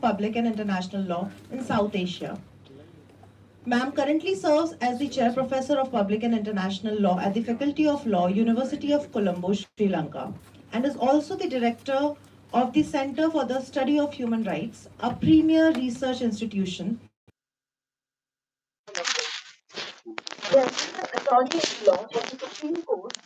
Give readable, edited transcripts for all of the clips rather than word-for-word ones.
Public and International Law in South Asia. Ma'am currently serves as the Chair Professor of Public and International Law at the Faculty of Law, University of Colombo, Sri Lanka, and is also the Director of the Center for the Study of Human Rights, a premier research institution. Yes, attorney at law for the Supreme Court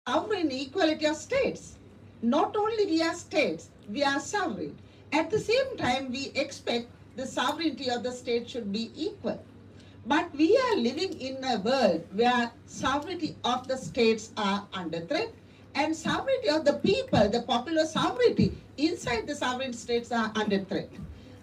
sovereign equality of states. Not only we are states, we are sovereign. At the same time, we expect the sovereignty of the state should be equal. But we are living in a world where sovereignty of the states are under threat and sovereignty of the people, the popular sovereignty inside the sovereign states are under threat.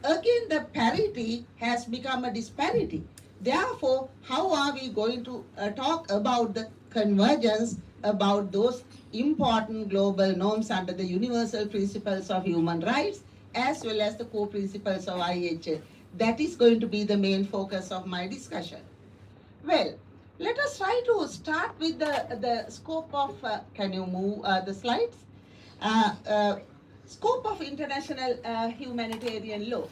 Again, the parity has become a disparity. Therefore, how are we going to talk about the convergence, about those important global norms under the universal principles of human rights as well as the core principles of IHL? That is going to be the main focus of my discussion. Well, let us try to start with the scope of, can you move the slides? Uh, uh, Scope of international humanitarian law.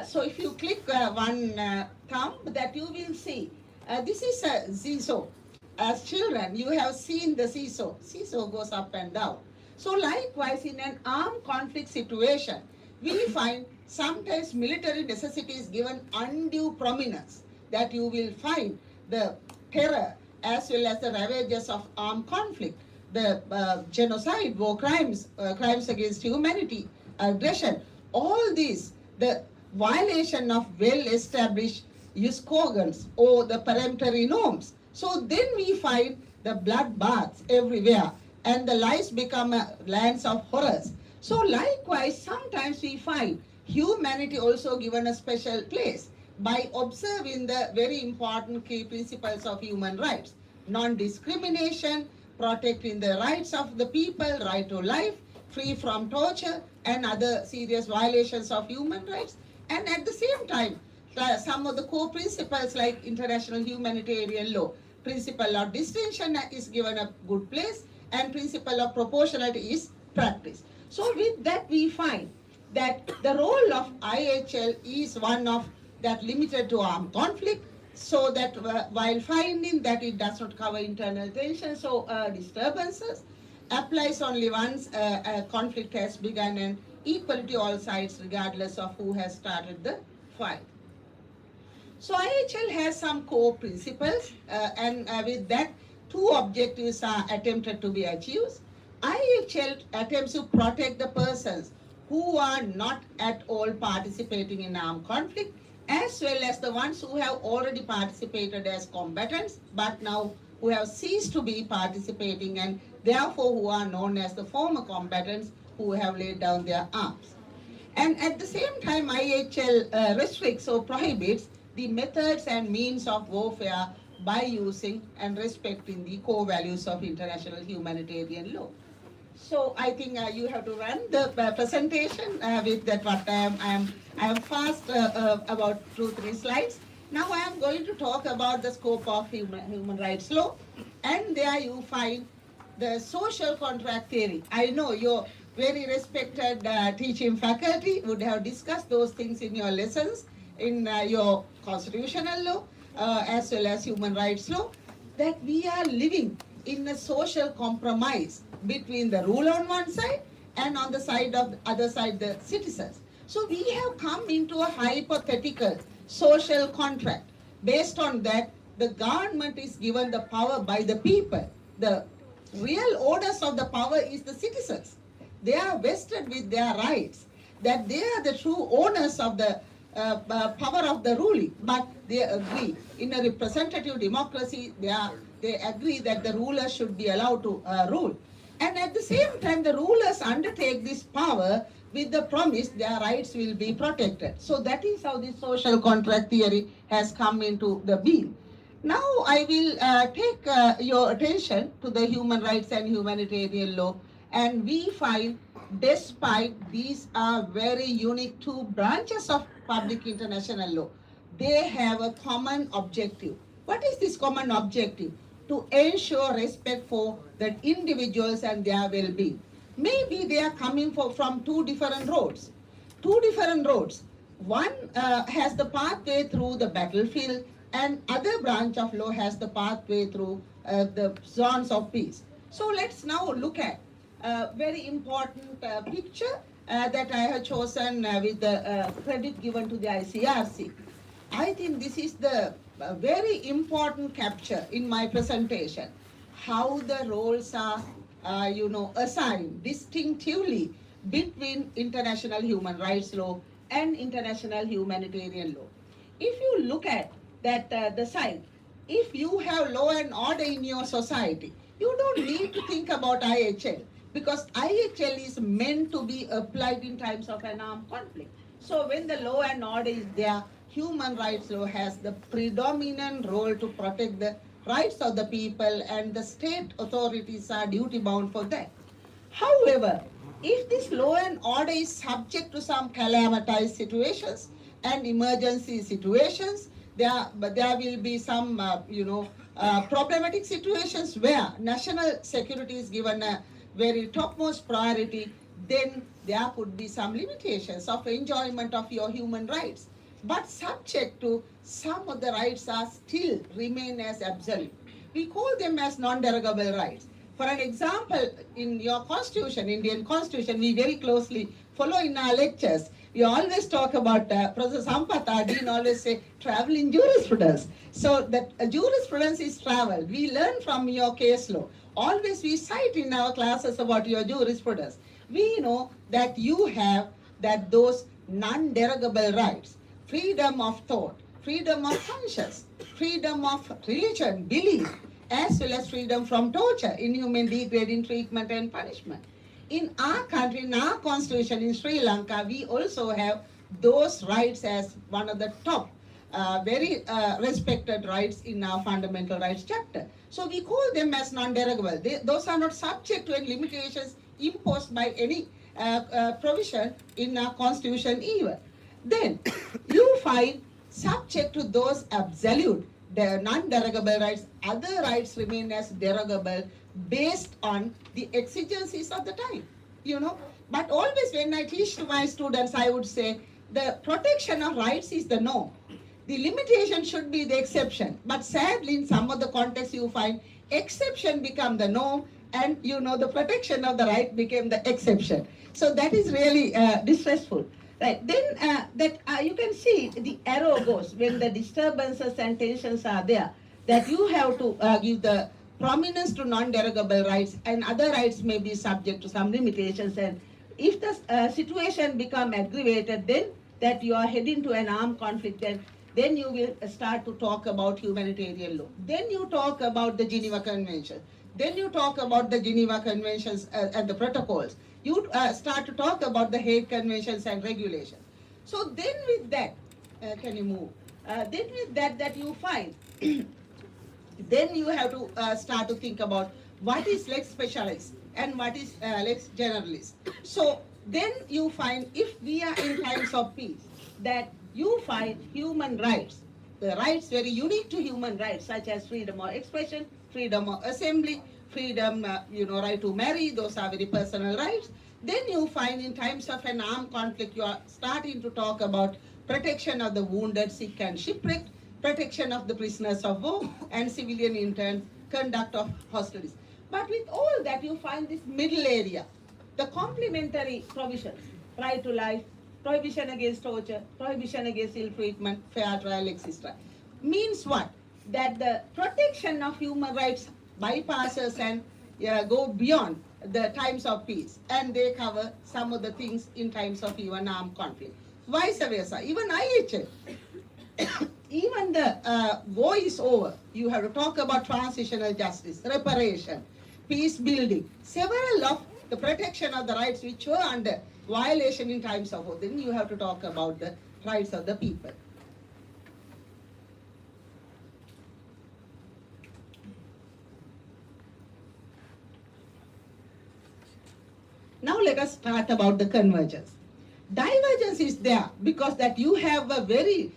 So if you click one thumb, that you will see. This is a seesaw. As children, you have seen the seesaw. Seesaw goes up and down. So likewise, in an armed conflict situation, we find sometimes military necessity is given undue prominence, that you will find the terror as well as the ravages of armed conflict, the genocide, war crimes, crimes against humanity, aggression, all these, the violation of well-established slogans or the peremptory norms. So then we find the bloodbaths everywhere and the lives become lands of horrors. So likewise, sometimes we find humanity also given a special place by observing the very important key principles of human rights. Non-discrimination, protecting the rights of the people, right to life, free from torture and other serious violations of human rights. And at the same time, some of the core principles like international humanitarian law, principle of distinction is given a good place and principle of proportionality is practiced. So with that we find that the role of IHL is one of that limited to armed conflict, so that while finding that it does not cover internal tensions or disturbances, applies only once a conflict has begun and equal to all sides regardless of who has started the fight. So IHL has some core principles and with that two objectives are attempted to be achieved. IHL attempts to protect the persons who are not at all participating in armed conflict as well as the ones who have already participated as combatants but now who have ceased to be participating and therefore who are known as the former combatants who have laid down their arms. And at the same time, IHL restricts or prohibits the methods and means of warfare by using and respecting the core values of international humanitarian law. So I think you have to run the presentation with that what I am fast about 2-3 slides. Now I am going to talk about the scope of human rights law, and there you find the social contract theory. I know your very respected teaching faculty would have discussed those things in your lessons in your constitutional law as well as human rights law, that we are living in a social compromise between the rule on one side and on the side of the other side the citizens. So we have come into a hypothetical social contract. Based on that, the government is given the power by the people. The real owners of the power is the citizens. They are vested with their rights, that they are the true owners of the power of the ruling, but they agree in a representative democracy. They agree that the rulers should be allowed to rule, and at the same time the rulers undertake this power with the promise their rights will be protected. So that is how this social contract theory has come into the being. Now I will take your attention to the human rights and humanitarian law, and we find despite these are very unique two branches of public international law, they have a common objective. What is this common objective? To ensure respect for the individuals and their well-being. Maybe they are coming from two different roads. Two different roads. One has the pathway through the battlefield, and other branch of law has the pathway through the zones of peace. So let's now look at a very important picture that I have chosen with the credit given to the ICRC. I think this is the very important capture in my presentation, how the roles are assign distinctively between international human rights law and international humanitarian law. If you look at that the side, if you have law and order in your society, you don't need to think about IHL, because IHL is meant to be applied in times of an armed conflict. So when the law and order is there, human rights law has the predominant role to protect the rights of the people, and the state authorities are duty bound for that. However, if this law and order is subject to some calamitized situations and emergency situations, there will be some problematic situations where national security is given a very topmost priority, then there could be some limitations of enjoyment of your human rights. But subject to some of the rights are still remain as absolute. We call them as non-derogable rights. For an example, in your constitution, Indian constitution, we very closely follow in our lectures. We always talk about, Professor Sampath Dean always say, travel in jurisprudence. So that jurisprudence is travel. We learn from your case law. Always we cite in our classes about your jurisprudence. We know that you have that those non-derogable rights, freedom of thought, freedom of conscience, freedom of religion, belief, as well as freedom from torture, inhuman, degrading treatment and punishment. In our country, in our constitution in Sri Lanka, we also have those rights as one of the top, very respected rights in our fundamental rights chapter. So we call them as non-derogable. Those are not subject to any limitations imposed by any provision in our constitution either. Then you find subject to those absolute, the non-derogable rights, other rights remain as derogable based on the exigencies of the time, But always when I teach to my students, I would say the protection of rights is the norm. The limitation should be the exception. But sadly, in some of the contexts, you find exception become the norm, and the protection of the right became the exception. So that is really distressful. Right. Then you can see the arrow goes when the disturbances and tensions are there, that you have to give the prominence to non-derogable rights, and other rights may be subject to some limitations. And if the situation become aggravated, then that you are heading to an armed conflict, then you will start to talk about humanitarian law. Then you talk about the Geneva Convention. Then you talk about the Geneva Conventions and the protocols. You start to talk about the Hague Conventions and regulations. So then with that, can you move? Then with that you find, then you have to start to think about what is lex specialis and what is lex generalis. So then you find, if we are in times of peace, that you find human rights, the rights very unique to human rights, such as freedom of expression, freedom of assembly, freedom, right to marry, those are very personal rights. Then you find in times of an armed conflict, you are starting to talk about protection of the wounded, sick and shipwrecked, protection of the prisoners of war and civilian interns, conduct of hostilities. But with all that, you find this middle area, the complementary provisions, right to life, prohibition against torture, prohibition against ill treatment, fair trial, etc. Means what? That the protection of human rights bypasses and go beyond the times of peace, and they cover some of the things in times of even armed conflict. Vice versa, even IHL, even the war is over, you have to talk about transitional justice, reparation, peace building, several of the protection of the rights which were under violation in times of war. Then you have to talk about the rights of the people. Now let us start about the convergence. Divergence is there because that you have a very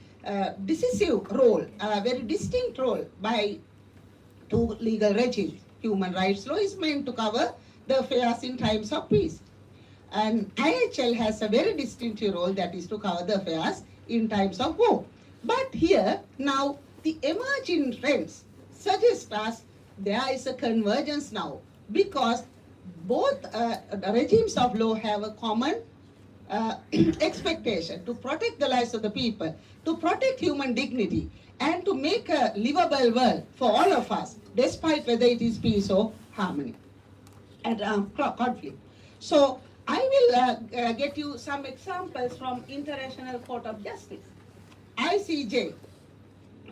decisive role, a very distinct role by two legal regimes. Human rights law is meant to cover the affairs in times of peace. And IHL has a very distinctive role, that is to cover the affairs in times of war. But here, now, the emerging trends suggest us there is a convergence now, because both regimes of law have a common expectation to protect the lives of the people, to protect human dignity, and to make a livable world for all of us, despite whether it is peace or harmony. at conflict. So I will get you some examples from International Court of Justice, ICJ.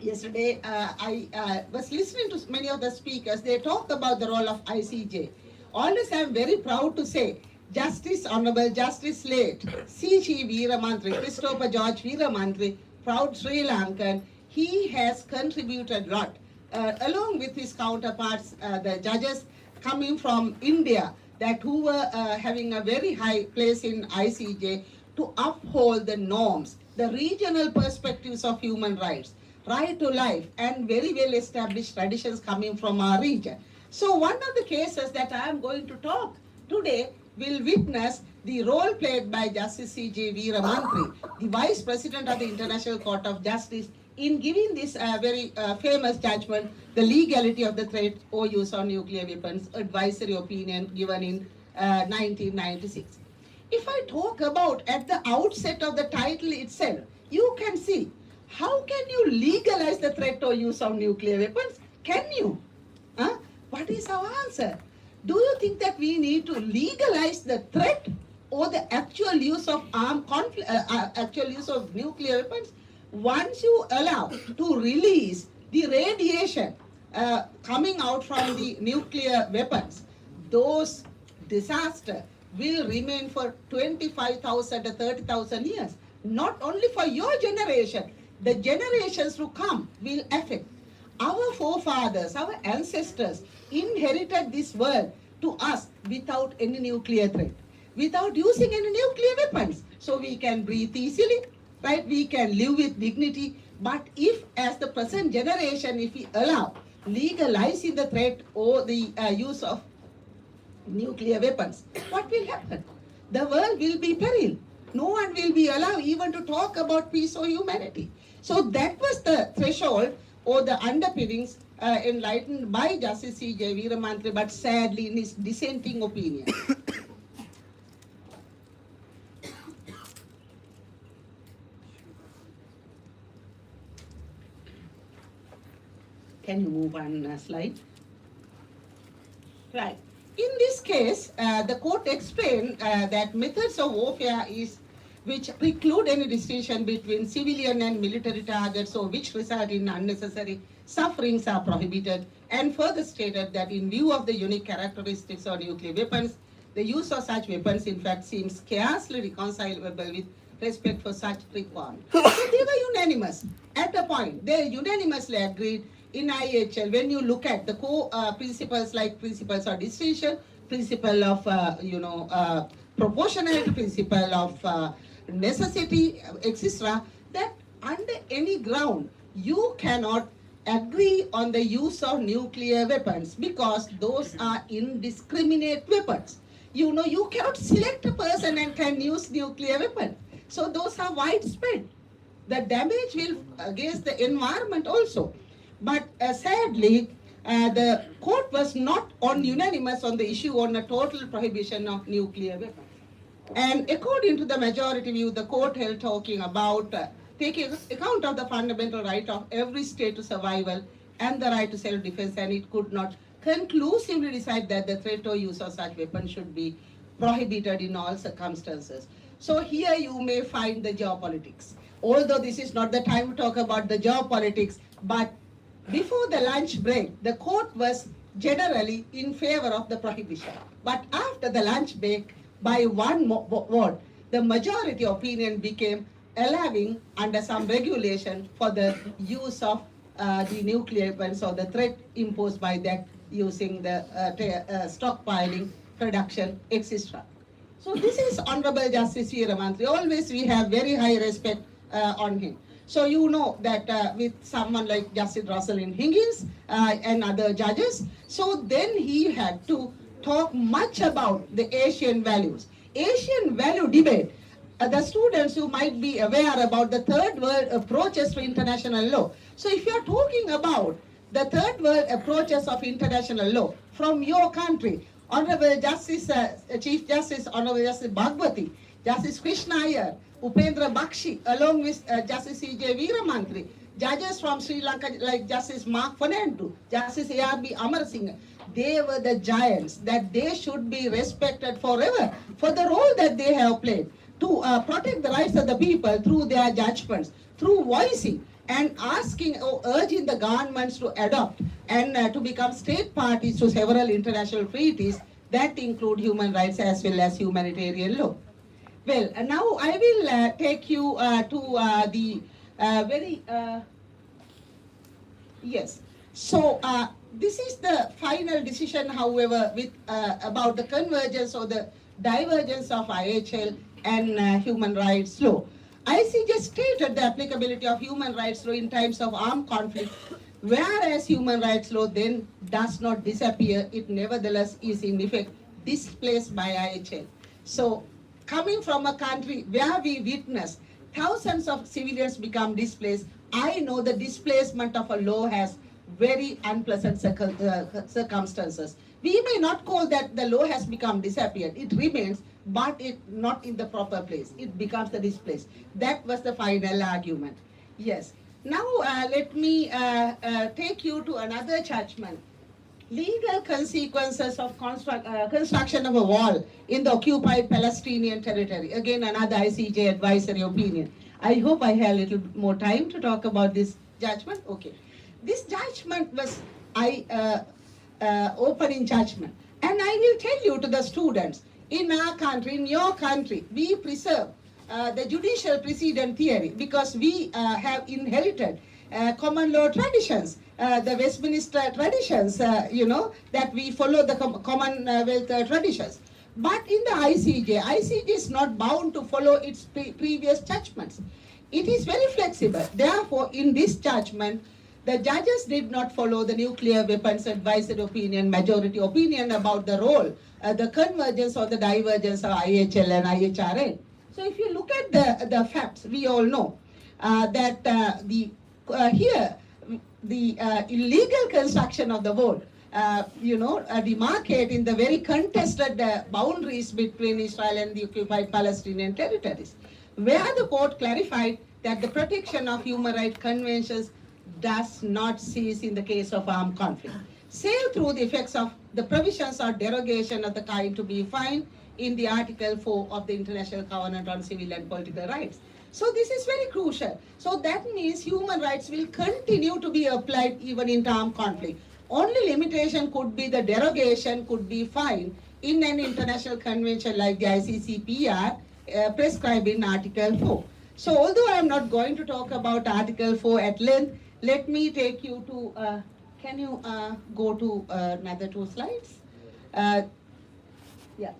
Yesterday, I was listening to many of the speakers. They talk about the role of ICJ. Always, I am very proud to say, Justice, Honorable Justice Late, C.G. Veeramantri, Christopher George Veeramantri, proud Sri Lankan, he has contributed a lot, along with his counterparts, the judges coming from India, that who were having a very high place in ICJ to uphold the norms, the regional perspectives of human rights, right to life, and very well established traditions coming from our region. So one of the cases that I am going to talk today will witness the role played by Justice C.J. Veeramantri, the Vice President of the International Court of Justice, in giving this very famous judgment, the legality of the threat or use of nuclear weapons, advisory opinion given in 1996. If I talk about at the outset of the title itself, you can see, how can you legalize the threat or use of nuclear weapons? Can you? What is our answer? Do you think that we need to legalize the threat or the actual use of actual use of nuclear weapons? Once you allow to release the radiation coming out from the nuclear weapons, those disasters will remain for 25,000 to 30,000 years. Not only for your generation, the generations to come will affect. Our forefathers, our ancestors inherited this world to us without any nuclear threat, without using any nuclear weapons. So we can breathe easily, right? We can live with dignity. But if, as the present generation, if we allow legalizing the threat or the use of nuclear weapons, what will happen? The world will be peril. No one will be allowed even to talk about peace or humanity. So that was the threshold or the underpinnings enlightened by Justice C.J. Veeramantri, but sadly in his dissenting opinion. Can you move on slide? Right. In this case, the court explained that methods of warfare which preclude any distinction between civilian and military targets or which result in unnecessary sufferings are prohibited, and further stated that in view of the unique characteristics of nuclear weapons, the use of such weapons in fact seems scarcely reconcilable with respect for such requirement. So they were unanimous at a point. They unanimously agreed in IHL when you look at the core principles like principles of distinction, principle of proportionality, principle of necessity, etc., that under any ground you cannot agree on the use of nuclear weapons because those are indiscriminate weapons. You cannot select a person and can use nuclear weapon. So those are widespread. The damage will against the environment also. But sadly, the court was not unanimous on the issue on a total prohibition of nuclear weapons. And according to the majority view, the court held talking about taking account of the fundamental right of every state to survival and the right to self-defense, and it could not conclusively decide that the threat or use of such weapons should be prohibited in all circumstances. So here you may find the geopolitics. Although this is not the time to talk about the geopolitics, but before the lunch break, the court was generally in favor of the prohibition. But after the lunch break, by one vote, the majority opinion became allowing under some regulation for the use of the nuclear weapons or the threat imposed by that using the stockpiling, production, etc. So this is Honorable Justice Veeramantri. Always we have very high respect on him. So you know that with someone like Justice Rosalind Higgins and other judges, so then he had to talk much about the Asian values. Asian value debate, the students who might be aware about the third world approaches to international law. So if you are talking about the third world approaches of international law from your country, Honorable Justice, Chief Justice, Honorable Justice Bhagwati, Justice Krishna Iyer, Upendra Bakshi, along with Justice C.J. Veeramantri, Judges from Sri Lanka, like Justice Mark Fernandes, Justice A.R.B. Amarasinghe, they were the giants that they should be respected forever for the role that they have played to protect the rights of the people through their judgments, through voicing and asking or urging the governments to adopt and to become state parties to several international treaties that include human rights as well as humanitarian law. Well, now I will take you to the very, yes. So this is the final decision, however, with about the convergence or the divergence of IHL and human rights law. ICJ stated the applicability of human rights law in times of armed conflict, whereas human rights law then does not disappear, it nevertheless is in effect displaced by IHL. So coming from a country where we witness thousands of civilians become displaced, I know the displacement of a law has very unpleasant circumstances. We may not call that the law has become disappeared. It remains, but it not in the proper place. It becomes the displaced. That was the final argument. Yes. Now let me take you to another judgment. Legal consequences of construction of a wall in the occupied Palestinian territory. Again, another ICJ advisory opinion. I hope I have a little more time to talk about this judgment. Okay. This judgment was opening judgment. And I will tell you to the students, in our country, in your country, we preserve the judicial precedent theory because we have inherited common law traditions, the Westminster traditions, that we follow the Commonwealth traditions. But in the ICJ is not bound to follow its previous judgments. It is very flexible. Therefore, in this judgment, the judges did not follow the nuclear weapons advisory opinion, majority opinion about the role, the convergence or the divergence of IHL and IHRA. So if you look at the facts, we all know that here the illegal construction of the wall, demarcate in the very contested boundaries between Israel and the occupied Palestinian territories, where the court clarified that the protection of human rights conventions does not cease in the case of armed conflict, save through the effects of the provisions or derogation of the kind to be found in the Article 4 of the International Covenant on Civil and Political Rights. So this is very crucial. So that means human rights will continue to be applied even in armed conflict. Only limitation could be the derogation could be found in an international convention like the ICCPR prescribed in Article 4. So although I am not going to talk about Article 4 at length, let me take you to, can you go to another 2 slides? Yeah,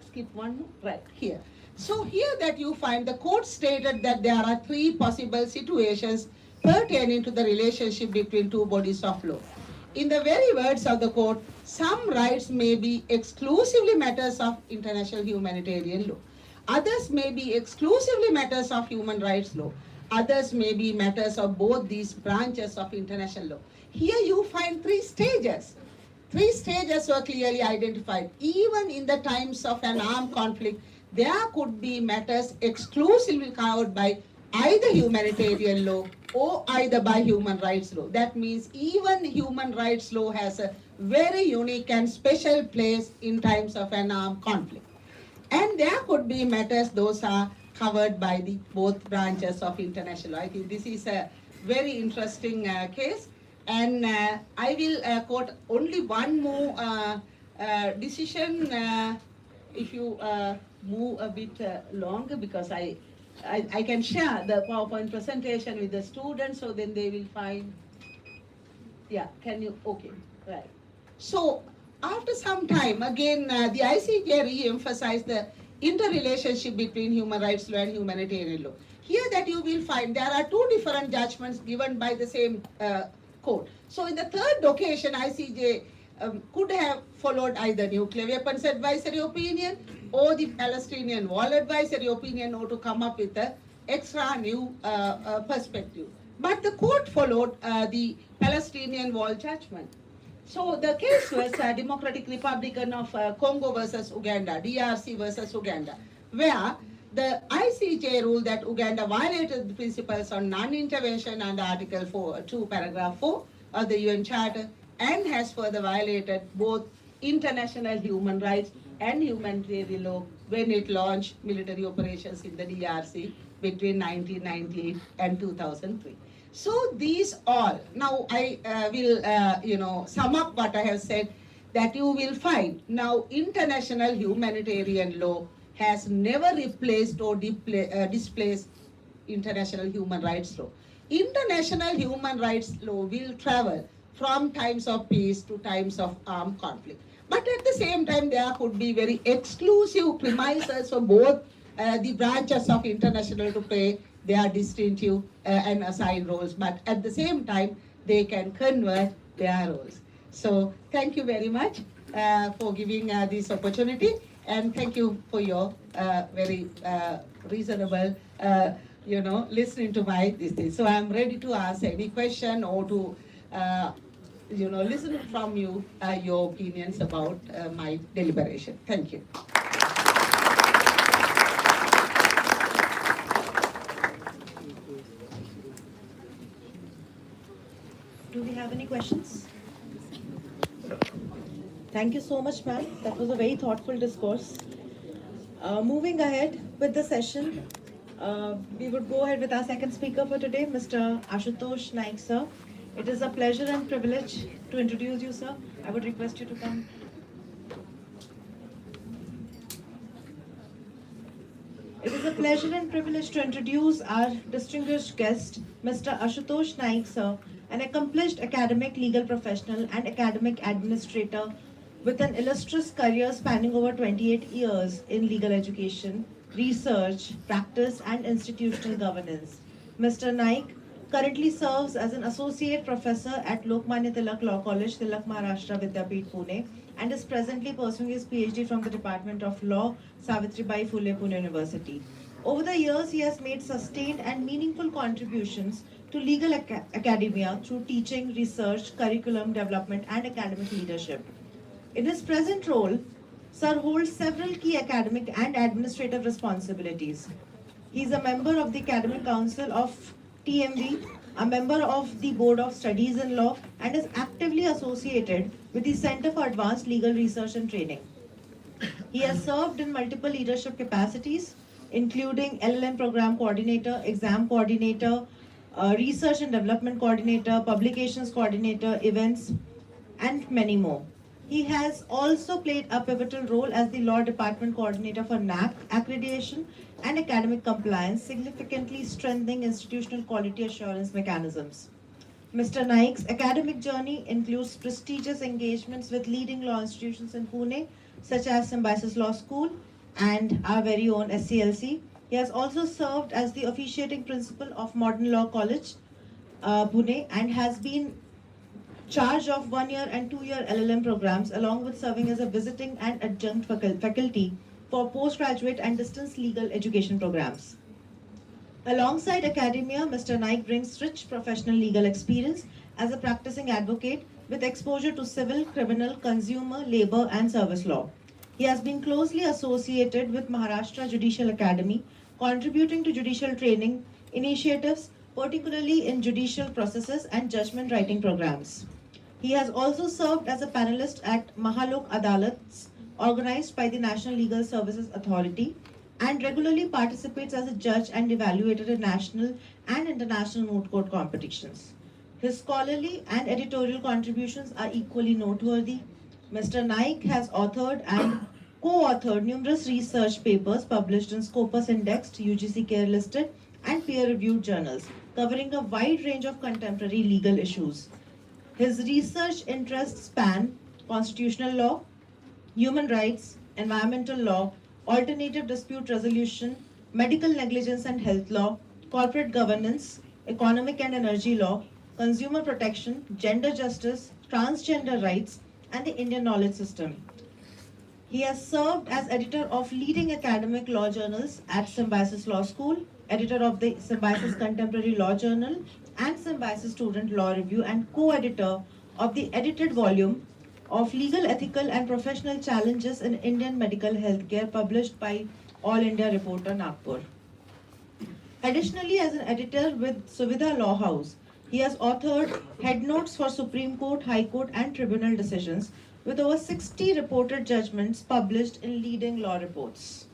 skip one, right, here. So here that you find the court stated that there are 3 possible situations pertaining to the relationship between 2 bodies of law. In the very words of the court, some rights may be exclusively matters of international humanitarian law. Others may be exclusively matters of human rights law. Others may be matters of both these branches of international law. Here you find 3 stages. 3 stages were clearly identified. Even in the times of an armed conflict, there could be matters exclusively covered by either humanitarian law or either by human rights law. That means even human rights law has a very unique and special place in times of an armed conflict. And there could be matters, those are covered by the both branches of international law. I think this is a very interesting case. And I will quote only one more decision if you move a bit longer, because I can share the PowerPoint presentation with the students, so then they will find, yeah, can you, okay, right. So after some time, again, the ICJ re-emphasized the interrelationship between human rights law and humanitarian law. Here that you will find there are 2 different judgments given by the same court. So in the 3rd occasion, ICJ could have followed either nuclear weapons advisory opinion or the Palestinian wall advisory opinion, or to come up with an extra new perspective. But the court followed the Palestinian wall judgment. So the case was Democratic Republic of Congo versus Uganda, DRC versus Uganda, where The ICJ ruled that Uganda violated the principles on non-intervention under Article 2, Paragraph 4 of the UN Charter and has further violated both international human rights and humanitarian law when it launched military operations in the DRC between 1998 and 2003. So these all, now I will sum up what I have said, that you will find now international humanitarian law has never replaced or displaced international human rights law. International human rights law will travel from times of peace to times of armed conflict. But at the same time, there could be very exclusive premises for both the branches of international to play their distinctive and assigned roles. But at the same time, they can convert their roles. So thank you very much for giving this opportunity, and thank you for your very reasonable, listening to my this thing. So I'm ready to ask any question or to, listen from you your opinions about my deliberation. Thank you. Do we have any questions? Thank you so much, ma'am. That was a very thoughtful discourse. Moving ahead with the session, we would go ahead with our second speaker for today, Mr. Ashutosh Naik, sir. It is a pleasure and privilege to introduce you, sir. I would request you to come. It is a pleasure and privilege to introduce our distinguished guest, Mr. Ashutosh Naik, sir, an accomplished academic legal professional and academic administrator with an illustrious career spanning over 28 years in legal education, research, practice, and institutional governance. Mr. Naik currently serves as an associate professor at Lokmanya Tilak Law College, Tilak Maharashtra Vidyapeeth, Pune, and is presently pursuing his PhD from the Department of Law, Savitribai Phule, Pune University. Over the years, he has made sustained and meaningful contributions to legal academia through teaching, research, curriculum development, and academic leadership. In his present role, Sir holds several key academic and administrative responsibilities. He is a member of the Academic Council of TMV, a member of the Board of Studies in Law, and is actively associated with the Center for Advanced Legal Research and Training. He has served in multiple leadership capacities, including LLM Program Coordinator, Exam Coordinator, Research and Development Coordinator, Publications Coordinator, Events, and many more. He has also played a pivotal role as the Law Department Coordinator for NAC accreditation and academic compliance, significantly strengthening institutional quality assurance mechanisms. Mr. Naik's academic journey includes prestigious engagements with leading law institutions in Pune, such as Symbiosis Law School and our very own SCLC. He has also served as the officiating principal of Modern Law College, Pune, and has been charge of 1 year and 2 year LLM programs, along with serving as a visiting and adjunct faculty for postgraduate and distance legal education programs. Alongside academia, Mr. Naik brings rich professional legal experience as a practicing advocate with exposure to civil, criminal, consumer, labor, and service law. He has been closely associated with Maharashtra Judicial Academy, contributing to judicial training initiatives, particularly in judicial processes and judgment writing programs. He has also served as a panelist at Mahalok Adalats, organized by the National Legal Services Authority, and regularly participates as a judge and evaluator in national and international moot court competitions. His scholarly and editorial contributions are equally noteworthy. Mr. Naik has authored and co-authored numerous research papers published in Scopus Indexed, UGC Care Listed, and peer-reviewed journals, covering a wide range of contemporary legal issues. His research interests span constitutional law, human rights, environmental law, alternative dispute resolution, medical negligence and health law, corporate governance, economic and energy law, consumer protection, gender justice, transgender rights, and the Indian knowledge system. He has served as editor of leading academic law journals at Symbiosis Law School, editor of the Symbiosis Contemporary Law Journal and Symbiosis Student Law Review, and co-editor of the edited volume of Legal, Ethical and Professional Challenges in Indian Medical Healthcare, published by All India Reporter, Nagpur. Additionally, as an editor with Suvidha Law House, he has authored head notes for Supreme Court, High Court, and tribunal decisions with over 60 reported judgments published in leading law reports.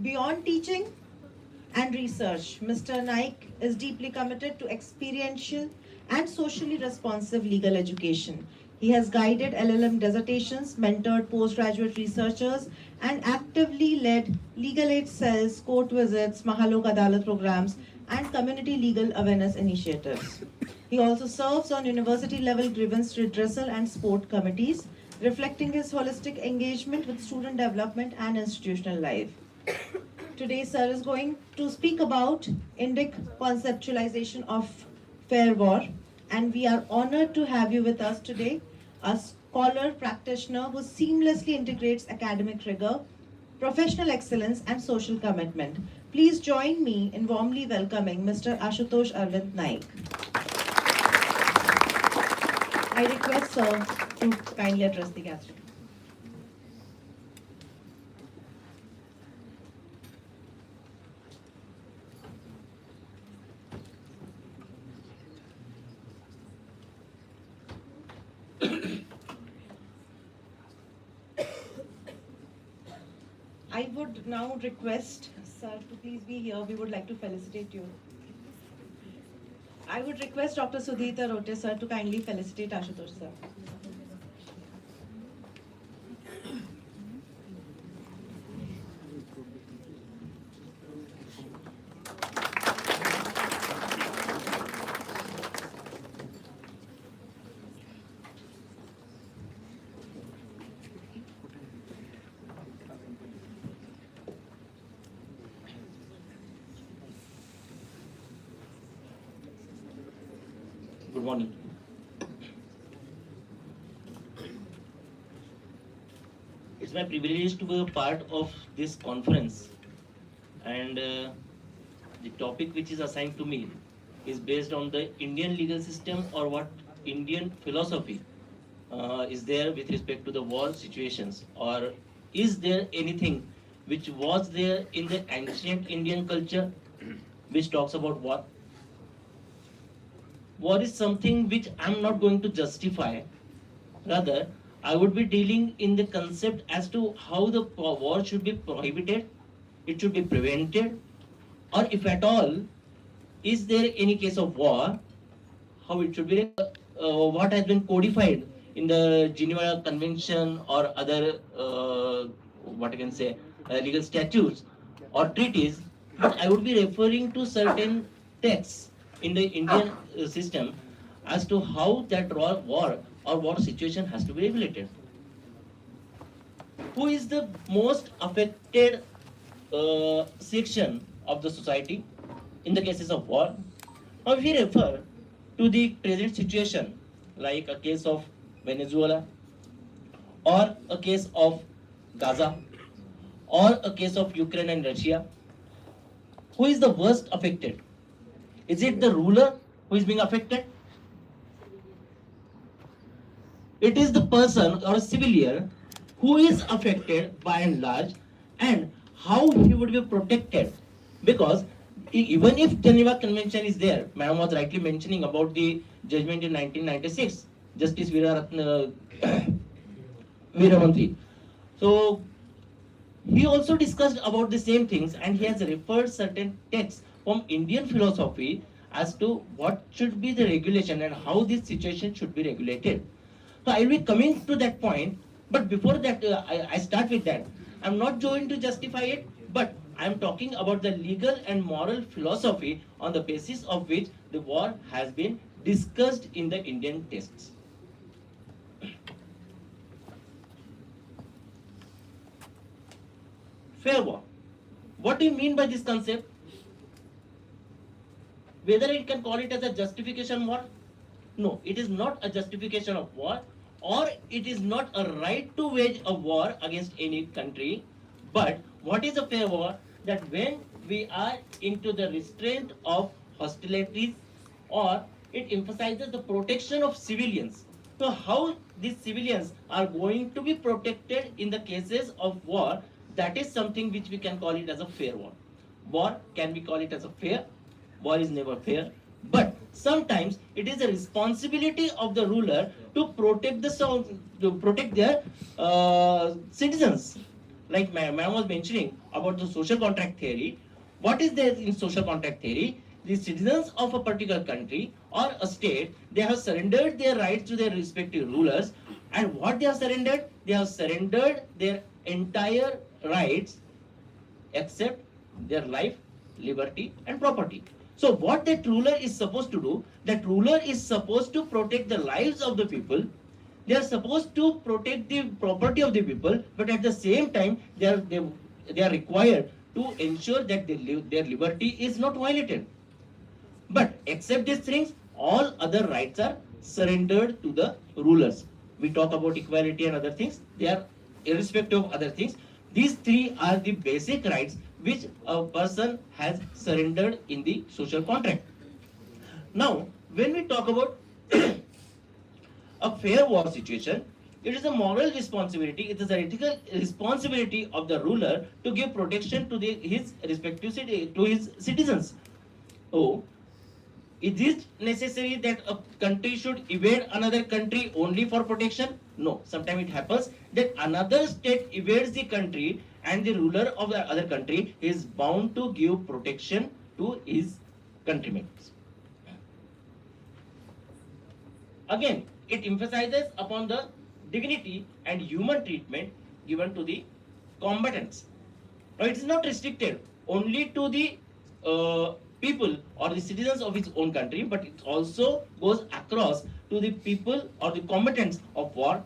Beyond teaching and research, Mr. Naik is deeply committed to experiential and socially responsive legal education. He has guided LLM dissertations, mentored postgraduate researchers, and actively led legal aid cells, court visits, Mahalok Adalat programs, and community legal awareness initiatives. He also serves on university level grievance redressal and sport committees, reflecting his holistic engagement with student development and institutional life. Today, sir is going to speak about Indic conceptualization of fair war, and we are honored to have you with us today, a scholar practitioner who seamlessly integrates academic rigor, professional excellence, and social commitment. Please join me in warmly welcoming Mr. Ashutosh Arvind Naik. I request sir to kindly address the gathering. I would now request sir to please be here. We would like to felicitate you. I would request Dr. Sudhita Rote sir to kindly felicitate Ashutosh sir. Good morning. It's my privilege to be a part of this conference, and the topic which is assigned to me is based on the Indian legal system, or what Indian philosophy is there with respect to the war situations, or is there anything which was there in the ancient Indian culture which talks about war. War is something which I'm not going to justify. Rather, I would be dealing in the concept as to how the war should be prohibited, it should be prevented, or if at all, is there any case of war, how it should be, what has been codified in the Geneva Convention or other, what I can say, legal statutes or treaties, but I would be referring to certain texts in the Indian system as to how that war or war situation has to be regulated. Who is the most affected section of the society in the cases of war? Now, if we refer to the present situation, like a case of Venezuela, or a case of Gaza, or a case of Ukraine and Russia, who is the worst affected? Is it the ruler who is being affected? It is the person or a civilian who is affected by and large, and how he would be protected. Because even if Geneva Convention is there, Madam was rightly mentioning about the judgment in 1996, Justice Veeramantri. So he also discussed about the same things, and he has referred certain texts from Indian philosophy as to what should be the regulation and how this situation should be regulated. So I will be coming to that point, but before that, I start with that. I'm not going to justify it, but I'm talking about the legal and moral philosophy on the basis of which the war has been discussed in the Indian texts. Fair war. What do you mean by this concept? Whether it can call it as a justification war? No, it is not a justification of war, or it is not a right to wage a war against any country. But what is a fair war? That when we are into the restraint of hostilities, or it emphasizes the protection of civilians. So how these civilians are going to be protected in the cases of war, that is something which we can call it as a fair war. War, can we call it as a fair? War is never fair. But sometimes it is the responsibility of the ruler to protect to protect their citizens. Like Ma'am was mentioning about the social contract theory. What is there in social contract theory? The citizens of a particular country or a state, they have surrendered their rights to their respective rulers. And what they have surrendered? They have surrendered their entire rights except their life, liberty, and property. So what that ruler is supposed to do, that ruler is supposed to protect the lives of the people. They are supposed to protect the property of the people, but at the same time, they are required to ensure that their liberty is not violated. But except these things, all other rights are surrendered to the rulers. We talk about equality and other things. They are irrespective of other things. These three are the basic rights which a person has surrendered in the social contract. Now, when we talk about a fair war situation, it is a moral responsibility, it is an ethical responsibility of the ruler to give protection to his respective to his citizens. Oh, is it necessary that a country should evade another country only for protection? No. Sometimes it happens that another state evades the country and the ruler of the other country is bound to give protection to his countrymen. Again, it emphasizes upon the dignity and human treatment given to the combatants. Now, it is not restricted only to the people or the citizens of its own country, but it also goes across to the people or the combatants of war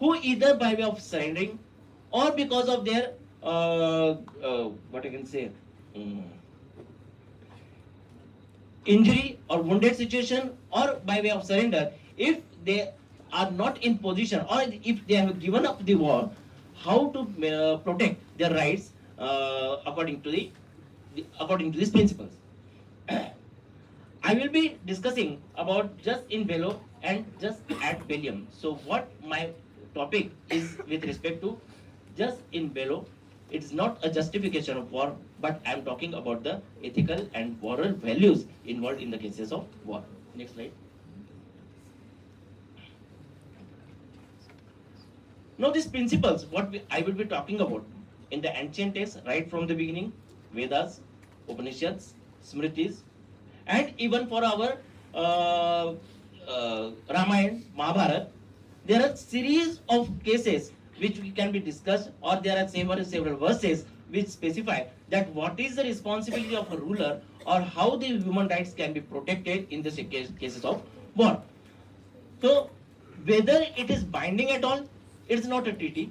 who either by way of surrendering or because of their what I can say injury or wounded situation or by way of surrender, if they are not in position or if they have given up the war, how to protect their rights according to these principles. I will be discussing about jus in bello and jus ad bellum. So what my topic is with respect to jus in bello, it is not a justification of war, but I am talking about the ethical and moral values involved in the cases of war. Next slide. Now these principles, I will be talking about in the ancient texts right from the beginning, Vedas, Upanishads, Smritis, and even for our Ramayana, Mahabharata, there are series of cases which can be discussed, or there are several verses which specify that what is the responsibility of a ruler or how the human rights can be protected in the cases of war. So whether it is binding at all, it is not a treaty,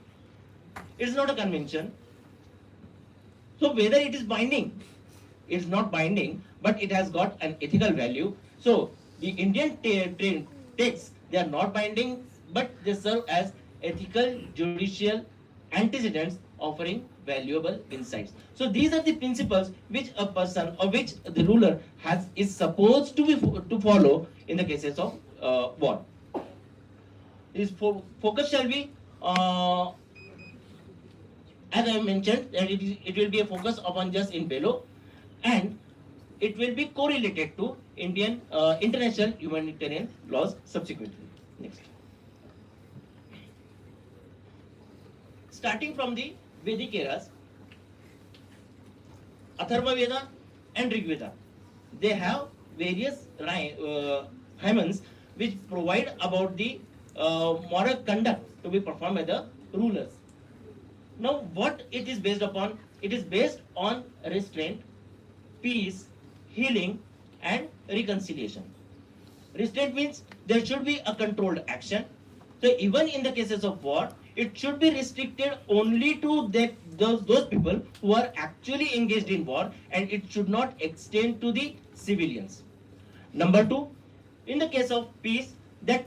it is not a convention. So whether it is binding, it is not binding, but it has got an ethical value. So the Indian texts, they are not binding, but they serve as ethical, judicial antecedents offering valuable insights. So these are the principles which a person or which the ruler is supposed to follow in the cases of war. This focus shall be, as I mentioned, that it will be a focus upon jus in bello, and it will be correlated to international humanitarian laws subsequently. Next. Starting from the Vedic eras, Atharva Veda and Rig Veda, they have various hymns which provide about the moral conduct to be performed by the rulers. Now, what it is based upon? It is based on restraint, peace, healing, and reconciliation. Restraint means there should be a controlled action. So even in the cases of war, it should be restricted only to those people who are actually engaged in war, and it should not extend to the civilians. Number two, in the case of peace, that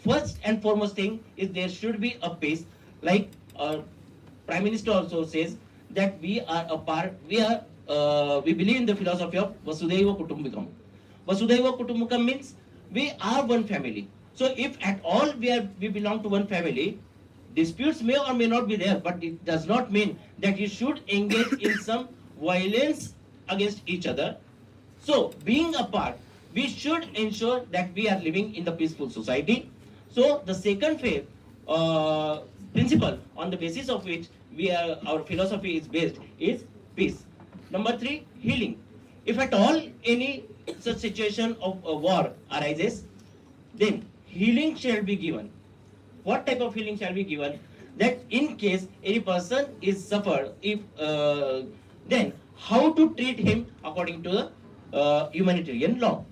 first and foremost thing is there should be a peace. Like Prime Minister also says that we believe in the philosophy of Vasudhaiva Kutumbakam. Vasudhaiva Kutumbakam means we are one family. So if at all we belong to one family, Disputes may or may not be there, but it does not mean that you should engage in some violence against each other. So, being apart, we should ensure that we are living in the peaceful society. So, the second phase principle on the basis of which our philosophy is based is peace. Number 3, healing. If at all any such situation of a war arises, then healing shall be given. What type of healing shall be given? That in case any person is suffered, if then how to treat him according to the humanitarian law.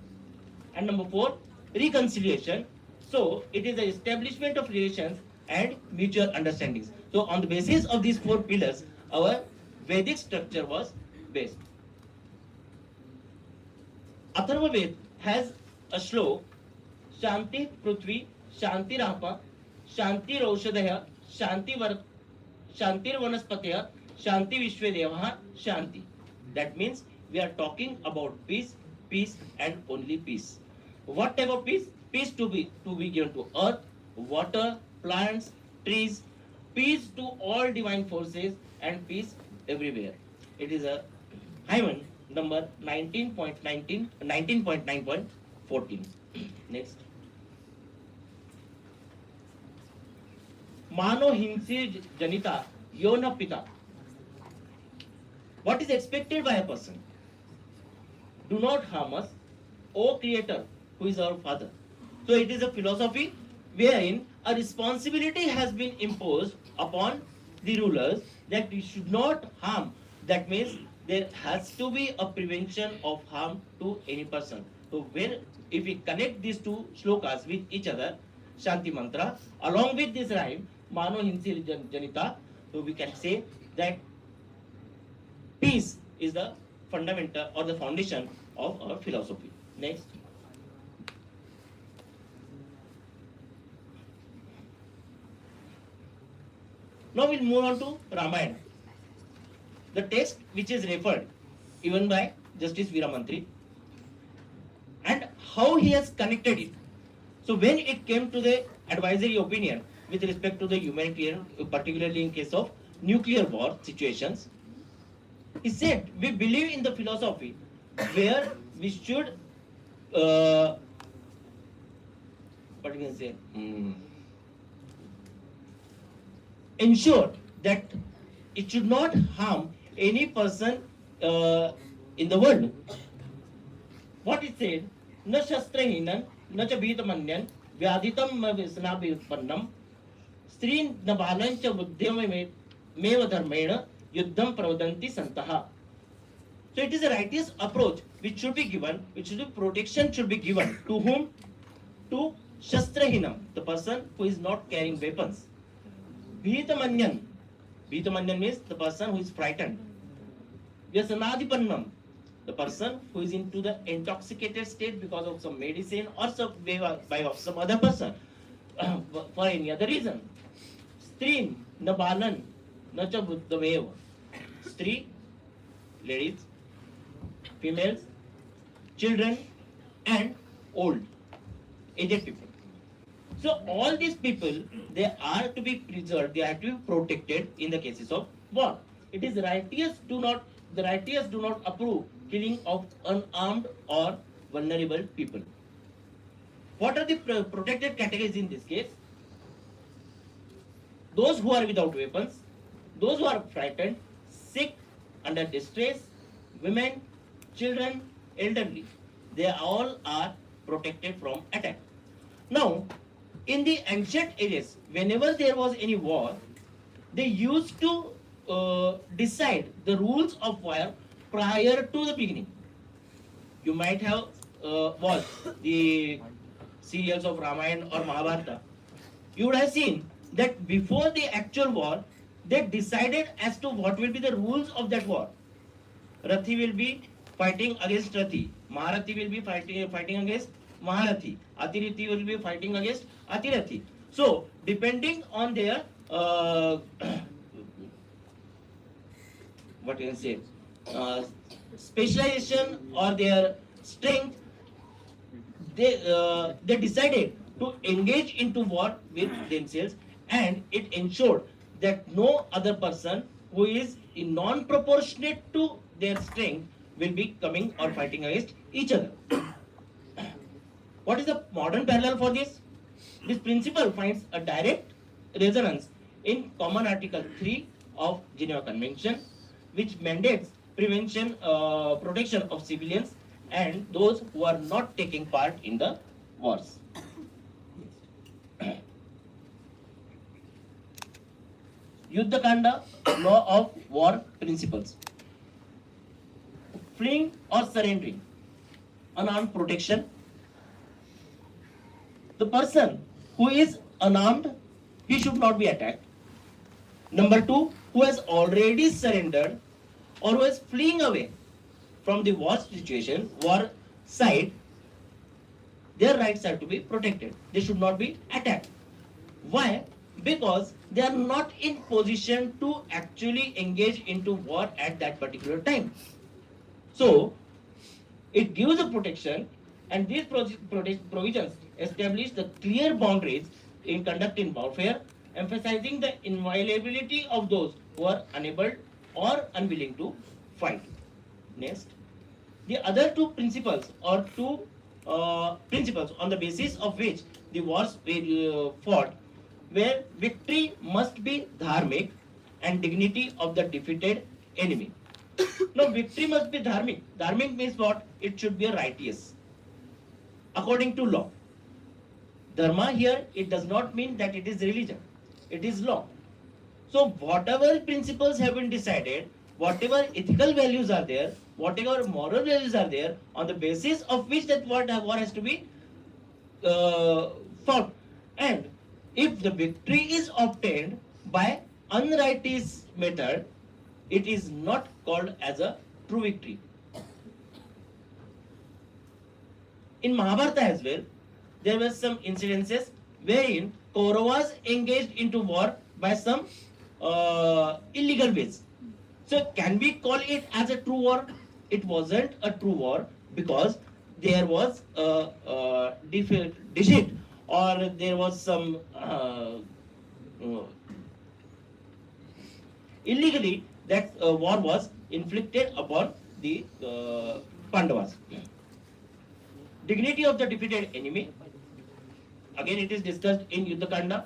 And number 4, reconciliation. So it is the establishment of relations and mutual understandings. So on the basis of these 4 pillars, our Vedic structure was based. Atharva Ved has a slok: Shanti Prithvi, Shanti Rapa, Shanti Raushadaya, Shanti Vanaspatya, Shanti Vishvedeva, Shanti. That means we are talking about peace, peace and only peace. What type of peace? Peace to be given to earth, water, plants, trees, peace to all divine forces and peace everywhere. It is a hymen number 19.9.14. Next. Mano hinsi janita yona pita. What is expected by a person? Do not harm us, O Creator, who is our Father. So it is a philosophy wherein a responsibility has been imposed upon the rulers that we should not harm. That means there has to be a prevention of harm to any person. So if we connect these 2 shlokas with each other, Shanti mantra, along with this rhyme, Mano Hinsi Janita, so we can say that peace is the fundamental or the foundation of our philosophy. Next. Now we'll move on to Ramayana. The text which is referred even by Justice Veeramantri, and how he has connected it. So when it came to the advisory opinion with respect to the humanitarian, particularly in case of nuclear war situations, he said, we believe in the philosophy where we should what you can say, ensure that it should not harm any person in the world. What it said, na shastrahinan, na cha bhitamanyan, vyadhitam vyasanavyutpannam, strin nabalan cha buddhyam meva dharmena yuddham pravadanti santaha. So it is a righteous approach which should be given, protection should be given. To whom? To shastrahinam, the person who is not carrying weapons. Bhitamanyan, Bhitamanyan means the person who is frightened. Vyasanadipannam, the person who is into the intoxicated state because of some medicine or some by of some other person for any other reason. Strin, nabalan, nacha buddhamev. Stri, ladies, females, children, and old, aged people. So all these people, they are to be preserved, they are to be protected in the cases of war. It is righteous do not approve killing of unarmed or vulnerable people. What are the protected categories in this case? Those who are without weapons, those who are frightened, sick, under distress, women, children, elderly, they all are protected from attack. Now, in the ancient ages, whenever there was any war, they used to decide the rules of war prior to the beginning. You might have watched the serials of Ramayana or Mahabharata. You would have seen that before the actual war, they decided as to what will be the rules of that war. Rathi will be fighting against Rathi. Maharathi will be fighting against Maharathi. Atirathi will be fighting against Atirathi. So, depending on their what you can say, specialization or their strength, they decided to engage into war with themselves and it ensured that no other person who is non-proportionate to their strength will be coming or fighting against each other. What is the modern parallel for this? This principle finds a direct resonance in Common Article 3 of Geneva Convention, which mandates protection of civilians and those who are not taking part in the wars. Yuddhakanda, law of war principles. Fleeing or surrendering, unarmed protection. The person who is unarmed, he should not be attacked. Number two, who has already surrendered or who is fleeing away from the war situation, war side, their rights are to be protected. They should not be attacked. Why? Because they are not in position to actually engage into war at that particular time. So, it gives a protection, and these provisions establish the clear boundaries in conducting warfare, emphasizing the inviolability of those who are unable or unwilling to fight. Next, the other two principles or two principles on the basis of which the wars were fought, where victory must be dharmic and dignity of the defeated enemy. Now, victory must be dharmic. Dharmic means what? It should be righteous, according to law. Dharma here, it does not mean that it is religion. It is law. So, whatever principles have been decided, whatever ethical values are there, whatever moral values are there, on the basis of which that war has to be fought. And if the victory is obtained by unrighteous method, it is not called as a true victory. In Mahabharata as well, there were some incidences wherein Kauravas engaged into war by some illegal ways. So can we call it as a true war? It wasn't a true war because there was deceit or there was some illegally that war was inflicted upon the Pandavas. Dignity of the defeated enemy. Again, it is discussed in Yuddhakanda.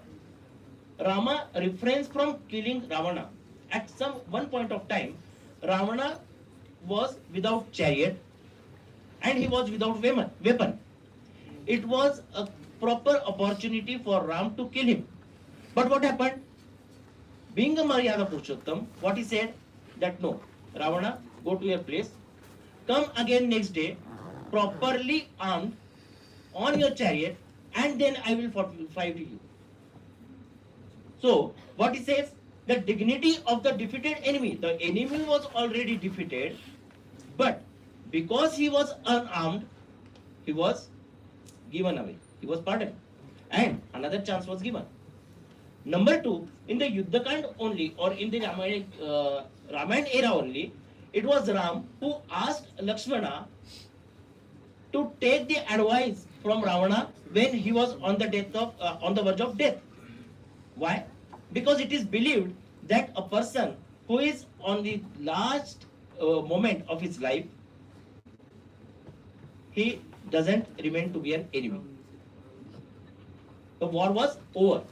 Rama refrains from killing Ravana. At some one point of time, Ravana was without chariot and he was without weapon. It was a proper opportunity for Ram to kill him. But what happened? Being a Maryada Purushottam, what he said? That no, Ravana, go to your place, come again next day, properly armed on your chariot, and then I will fight with you. So, what he says, the dignity of the defeated enemy. The enemy was already defeated, but because he was unarmed, he was given away. He was pardoned. And another chance was given. Number two, in the Yuddhakand only, or in the Ramayana era only, it was Ram who asked Lakshmana to take the advice from Ravana when he was on the verge of death. Why? Because it is believed that a person who is on the last moment of his life, he doesn't remain to be an enemy. The war was over,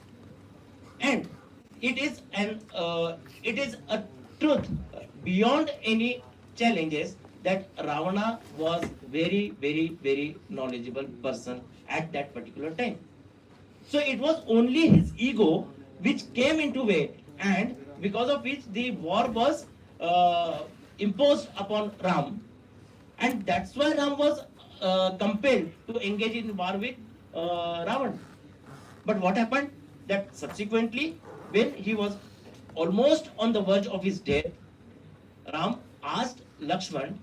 and it is a truth beyond any challenges that Ravana was very, very, very knowledgeable person at that particular time. So it was only his ego which came into way, and because of which the war was imposed upon Ram, and that's why Ram was compelled to engage in war with Ravan. But what happened? That subsequently, when he was almost on the verge of his death, Ram asked Lakshman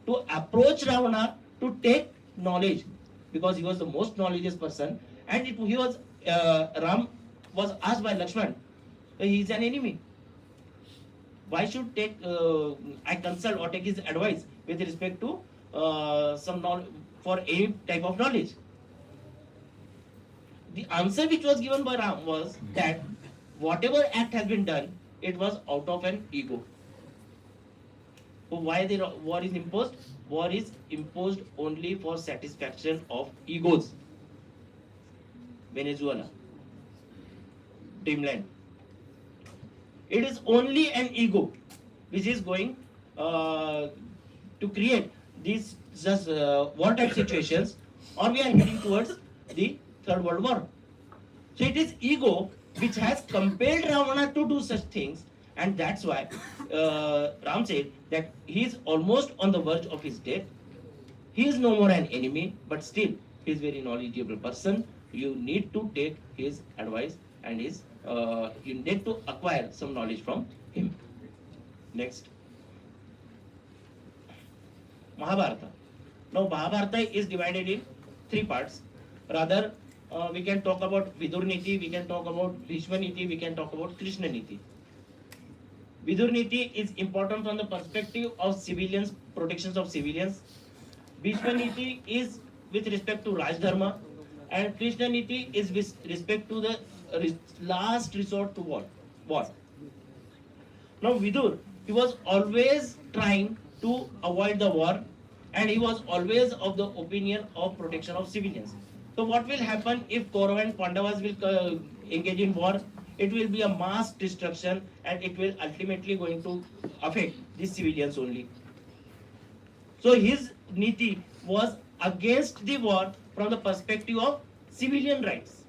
to approach Ravana to take knowledge, because he was the most knowledgeable person, and Ram was asked by Lakshman, he is an enemy. Why should I consult or take his advice with respect to some knowledge, for any type of knowledge? The answer which was given by Ram was that whatever act has been done, it was out of an ego. So why the war is imposed? War is imposed only for satisfaction of egos. Venezuela, Dreamland. It is only an ego which is going to create these just war type situations, or we are heading towards the Third World War. So it is ego which has compelled Ravana to do such things, and that's why Ram said that he is almost on the verge of his death. He is no more an enemy, but still he is very knowledgeable person. You need to take his advice and his you need to acquire some knowledge from him. Next, Mahabharata. Now Mahabharata is divided in three parts. Rather, we can talk about Vidur Niti, we can talk about Bhishma Niti, we can talk about Krishna Niti. Vidur Niti is important from the perspective of civilians, protections of civilians. Bhishma Niti is with respect to Raj Dharma, and Krishna Niti is with respect to the last resort to war. Now Vidur, he was always trying to avoid the war, and he was always of the opinion of protection of civilians. So what will happen if Kaurava and Pandavas will engage in war? It will be a mass destruction, and it will ultimately going to affect the civilians only. So his Niti was against the war from the perspective of civilian rights.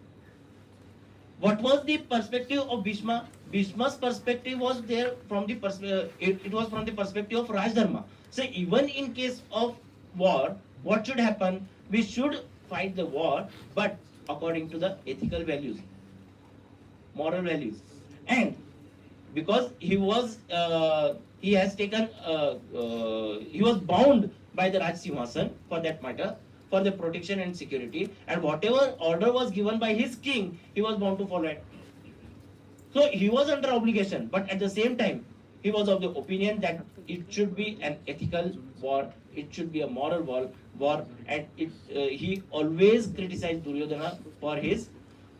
What was the perspective of Bhishma? Bhishma's perspective was there from the it was from the perspective of Raj Dharma. So even in case of war, what should happen? We should fight the war, but according to the ethical values, moral values, and because he was he has taken he was bound by the Raj Simhasan for that matter, for the protection and security, and whatever order was given by his king, he was bound to follow it. So he was under obligation, but at the same time, he was of the opinion that it should be an ethical war, it should be a moral war, and he always criticized Duryodhana for his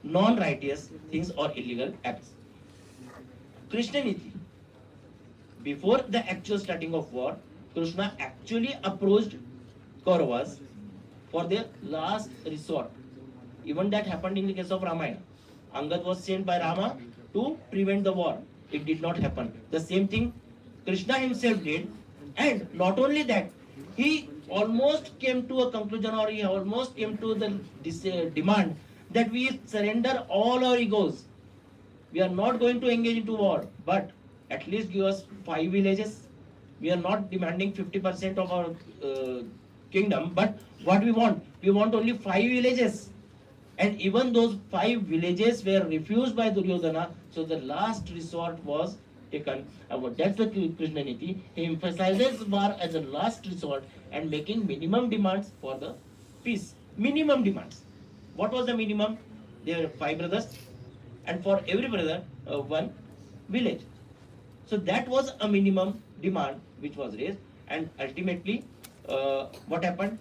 non-righteous things or illegal acts. Krishna Niti. Before the actual starting of war, Krishna actually approached Kauravas for their last resort. Even that happened in the case of Ramayana. Angad was sent by Rama to prevent the war. It did not happen. The same thing Krishna himself did, and not only that, he almost came to a conclusion, or he almost came to the demand that we surrender all our egos. We are not going to engage into war, but at least give us 5 villages. We are not demanding 50% of our kingdom, but what we want only 5 villages. And even those 5 villages were refused by Duryodhana, so the last resort was taken. That's the Krishna Niti. He emphasizes war as a last resort and making minimum demands for the peace. Minimum demands. What was the minimum? There were 5 brothers, and for every brother, 1 village. So that was a minimum demand which was raised, and ultimately, what happened?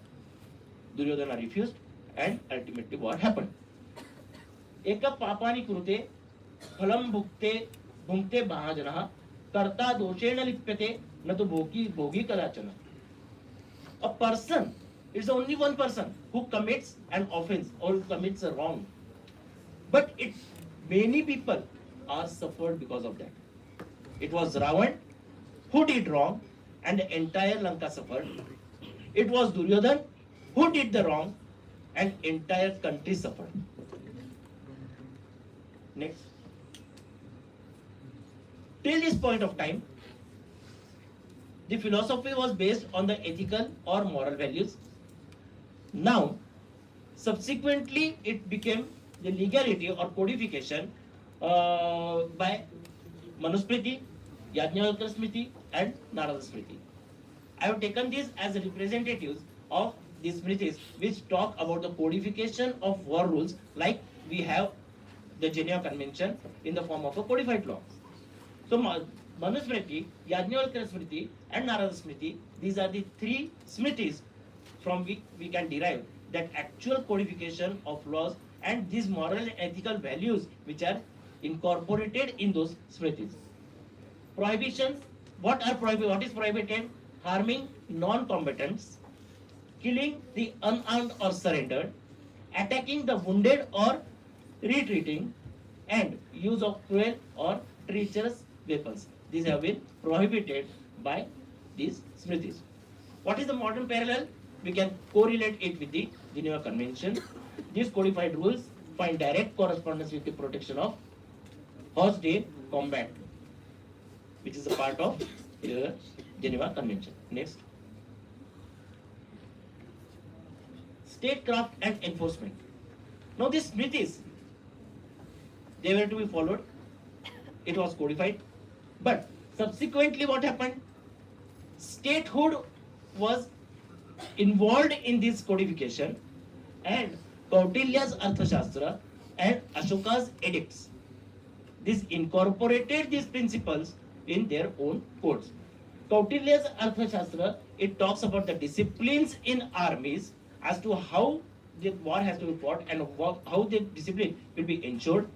Duryodhana refused, and ultimately war happened. Eka papani krute phalam bhukte mahajanaha karta doshena lipyate na to bhogi kadachana. A person, it's only one person who commits an offense or who commits a wrong, but many people are suffered because of that. It was Ravan who did wrong, and the entire Lanka suffered. It was Duryodhan who did the wrong, and entire country suffered. Next. Till this point of time, the philosophy was based on the ethical or moral values. Now, subsequently, it became the legality or codification by Manusmriti, Yajnavalkya Smriti, and Narada Smriti. I have taken these as representatives of these Smritis which talk about the codification of war rules, like we have the Geneva Convention in the form of a codified law. So Manusmriti, Yajnavalkya Smriti, and Narada Smriti, these are the 3 Smritis from which we can derive that actual codification of laws and these moral and ethical values which are incorporated in those smritis. Prohibitions. What is prohibited? Harming non-combatants, killing the unarmed or surrendered, attacking the wounded or retreating, and use of cruel or treacherous weapons. These have been prohibited by these smritis. What is the modern parallel? We can correlate it with the Geneva Convention. These codified rules find direct correspondence with the protection of horse-day combat, which is a part of the Geneva Convention. Next. Statecraft and enforcement. Now these smritis, they were to be followed. It was codified. But subsequently what happened? Statehood was involved in this codification, and Kautilya's Arthashastra and Ashoka's edicts, this incorporated these principles in their own codes. Kautilya's Arthashastra, it talks about the disciplines in armies as to how the war has to be fought and how the discipline will be ensured.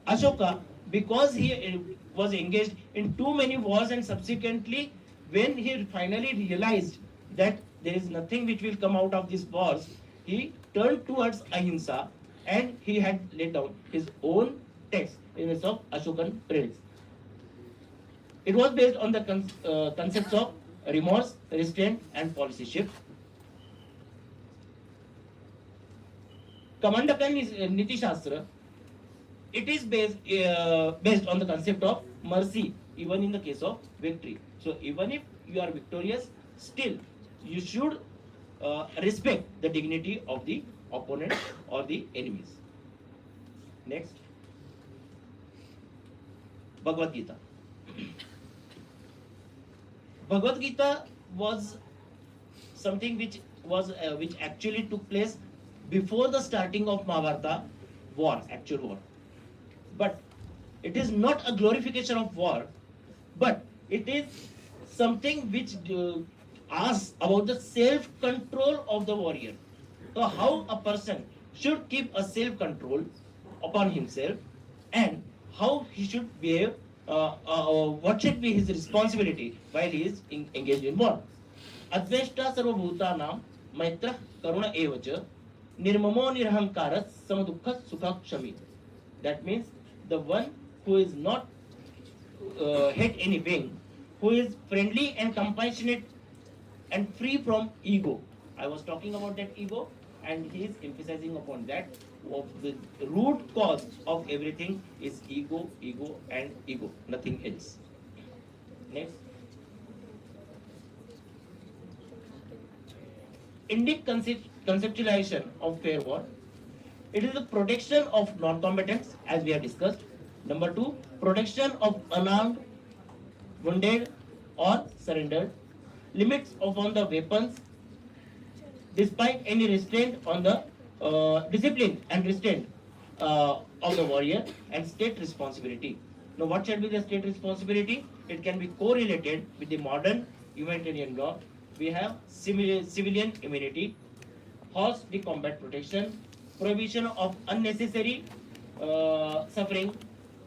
Ashoka, because he was engaged in too many wars, and subsequently when he finally realized that there is nothing which will come out of these wars, he turned towards ahimsa, and he had laid down his own text in the of Ashokan trails. It was based on the concepts of remorse, restraint, and policy shift. Kamandakan Niti Shastra, it is based on the concept of mercy, even in the case of victory. So even if you are victorious, still you should respect the dignity of the opponent or the enemies. Next. Bhagavad Gita. Bhagavad Gita was something which actually took place before the starting of Mahabharata war, actual war. But it is not a glorification of war, but it is something which asks about the self-control of the warrior. So how a person should keep a self-control upon himself, and how he should behave, what should be his responsibility while he is engaged in war. Adveshta sarvabhutanam maitra karuna evacha nirmamo nirhankaras samadukha sukha kshami. That means the one who is not hate any pain, who is friendly and compassionate and free from ego. I was talking about that ego, and he is emphasizing upon that. Of the root cause of everything is ego, ego, and ego, nothing else. Next. Indic conceptualization of fair war. It is the protection of non-combatants, as we have discussed. Number 2, protection of unarmed, wounded, or surrendered. Limits upon the weapons, despite any restraint on the discipline and restraint of the warrior, and state responsibility. Now, what shall be the state responsibility? It can be correlated with the modern humanitarian law. We have civilian immunity, horse the combat protection, prohibition of unnecessary suffering,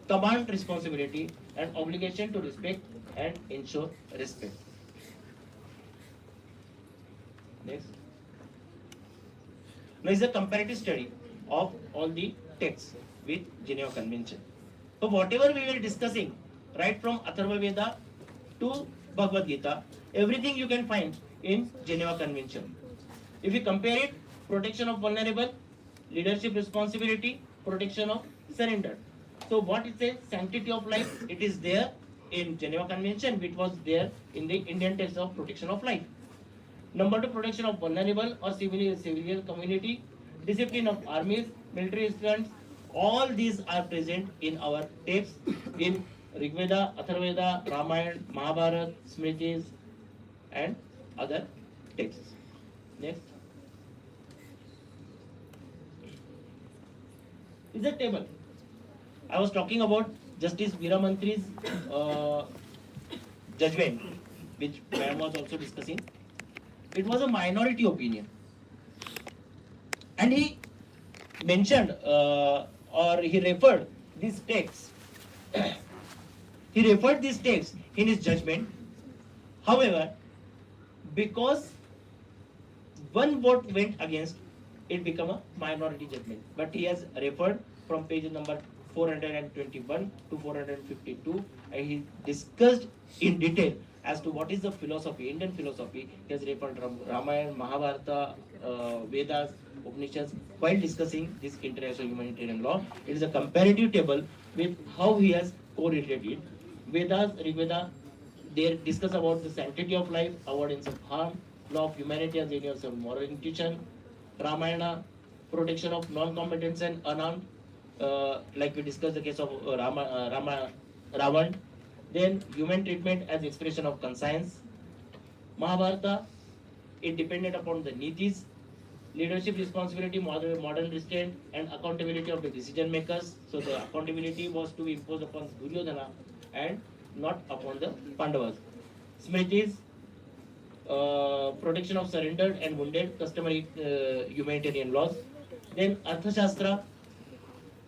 command responsibility, and obligation to respect and ensure respect. Next. Now is a comparative study of all the texts with Geneva Convention. So whatever we were discussing, right from Atharva Veda to Bhagavad Gita, everything you can find in Geneva Convention. If we compare it, protection of vulnerable, leadership responsibility, protection of surrender. So what is the sanctity of life? It is there in Geneva Convention, which was there in the Indian text of protection of life. Number 2, protection of vulnerable or civilian community, discipline of armies, military instruments. All these are present in our texts in Rig Veda, Atharva Veda, Ramayana, Mahabharata, Smritis, and other texts. Next. Is a table. I was talking about Justice Veera Mantri's judgment, which Ma'am was also discussing. It was a minority opinion, and he mentioned or he referred these texts He referred these texts in his judgment. However, because one vote went against, it became a minority judgment. But he has referred from page number 421 to 452, and he discussed in detail as to what is the philosophy, Indian philosophy. He has referred from Ramayana, Mahabharata, Vedas, Upanishads, while discussing this international humanitarian law. It is a comparative table with how he has correlated it. Vedas, Rigveda, they discuss about the sanctity of life, avoidance of harm, law of humanity as universal moral institution, Ramayana, protection of non-combatants and unarmed, like we discussed the case of Ravan. Then human treatment as expression of conscience. Mahabharata, it depended upon the nitis, leadership responsibility, modern restraint, and accountability of the decision makers. So the accountability was to be imposed upon Duryodhana and not upon the Pandavas. Smritis, protection of surrendered and wounded, customary humanitarian laws. Then Arthashastra,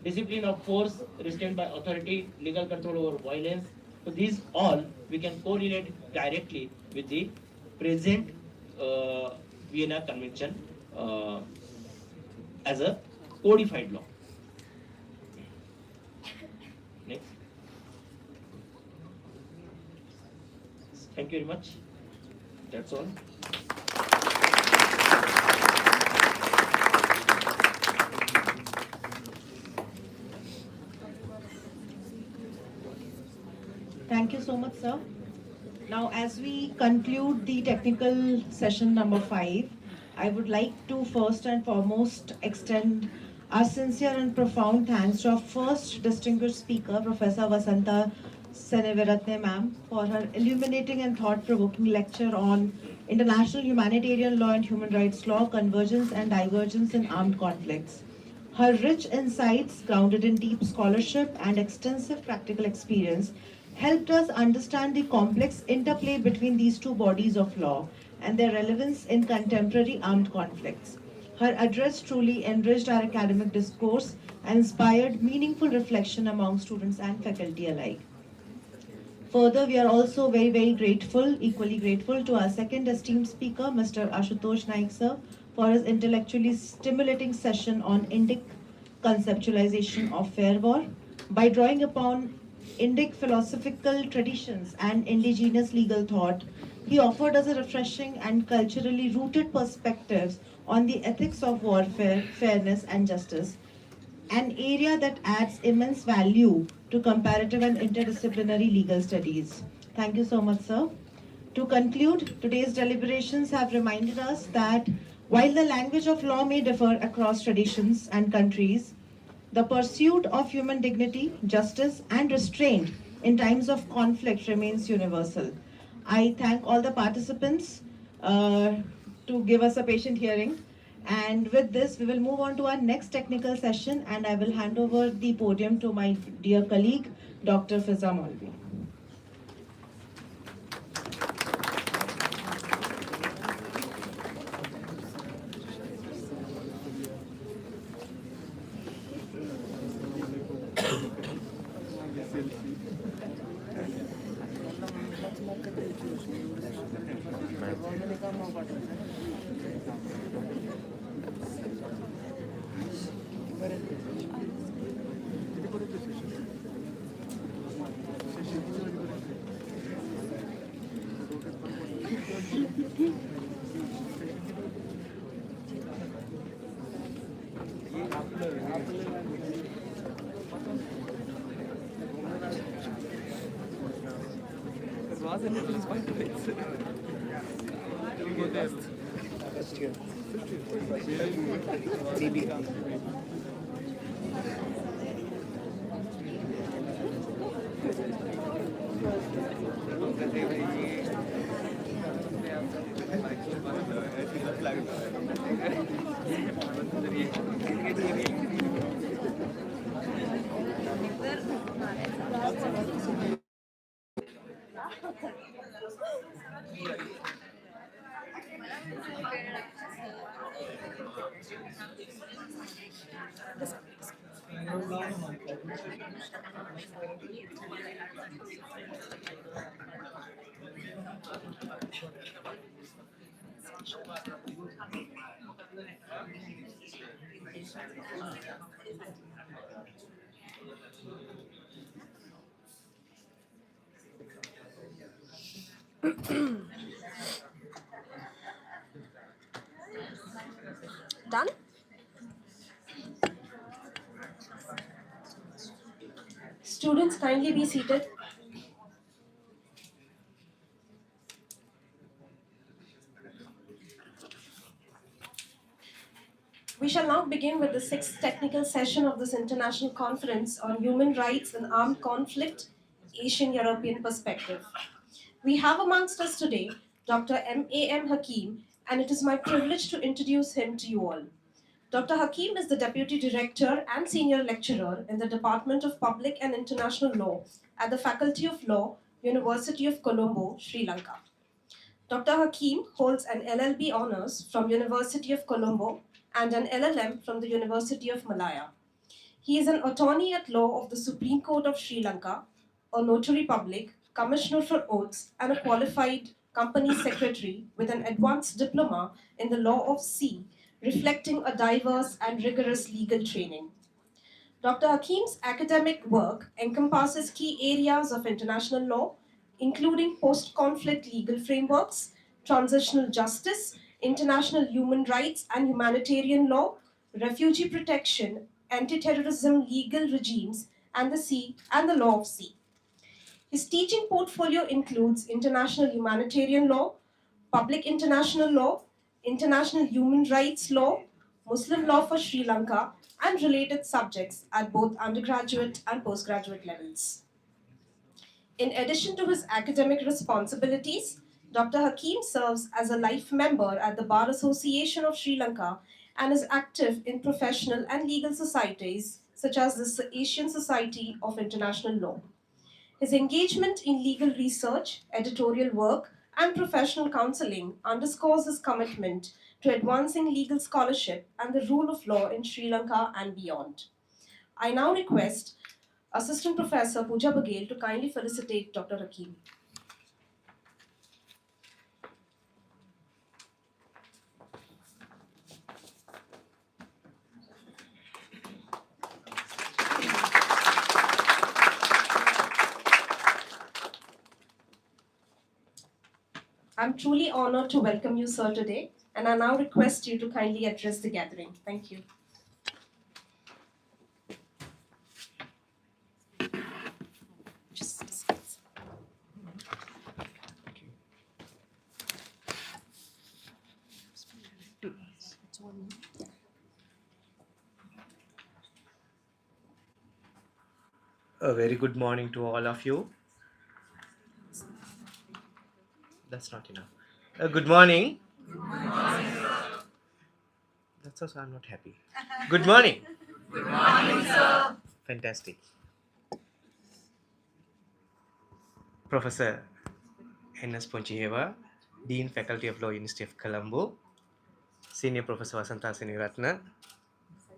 discipline of force, restraint by authority, legal control over violence. So these all we can correlate directly with the present Vienna Convention as a codified law. Next. Thank you very much. That's all. Thank you so much, sir. Now, as we conclude the technical session number 5, I would like to first and foremost extend our sincere and profound thanks to our first distinguished speaker, Professor Vasanta Seneviratne ma'am, for her illuminating and thought-provoking lecture on international humanitarian law and human rights law, convergence and divergence in armed conflicts. Her rich insights, grounded in deep scholarship and extensive practical experience, helped us understand the complex interplay between these two bodies of law and their relevance in contemporary armed conflicts. Her address truly enriched our academic discourse and inspired meaningful reflection among students and faculty alike. Further, we are also very grateful, equally grateful to our second esteemed speaker, Mr. Ashutosh Naik sir, for his intellectually stimulating session on Indic conceptualization of fair war. By drawing upon Indic philosophical traditions and indigenous legal thought, he offered us a refreshing and culturally rooted perspectives on the ethics of warfare, fairness and justice, an area that adds immense value to comparative and interdisciplinary legal studies. Thank you so much, sir. To conclude, today's deliberations have reminded us that while the language of law may differ across traditions and countries, the pursuit of human dignity, justice, and restraint in times of conflict remains universal. I thank all the participants to give us a patient hearing. And with this, we will move on to our next technical session, and I will hand over the podium to my dear colleague, Dr. Fiza Maulvi. Was er nicht ins Weiter. Done? Students, kindly be seated. We shall now begin with the sixth technical session of this international conference on human rights in armed conflict, Asian European perspective. We have amongst us today Dr. M.A.M. Hakim, and it is my privilege to introduce him to you all. Dr. Hakim is the Deputy Director and Senior Lecturer in the Department of Public and International Law at the Faculty of Law, University of Colombo, Sri Lanka. Dr. Hakim holds an LLB Honours from University of Colombo and an LLM from the University of Malaya. He is an attorney at law of the Supreme Court of Sri Lanka, a notary public, commissioner for oaths, and a qualified company secretary with an advanced diploma in the law of sea, reflecting a diverse and rigorous legal training. Dr. Hakim's academic work encompasses key areas of international law, including post-conflict legal frameworks, transitional justice, international human rights and humanitarian law, refugee protection, anti-terrorism legal regimes, and the sea and the law of sea. His teaching portfolio includes international humanitarian law, public international law, international human rights law, Muslim law for Sri Lanka, and related subjects at both undergraduate and postgraduate levels. In addition to his academic responsibilities, Dr. Hakim serves as a life member at the Bar Association of Sri Lanka and is active in professional and legal societies such as the Asian Society of International Law. His engagement in legal research, editorial work, and professional counseling underscores his commitment to advancing legal scholarship and the rule of law in Sri Lanka and beyond. I now request Assistant Professor Pooja Bagel to kindly felicitate Dr. Hakim. I'm truly honored to welcome you, sir, today, and I now request you to kindly address the gathering. Thank you. A very good morning to all of you. That's not enough. Good morning. Good morning. That's also I'm not happy. Good morning. Good morning, sir. Fantastic. Professor N.S. Ponchiheva, Dean Faculty of Law, University of Colombo, Senior Professor Vasanta Seniratna,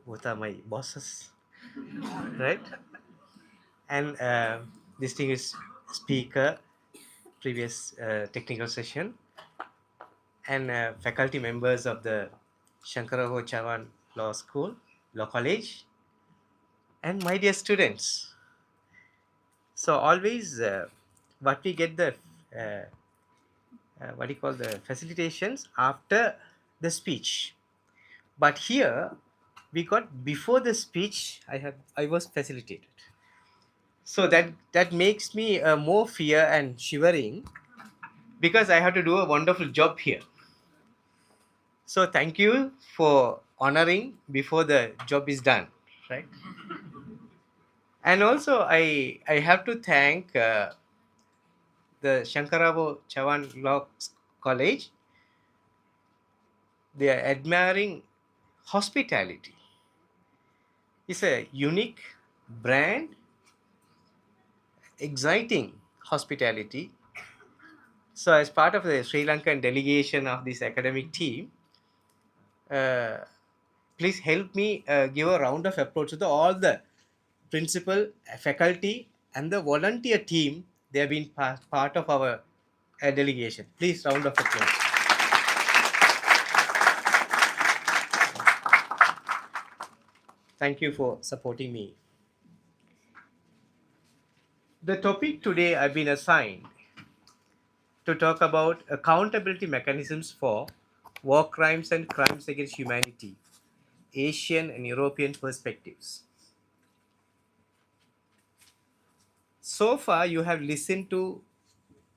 both are my bosses, right? And distinguished speaker, previous technical session, and faculty members of the Shankararao Chavan Law School, Law College, and my dear students. So always what we get the the facilitations after the speech, but here we got before the speech. I was facilitated. So that makes me more fear and shivering because I have to do a wonderful job here. So thank you for honoring before the job is done, right? And also I have to thank the Shankararao Chavan Law College. They are admiring hospitality. It's a unique brand, exciting hospitality. So as part of the Sri Lankan delegation of this academic team, please help me give a round of applause to all the principal, faculty, and the volunteer team. They have been part of our delegation. Please, round of applause. Thank you for supporting me. The topic today I've been assigned to talk about accountability mechanisms for war crimes and crimes against humanity, Asian and European perspectives. So far, you have listened to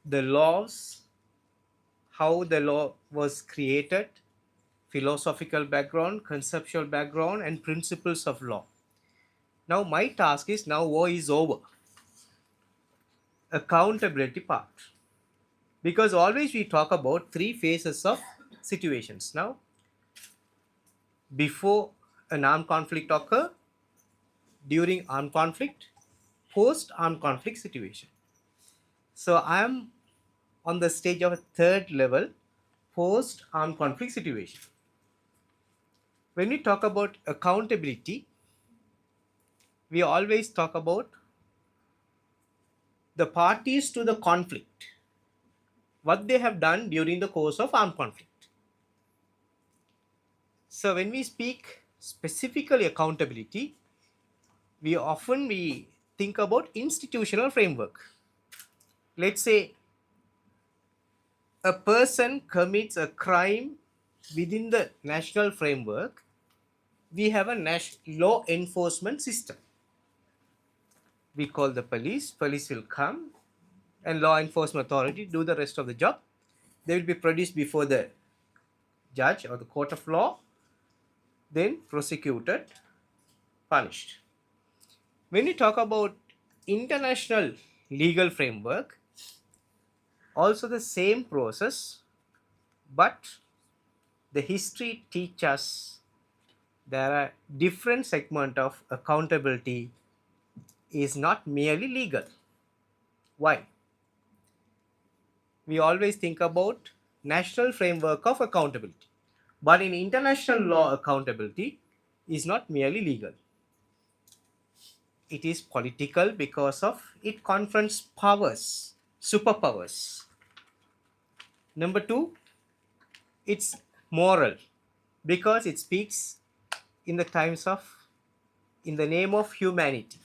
the laws, how the law was created, philosophical background, conceptual background, and principles of law. Now, my task is now war is over. Accountability part. Because always we talk about three phases of situations. Now, before an armed conflict occur, during armed conflict, post armed conflict situation. So I am on the stage of a third level, post armed conflict situation. When we talk about accountability, we always talk about the parties to the conflict, what they have done during the course of armed conflict. So when we speak specifically accountability, we often think about institutional framework. Let's say a person commits a crime within the national framework, we have a law enforcement system. We call the police will come, and law enforcement authority do the rest of the job. They will be produced before the judge or the court of law, then prosecuted, punished. When we talk about international legal framework, also the same process, but the history teaches us there are different segment of accountability is not merely legal. Why? We always think about national framework of accountability, but in international law, accountability is not merely legal. It is political because of it confronts powers, superpowers. Number two, it's moral because it speaks in the name of humanity,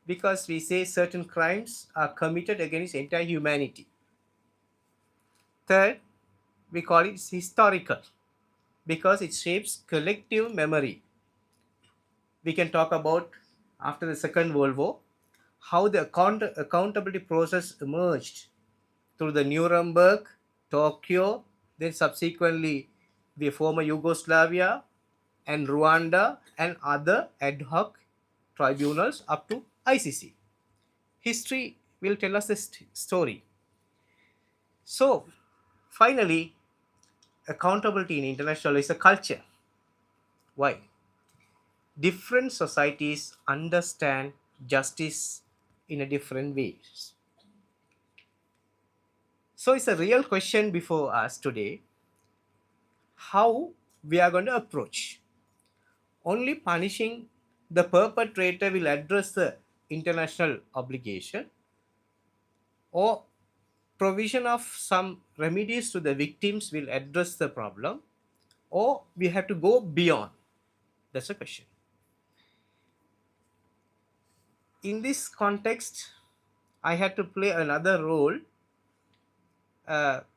because we say certain crimes are committed against entire humanity. Third, we call it historical because it shapes collective memory. We can talk about after the Second World War how the accountability process emerged through the Nuremberg, Tokyo, then subsequently the former Yugoslavia and Rwanda and other ad hoc tribunals up to ICC. History will tell us the story. So, finally, accountability in international law is a culture. Why? Different societies understand justice in a different ways. So it's a real question before us today, how we are going to approach. Only punishing the perpetrator will address the international obligation, or provision of some remedies to the victims will address the problem, or we have to go beyond. That's the question. In this context, I had to play another role,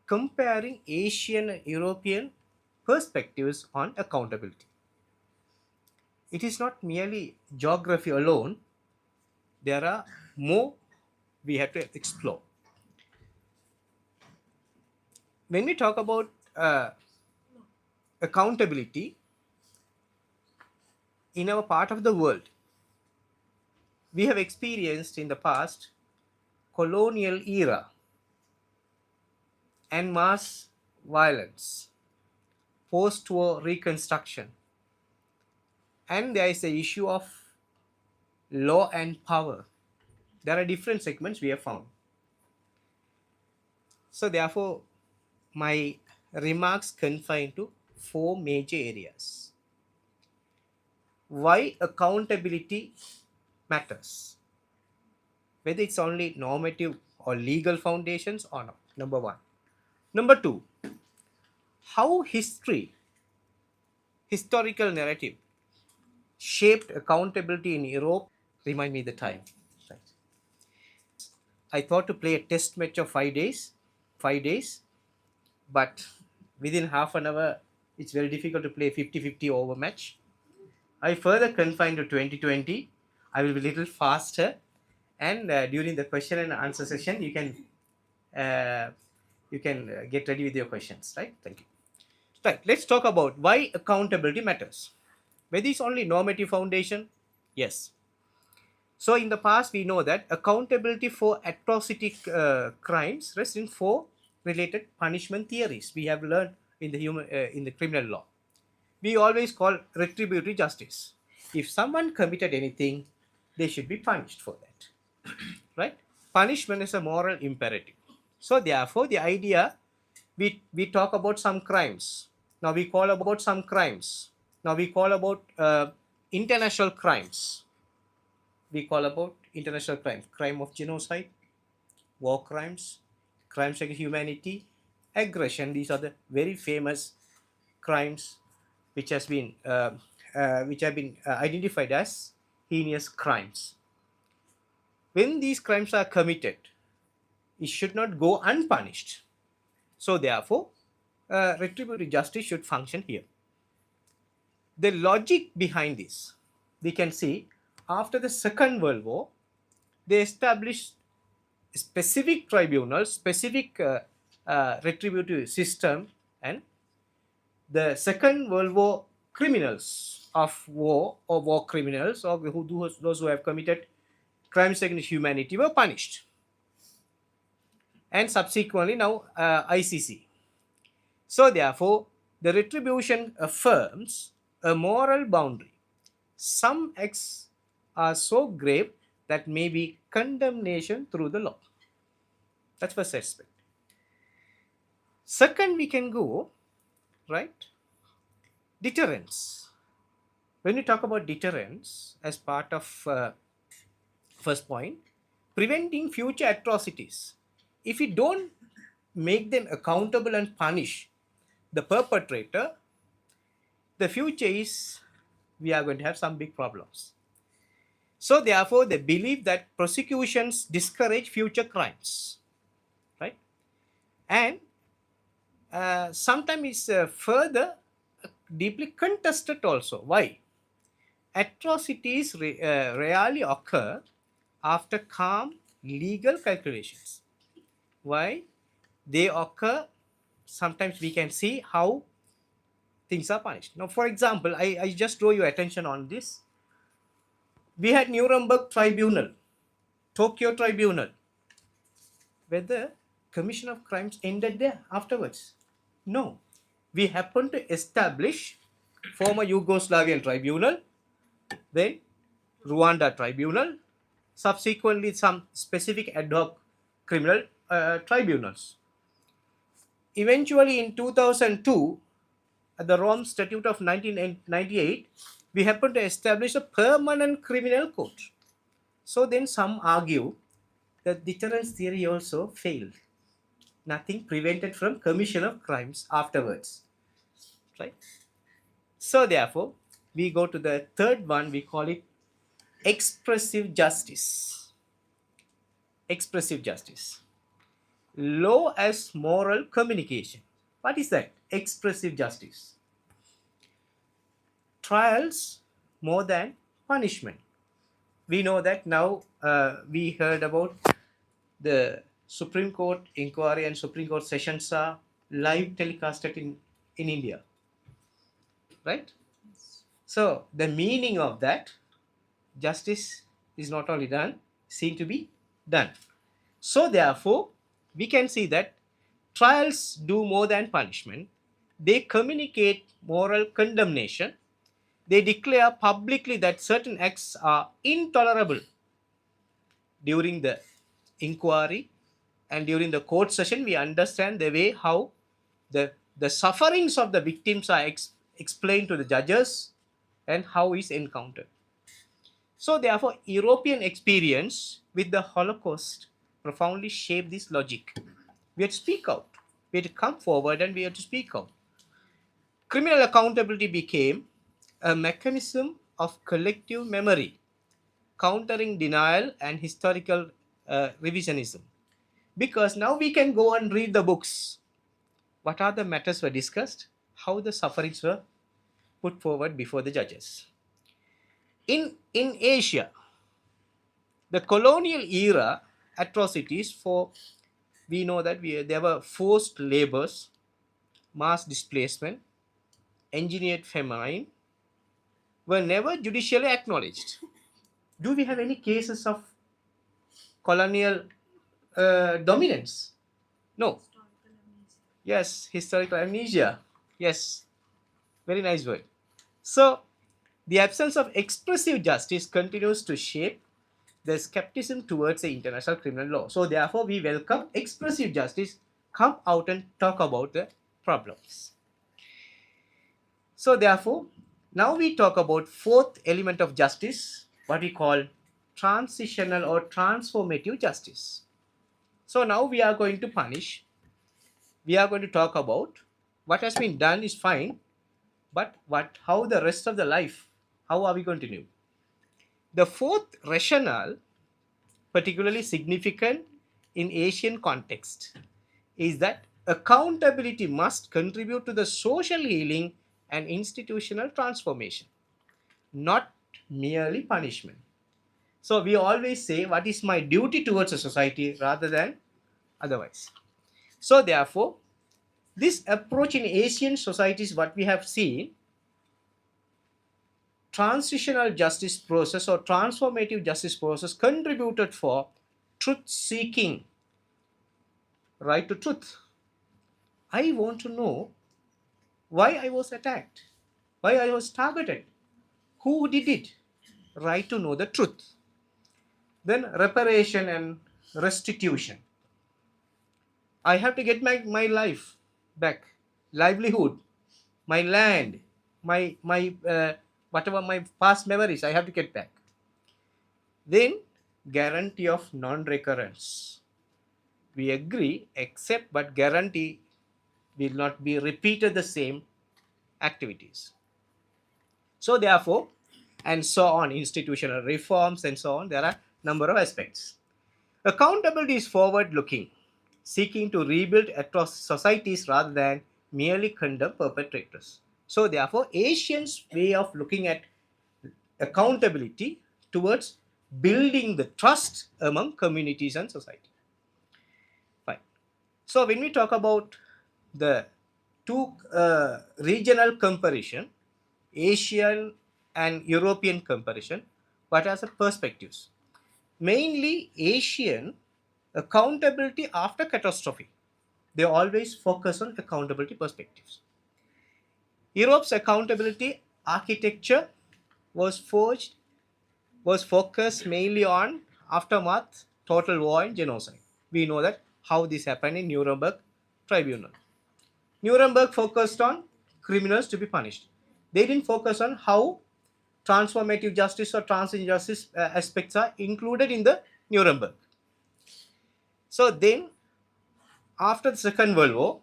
comparing Asian and European perspectives on accountability. It is not merely geography alone. There are more we have to explore. When we talk about accountability in our part of the world, we have experienced in the past colonial era and mass violence, post-war reconstruction, and there is the issue of law and power. There are different segments we have found. So therefore, my remarks confine to four major areas. Why accountability matters. Whether it's only normative or legal foundations or not, number one. Number two, how historical narrative shaped accountability in Europe. Remind me the time. Right. I thought to play a test match of 5 days, but within half an hour, it's very difficult to play 50-50 over match. I further confined to 2020. I will be a little faster, and during the question and answer session, you can get ready with your questions. Right? Thank you. Right. Let's talk about why accountability matters. Whether it's only normative foundation, yes. So in the past, we know that accountability for atrocity crimes rests in four related punishment theories we have learned in the criminal law. We always call retributory justice. If someone committed anything, they should be punished for that. Right? Punishment is a moral imperative. So therefore, the idea, we talk about some crimes. Now we call about some crimes. Now we call about international crimes. We call about international crimes. Crime of genocide, war crimes, crimes against humanity, aggression. These are the very famous crimes which have been identified as heinous crimes. When these crimes are committed, it should not go unpunished. So therefore, retributory justice should function here. The logic behind this, we can see after the Second World War, they established specific tribunals, specific retributive system, and the Second World War criminals of war or war criminals or those who have committed crimes against humanity were punished. And subsequently now ICC. So therefore, the retribution affirms a moral boundary. Some acts are so grave that may be condemnation through the law. That's first aspect. Second, we can go, right? Deterrence. When we talk about deterrence as part of first point, preventing future atrocities. If we don't make them accountable and punish the perpetrator, the future is we are going to have some big problems. So therefore, they believe that prosecutions discourage future crimes, right? And sometimes it's further deeply contested also. Why? Atrocities rarely occur after calm legal calculations. Why? They occur, sometimes we can see how things are punished. Now, for example, I just draw your attention on this. We had Nuremberg Tribunal, Tokyo Tribunal, where the commission of crimes ended there afterwards. No. We happened to establish former Yugoslavian Tribunal, then Rwanda Tribunal, subsequently some specific ad hoc criminal tribunals. Eventually in 2002, at the Rome Statute of 1998, we happened to establish a permanent criminal court. So then some argue that deterrence theory also failed. Nothing prevented from commission of crimes afterwards, right? So therefore, we go to the third one, we call it expressive justice. Expressive justice. Law as moral communication. What is that? Expressive justice. Trials more than punishment. We know that now we heard about the Supreme Court inquiry and Supreme Court sessions are live telecasted in India. Right? So the meaning of that, justice is not only done, seen to be done. So therefore, we can see that trials do more than punishment. They communicate moral condemnation. They declare publicly that certain acts are intolerable. During the inquiry and during the court session, we understand the way how the sufferings of the victims are explained to the judges and how is encountered. So therefore, European experience with the Holocaust profoundly shaped this logic. We had to speak out. We had to come forward and we had to speak out. Criminal accountability became a mechanism of collective memory, countering denial and historical revisionism. Because now we can go and read the books. What are the matters were discussed? How the sufferings were put forward before the judges. In Asia, the colonial era atrocities for we know that there were forced labors, mass displacement, engineered famine were never judicially acknowledged. Do we have any cases of colonial dominance? No. Yes, historical amnesia. Yes, very nice word. So, the absence of expressive justice continues to shape the skepticism towards the international criminal law. So, therefore, we welcome expressive justice. Come out and talk about the problems. So, therefore, now we talk about fourth element of justice, what we call transitional or transformative justice. So, now we are going to punish. We are going to talk about what has been done is fine, but how the rest of the life, how are we going to live? The fourth rationale, particularly significant in Asian context, is that accountability must contribute to the social healing and institutional transformation, not merely punishment. So we always say, what is my duty towards a society rather than otherwise. So therefore, this approach in Asian societies, what we have seen, transitional justice process or transformative justice process contributed for truth seeking, right to truth. I want to know why I was attacked, why I was targeted, who did it, right to know the truth. Then reparation and restitution. I have to get my life back, livelihood, my land, my whatever my past memories, I have to get back. Then guarantee of non-recurrence. We agree, accept, but guarantee will not be repeated the same activities. So therefore, and so on, institutional reforms and so on, there are number of aspects. Accountability is forward-looking, seeking to rebuild across societies rather than merely condemn perpetrators. So therefore, Asians' way of looking at accountability towards building the trust among communities and society. Fine. So when we talk about the two regional comparison, Asian and European comparison, what are the perspectives? Mainly Asian accountability after catastrophe. They always focus on accountability perspectives. Europe's accountability architecture was focused mainly on aftermath, total war and genocide. We know that how this happened in Nuremberg Tribunal. Nuremberg focused on criminals to be punished. They didn't focus on how transformative justice or transitional justice aspects are included in the Nuremberg. So then, after the Second World War,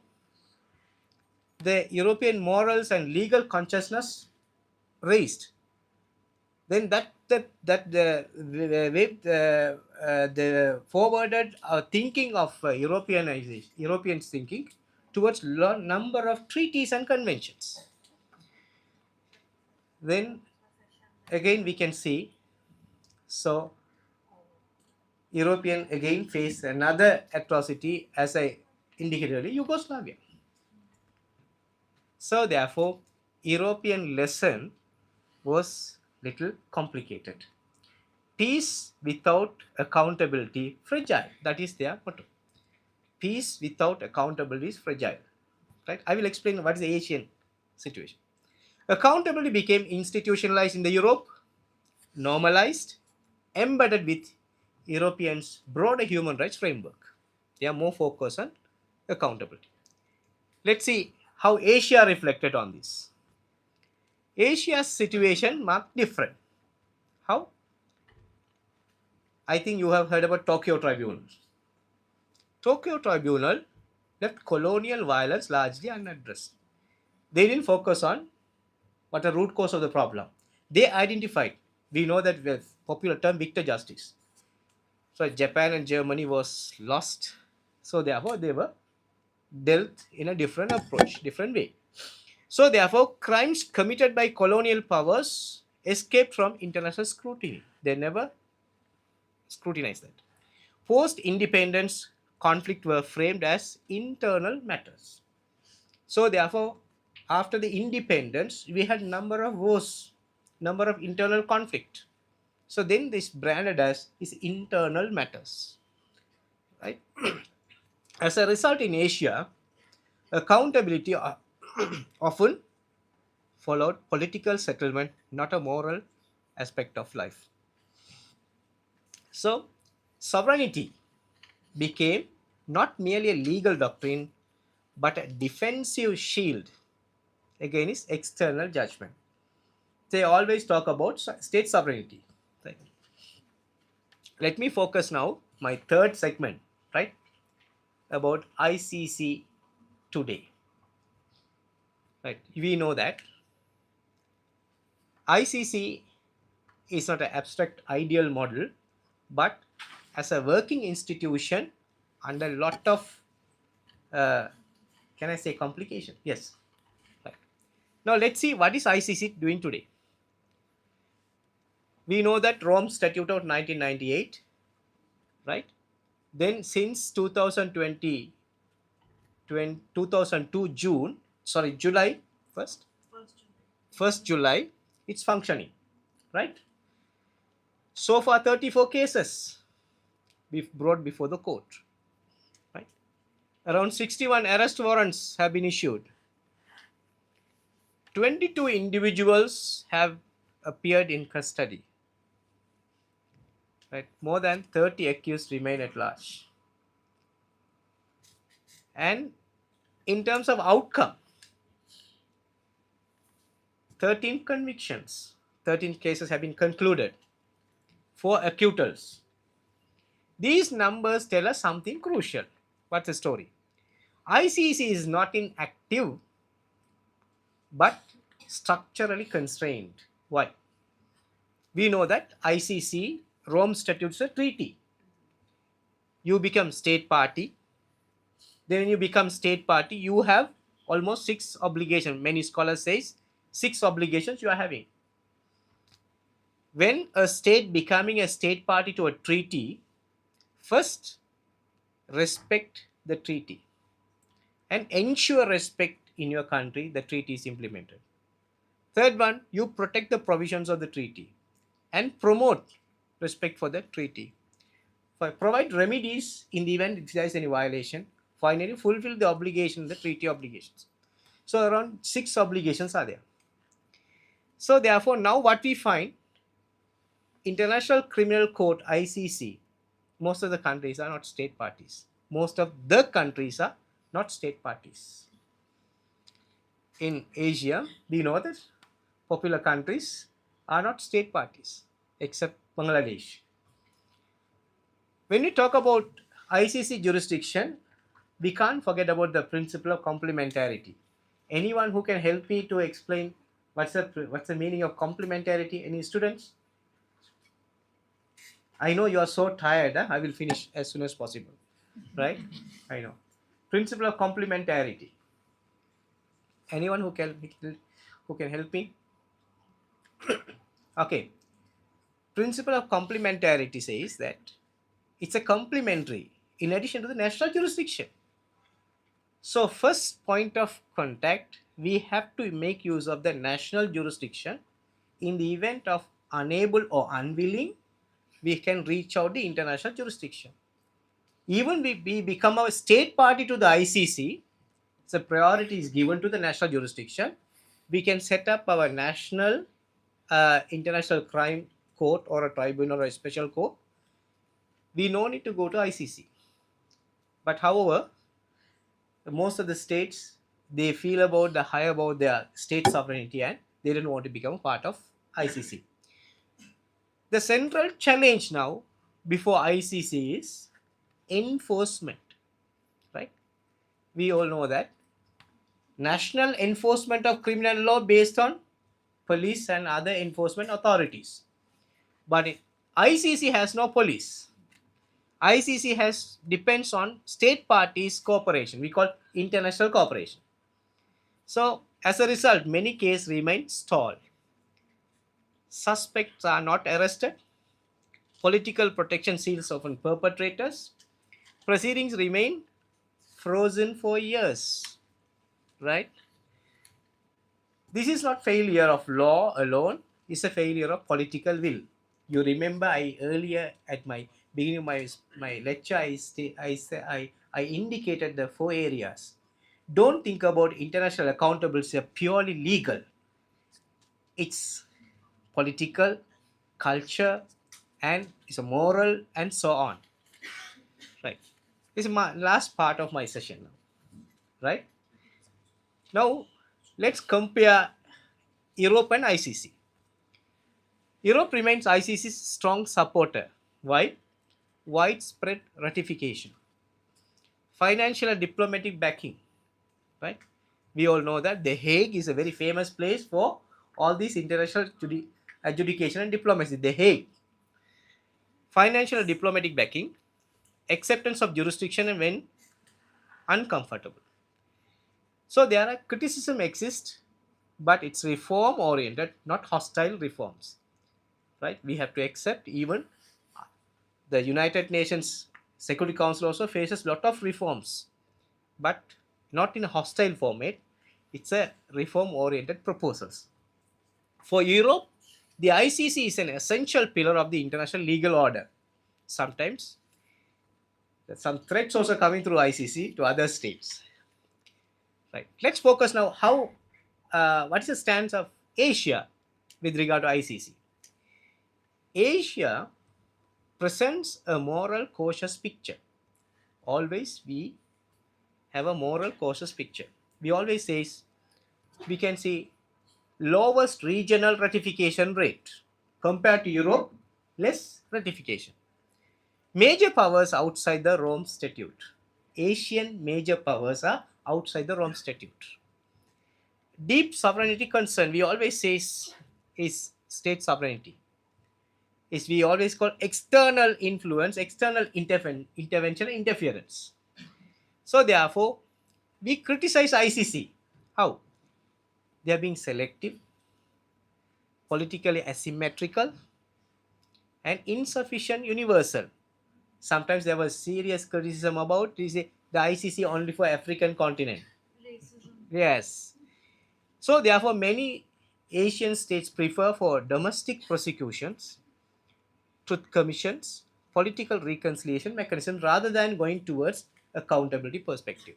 the European morals and legal consciousness raised. Then the forwarded thinking of Europeans thinking towards number of treaties and conventions. Then again we can see, so European again face another atrocity, as I indicated earlier, Yugoslavia. So therefore, European lesson was little complicated. Peace without accountability, fragile. That is their motto. Peace without accountability is fragile. Right? I will explain what is the Asian situation. Accountability became institutionalized in the Europe, normalized, embedded with Europeans' broader human rights framework. They are more focused on accountability. Let's see how Asia reflected on this. Asia's situation marked different. How? I think you have heard about Tokyo Tribunal. Tokyo Tribunal left colonial violence largely unaddressed. They didn't focus on what the root cause of the problem. They identified, we know that with popular term victor justice. So Japan and Germany was lost. So therefore they were dealt in a different approach, different way. So therefore crimes committed by colonial powers escaped from international scrutiny. They never scrutinized that. Post-independence conflict were framed as internal matters. So therefore, after the independence, we had number of wars, number of internal conflict. So then this branded as is internal matters, right? As a result, in Asia, accountability often followed political settlement, not a moral aspect of life. So sovereignty became not merely a legal doctrine, but a defensive shield against external judgment. They always talk about state sovereignty. Right? Let me focus now my third segment, right, about ICC today. Right, we know that ICC is not an abstract ideal model, but as a working institution under a lot of, can I say complication? Yes. Right. Now let's see what is ICC doing today. We know that Rome Statute of 1998, right? Then since 2020, 2002 June, sorry, July 1st, 1st July, it's functioning, right? So far 34 cases we've brought before the court, right? Around 61 arrest warrants have been issued. 22 individuals have appeared in custody. Right? More than 30 accused remain at large. And in terms of outcome, 13 convictions, 13 cases have been concluded, 4 acquittals. These numbers tell us something crucial. What's the story? ICC is not inactive, but structurally constrained. Why? We know that ICC, Rome Statute is a treaty. You become state party. Then when you become state party, you have almost 6 obligations. Many scholars say 6 obligations you are having. When a state becoming a state party to a treaty, first respect the treaty and ensure respect in your country, the treaty is implemented. Third one, you protect the provisions of the treaty and promote respect for the treaty. Provide remedies in the event if there is any violation. Finally, fulfill the obligation, the treaty obligations. So around 6 obligations are there. So therefore, now what we find, International Criminal Court, ICC, most of the countries are not state parties. Most of the countries are not state parties. In Asia, we know that popular countries are not state parties, except Bangladesh. When we talk about ICC jurisdiction, we can't forget about the principle of complementarity. Anyone who can help me to explain what's the meaning of complementarity? Any students? I know you are so tired. I will finish as soon as possible. Right? I know. Principle of complementarity. Anyone who can help me? Okay. Principle of complementarity says that it's a complementary in addition to the national jurisdiction. So first point of contact, we have to make use of the national jurisdiction. In the event of unable or unwilling, we can reach out the international jurisdiction. Even we become a state party to the ICC, so priority is given to the national jurisdiction. We can set up our national international crime court or a tribunal or a special court. We no need to go to ICC. But however, most of the states, they feel high about their state sovereignty and they don't want to become part of ICC. The central challenge now before ICC is enforcement, right? We all know that national enforcement of criminal law based on police and other enforcement authorities. But ICC has no police. ICC has depends on state parties cooperation. We call international cooperation. So as a result, many cases remain stalled. Suspects are not arrested. Political protection seals often perpetrators. Proceedings remain frozen for years. Right? This is not failure of law alone. It's a failure of political will. You remember I earlier at my beginning of my lecture I indicated the 4 areas. Don't think about international accountability as purely legal. It's political, culture, and it's a moral and so on. Right. This is my last part of my session now. Right? Now let's compare Europe and ICC. Europe remains ICC's strong supporter. Why? Widespread ratification, financial and diplomatic backing. Right? We all know that The Hague is a very famous place for all these international adjudication and diplomacy. The Hague. Financial and diplomatic backing, acceptance of jurisdiction and when uncomfortable. So there are criticism exists, but it's reform oriented, not hostile reforms. Right? We have to accept even the United Nations Security Council also faces a lot of reforms, but not in a hostile format. It's a reform-oriented proposals. For Europe, the ICC is an essential pillar of the international legal order. Sometimes there's some threats also coming through ICC to other states. Right. Let's focus now how what is the stance of Asia with regard to ICC. Asia presents a moral cautious picture. Always we have a moral cautious picture. We always say we can see lowest regional ratification rate compared to Europe, less ratification. Major powers outside the Rome Statute. Asian major powers are outside the Rome Statute. Deep sovereignty concern, we always say is state sovereignty. Is we always call external influence, external intervention, interference. So therefore, we criticize ICC. How? They are being selective, politically asymmetrical, and insufficient universal. Sometimes there was serious criticism about the ICC only for African continent. Racism. Yes. So therefore, many Asian states prefer for domestic prosecutions, truth commissions, political reconciliation mechanism rather than going towards accountability perspective.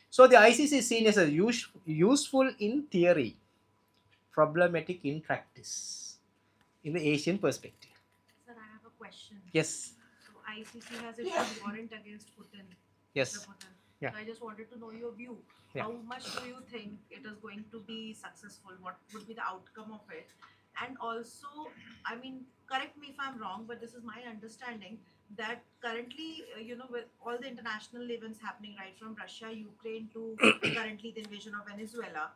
So the ICC is seen as a useful in theory, problematic in practice, in the Asian perspective. Sir, I have a question. Yes. So ICC has issued warrant against Putin. Yes. Mr. Putin. Yeah. So I just wanted to know your view. Yeah. How much do you think it is going to be successful? What would be the outcome of it? And also, I mean, correct me if I'm wrong, but this is my understanding that currently, with all the international events happening right from Russia, Ukraine to currently the invasion of Venezuela,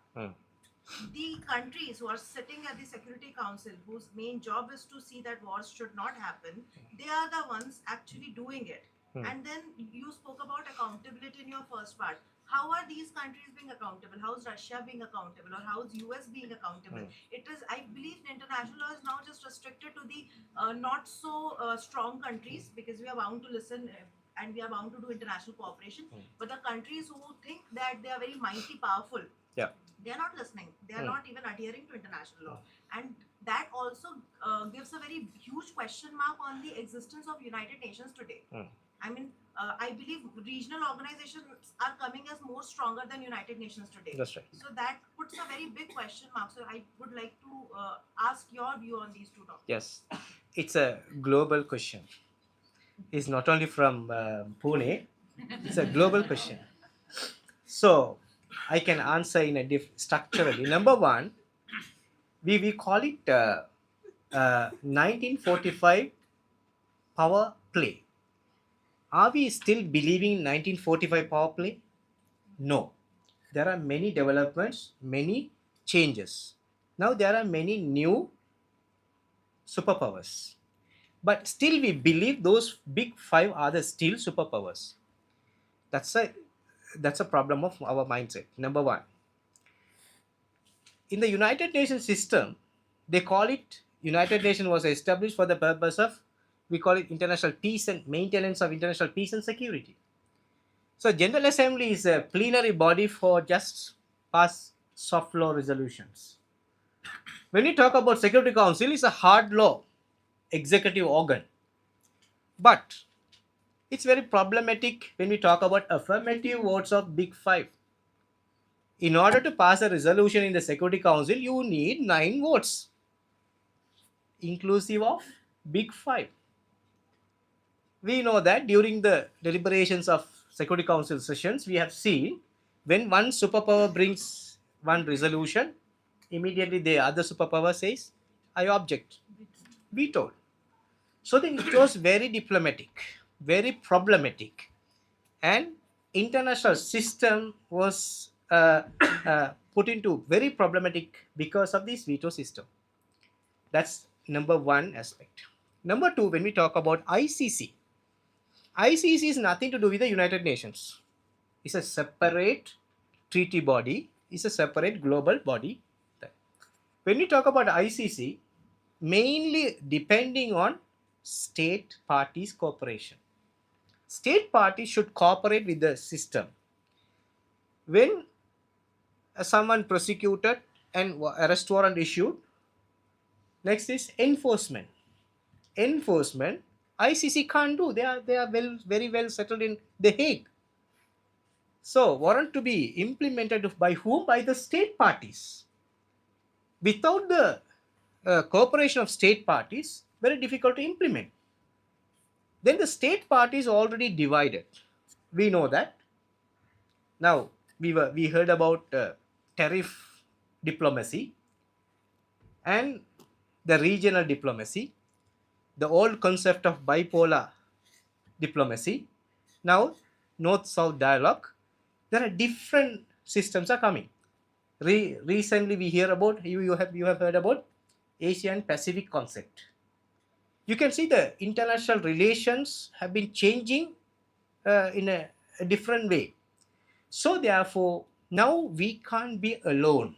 the countries who are sitting at the Security Council, whose main job is to see that wars should not happen, they are the ones actually doing it. And then you spoke about accountability in your first part. How are these countries being accountable? How is Russia being accountable? Or how is US being accountable? It is, I believe, international law is now just restricted to the not so strong countries, because we are bound to listen and we are bound to do international cooperation. But the countries who think that they are very mighty powerful, Yeah. they are not listening. They are not even adhering to international law. And that also gives a very huge question mark on the existence of United Nations today. I mean, I believe regional organizations are coming as more stronger than United Nations today. That's right. So that puts a very big question mark. So I would like to ask your view on these two topics. Yes. It's a global question. It's not only from Pune. It's a global question. So I can answer in a structurally. Number one, we call it 1945 power play. Are we still believing in 1945 power play? No. There are many developments, many changes. Now there are many new superpowers. But still we believe those big five are the still superpowers. That's a problem of our mindset. Number one. In the United Nations system, they call it United Nations was established for the purpose of, we call it international peace and maintenance of international peace and security. So General Assembly is a plenary body for just pass soft law resolutions. When you talk about Security Council, it's a hard law executive organ. But it's very problematic when we talk about affirmative votes of big five. In order to pass a resolution in the Security Council, you need 9 votes, inclusive of big five. We know that during the deliberations of Security Council sessions, we have seen when one superpower brings one resolution, immediately the other superpower says, I object, vetoed. So then it was very diplomatic, very problematic, and international system was put into very problematic because of this veto system. That's number one aspect. Number two, when we talk about ICC, ICC is nothing to do with the United Nations. It's a separate treaty body, it's a separate global body. When we talk about ICC, mainly depending on state parties cooperation. State parties should cooperate with the system. When someone prosecuted and arrest warrant issued, next is enforcement. Enforcement, ICC can't do. They are very well settled in The Hague. So warrant to be implemented by whom? By the state parties. Without the cooperation of state parties, very difficult to implement. Then the state party is already divided. We know that. Now we heard about tariff diplomacy and the regional diplomacy, the old concept of bipolar diplomacy. Now North-South dialogue. There are different systems are coming. Recently we hear about, you have heard about Asian Pacific concept. You can see the international relations have been changing in a different way. So therefore, now we can't be alone.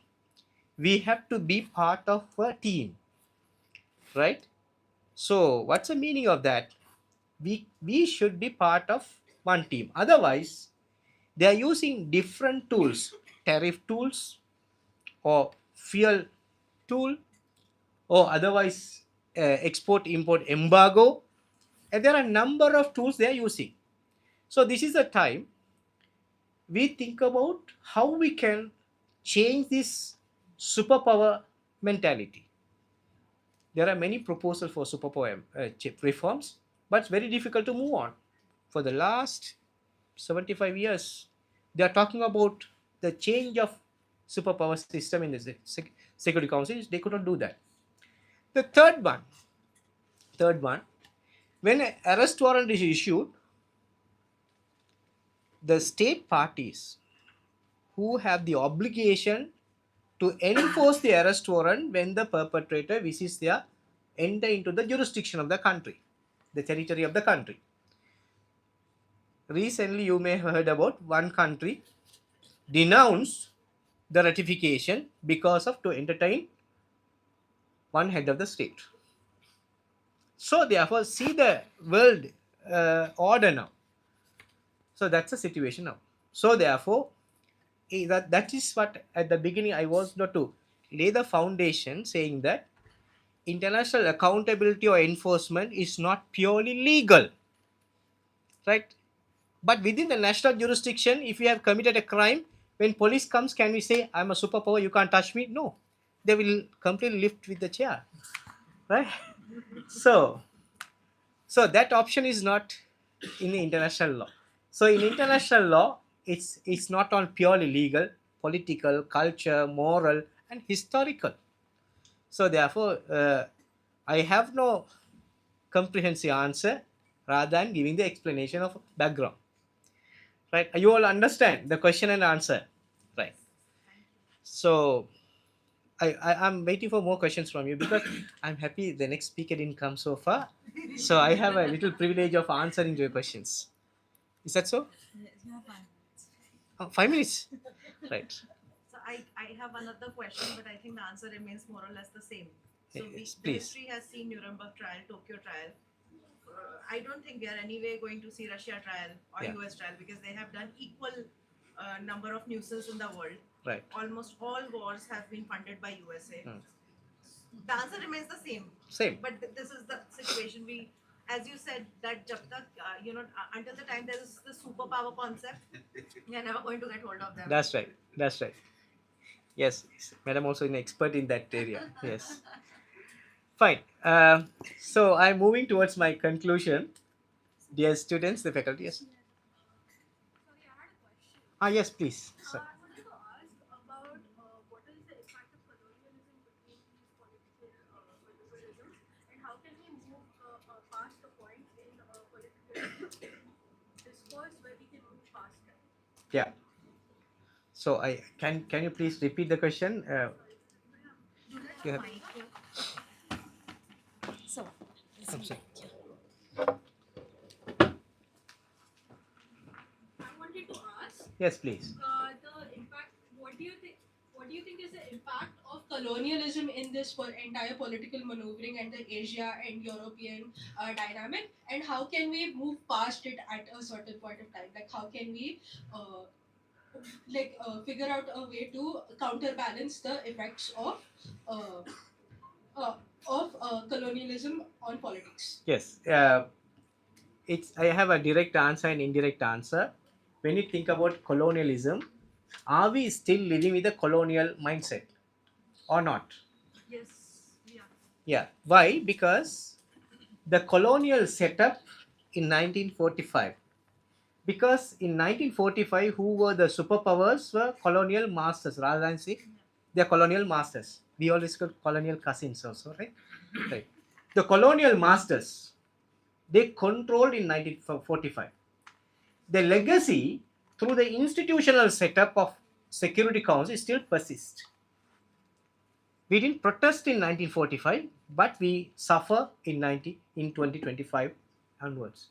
We have to be part of a team, right? So what's the meaning of that? We should be part of one team. Otherwise, they are using different tools, tariff tools or fuel tool, or otherwise export-import embargo, and there are a number of tools they are using. So this is the time we think about how we can change this superpower mentality. There are many proposals for superpower reforms, but it's very difficult to move on. For the last 75 years, they are talking about the change of superpower system in the Security Council. They could not do that. The third one, when an arrest warrant is issued, the state parties who have the obligation to enforce the arrest warrant when the perpetrator wishes to enter into the jurisdiction of the country, the territory of the country. Recently, you may have heard about one country denounced the ratification because of to entertain one head of the state. So therefore, see the world order now. So that's the situation now. So therefore, that is what at the beginning I was not to lay the foundation, saying that international accountability or enforcement is not purely legal, right? But within the national jurisdiction, if you have committed a crime, when police comes, can we say, I'm a superpower, you can't touch me? No. They will completely lift with the chair, right? So that option is not in the international law. So in international law, it's not on purely legal, political, culture, moral, and historical. So therefore, I have no comprehensive answer rather than giving the explanation of background. Right? You all understand the question and answer, right? So I'm waiting for more questions from you because I'm happy the next speaker didn't come so far. So I have a little privilege of answering your questions. Is that so? Oh, 5 minutes. Right. So I have another question, but I think the answer remains more or less the same. So Yes, the please. history has seen Nuremberg trial, Tokyo trial. I don't think we are anyway going to see Russia trial or Yeah. US trial because they have done equal number of nuisance in the world. Right. Almost all wars have been funded by USA. Hmm. The answer remains the same. Same. But this is the situation we, as you said, that jab tak, until the time there is the superpower concept, we are never going to get hold of them. That's right. That's right. Yes, madam also an expert in that area. Yes. Fine. So I'm moving towards my conclusion. Dear students, the faculty, yes. Ah, yes, please. Sir. I wanted to ask about what is the impact of colonialism between these politicalism and how can we move past the point in political discourse where we can move past it? Yeah. So I can you please repeat the question? Yeah. So, I'm sorry. I wanted to ask Yes, please. the impact. What do you think? What do you think is the impact of colonialism in this entire political maneuvering and the Asia and European dynamic? And how can we move past it at a certain point of time? Like how can we figure out a way to counterbalance the effects of uh, colonialism on politics? Yes. I have a direct answer and indirect answer. When you think about colonialism, are we still living with a colonial mindset or not? Yes. Yeah. Yeah. Why? Because the colonial setup in 1945. Because in 1945, who were the superpowers were colonial masters rather than say they're colonial masters. We always call colonial cousins also, right? Right. The colonial masters, they controlled in 1945. The legacy through the institutional setup of Security Council still persists. We didn't protest in 1945, but we suffer in 2025 onwards.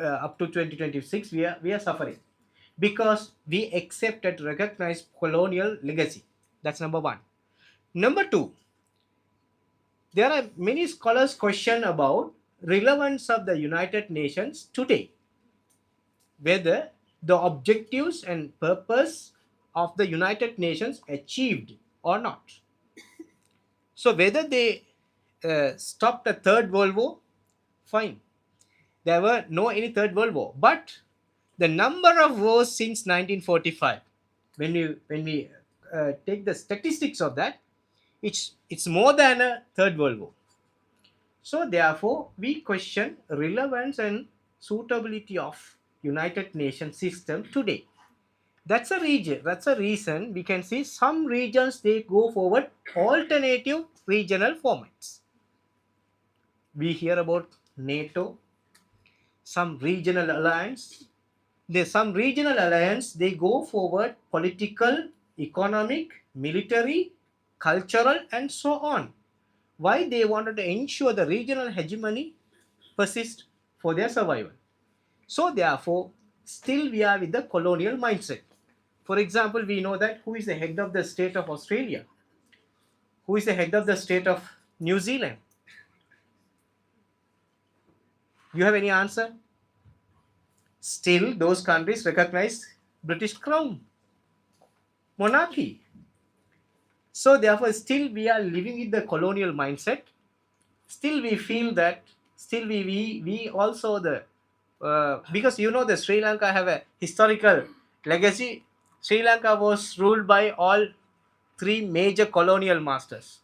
Up to 2026, we are suffering because we accepted, recognized colonial legacy. That's number one. Number two, there are many scholars question about relevance of the United Nations today, whether the objectives and purpose of the United Nations achieved or not. So whether they stopped the Third World War, fine. There were no any Third World War, but the number of wars since 1945, when we take the statistics of that, it's more than a Third World War. So therefore, we question relevance and suitability of United Nations system today. That's a reason we can see some regions they go forward alternative regional formats. We hear about NATO, some regional alliance. There's some regional alliance, they go forward political, economic, military, cultural, and so on. Why? They wanted to ensure the regional hegemony persist for their survival. So therefore, still we are with the colonial mindset. For example, we know that who is the head of the state of Australia? Who is the head of the state of New Zealand? You have any answer? Still, those countries recognize British Crown, monarchy. So therefore, still we are living with the colonial mindset. Still we feel that, still we also the, because you know the Sri Lanka have a historical legacy. Sri Lanka was ruled by all three major colonial masters: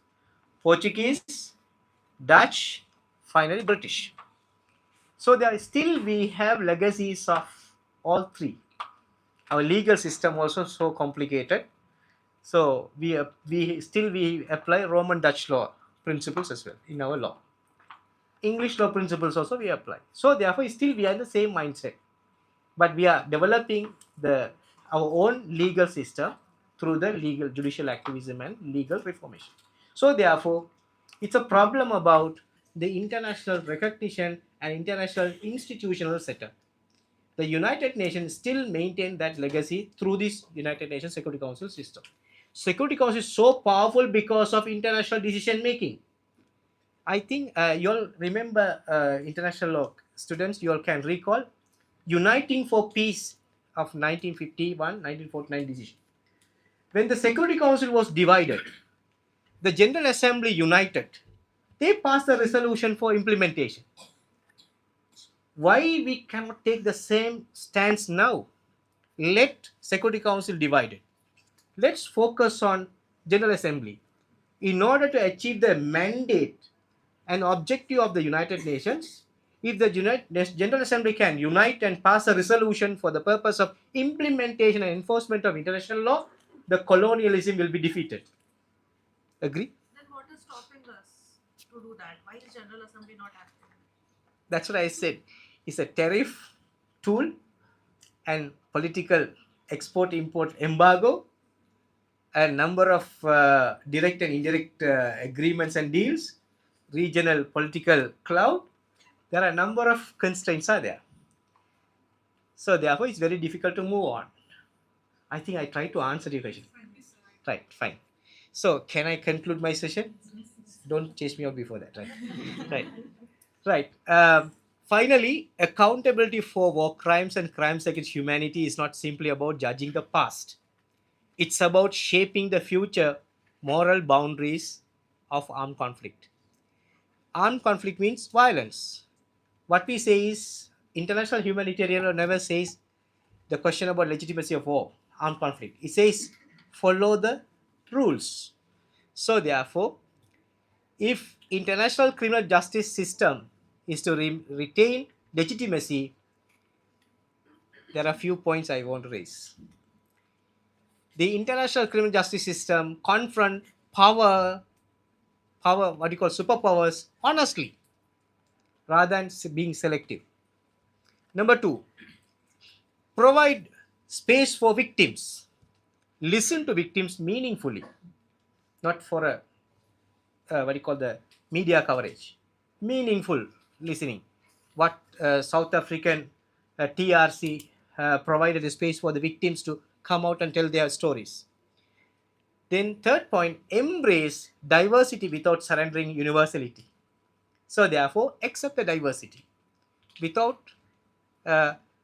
Portuguese, Dutch, finally British. So there still we have legacies of all three. Our legal system also so complicated. So we apply Roman Dutch law principles as well in our law. English law principles also we apply. So therefore, still we are in the same mindset, but we are developing our own legal system through the legal judicial activism and legal reformation. So therefore, it's a problem about the international recognition and international institutional setup. The United Nations still maintain that legacy through this United Nations Security Council system. Security Council is so powerful because of international decision making. I think you all remember international law students, you all can recall Uniting for Peace of 1951-1949 decision. When the Security Council was divided, the General Assembly united. They passed a resolution for implementation. Why we cannot take the same stance now? Let Security Council divided. Let's focus on General Assembly. In order to achieve the mandate and objective of the United Nations, if the General Assembly can unite and pass a resolution for the purpose of implementation and enforcement of international law, the colonialism will be defeated. Agree? Then what is stopping us to do that? Why is General Assembly not acting? That's what I said. It's a tariff tool and political export-import embargo, a number of direct and indirect agreements and deals, regional political cloud. There are a number of constraints are there. So therefore, it's very difficult to move on. I think I tried to answer your question. Right, fine. So can I conclude my session? Don't chase me out before that, right? Right. Finally, accountability for war crimes and crimes against humanity is not simply about judging the past. It's about shaping the future moral boundaries of armed conflict. Armed conflict means violence. What we say is, international humanitarian law never says the question about legitimacy of war, armed conflict. It says follow the rules. So therefore, if international criminal justice system is to retain legitimacy, there are a few points I want to raise. The international criminal justice system confront what you call superpowers honestly, rather than being selective. Number two, provide space for victims. Listen to victims meaningfully, not for a what you call the media coverage. Meaningful listening. What South African TRC provided a space for the victims to come out and tell their stories. Then third point, embrace diversity without surrendering universality. So therefore, accept the diversity. Without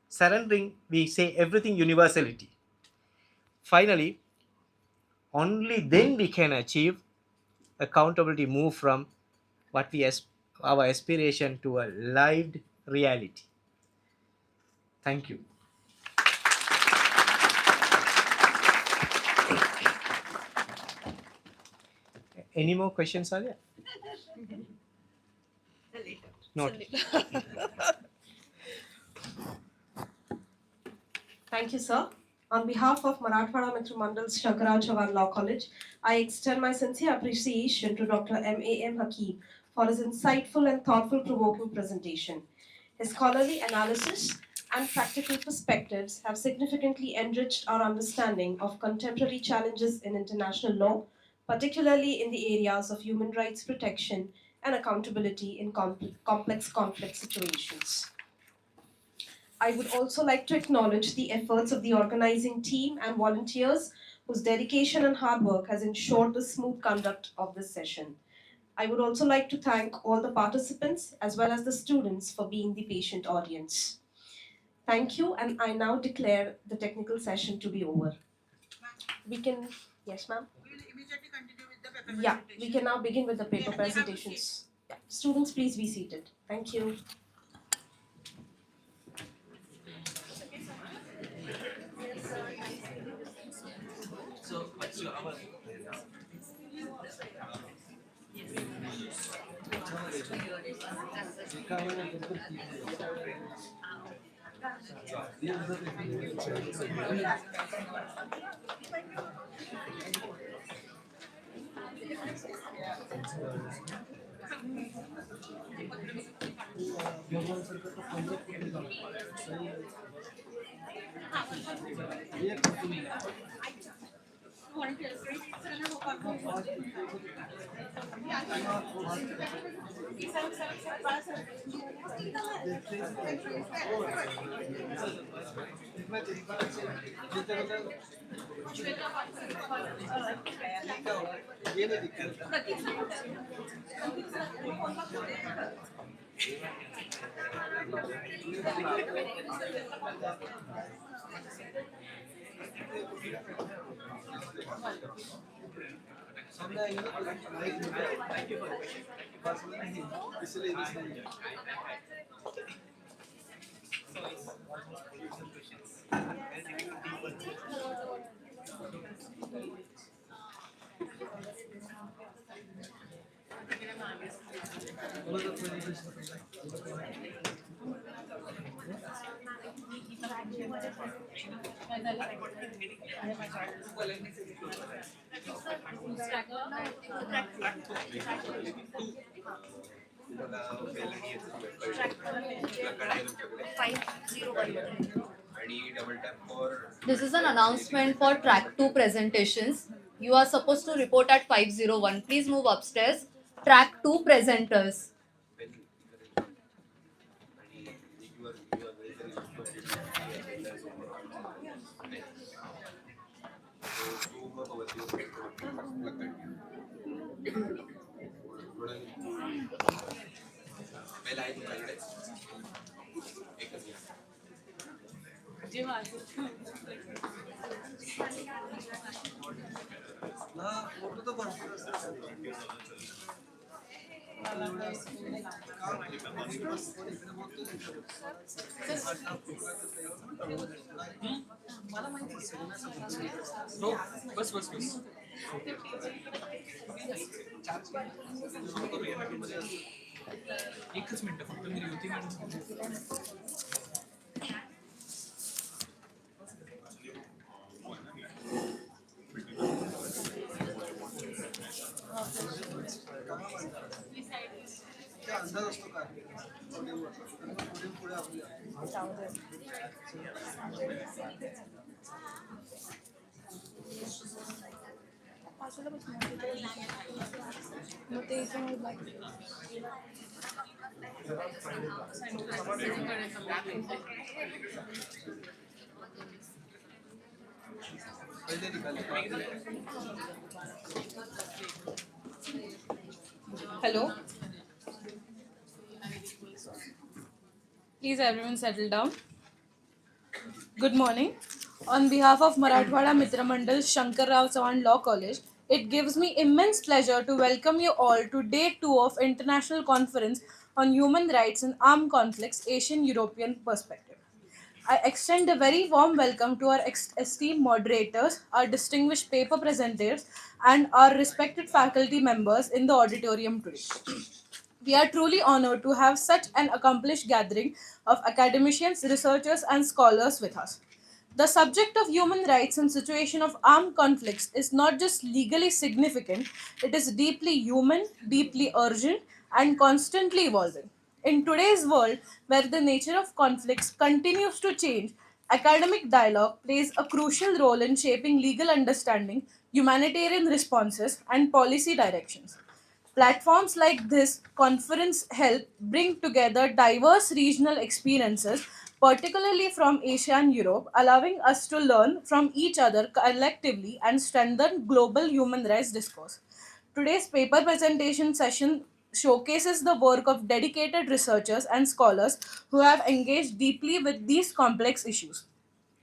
surrendering, we say everything universality. Finally, only then we can achieve accountability, move from what we our aspiration to a lived reality. Thank you. Any more questions are there? Not. Thank you, sir. On behalf of Marathwada Mitra Mandal's Shankaraj Chavan Law College, I extend my sincere appreciation to Dr. M.A.M. Hakim for his insightful and thoughtful provoking presentation. His scholarly analysis and practical perspectives have significantly enriched our understanding of contemporary challenges in international law, particularly in the areas of human rights protection and accountability in complex conflict situations. I would also like to acknowledge the efforts of the organizing team and volunteers whose dedication and hard work has ensured the smooth conduct of this session. I would also like to thank all the participants as well as the students for being the patient audience. Thank you, and I now declare the technical session to be over. We can, yes ma'am? We will immediately continue with the paper Yeah, presentation. we can now begin with the paper They have to sit. presentations. Yeah. Students, please be seated. Thank you. This is an announcement for track 2 presentations. You are supposed to report at 501. Please move upstairs. Track 2 presenters. Hello. Please everyone settle down. Good morning. On behalf of Marathwada Mitra Mandal Shankar Rao Chavan Law College, it gives me immense pleasure to welcome you all to Day 2 of International Conference on Human Rights in Armed Conflicts, Asian European Perspective. I extend a very warm welcome to our esteemed moderators, our distinguished paper presenters, and our respected faculty members in the auditorium today. We are truly honored to have such an accomplished gathering of academicians, researchers, and scholars with us. The subject of human rights in situation of armed conflicts is not just legally significant, it is deeply human, deeply urgent, and constantly evolving. In today's world, where the nature of conflicts continues to change, academic dialogue plays a crucial role in shaping legal understanding, humanitarian responses, and policy directions. Platforms like this conference help bring together diverse regional experiences, particularly from Asia and Europe, allowing us to learn from each other collectively and strengthen global human rights discourse. Today's paper presentation session showcases the work of dedicated researchers and scholars who have engaged deeply with these complex issues.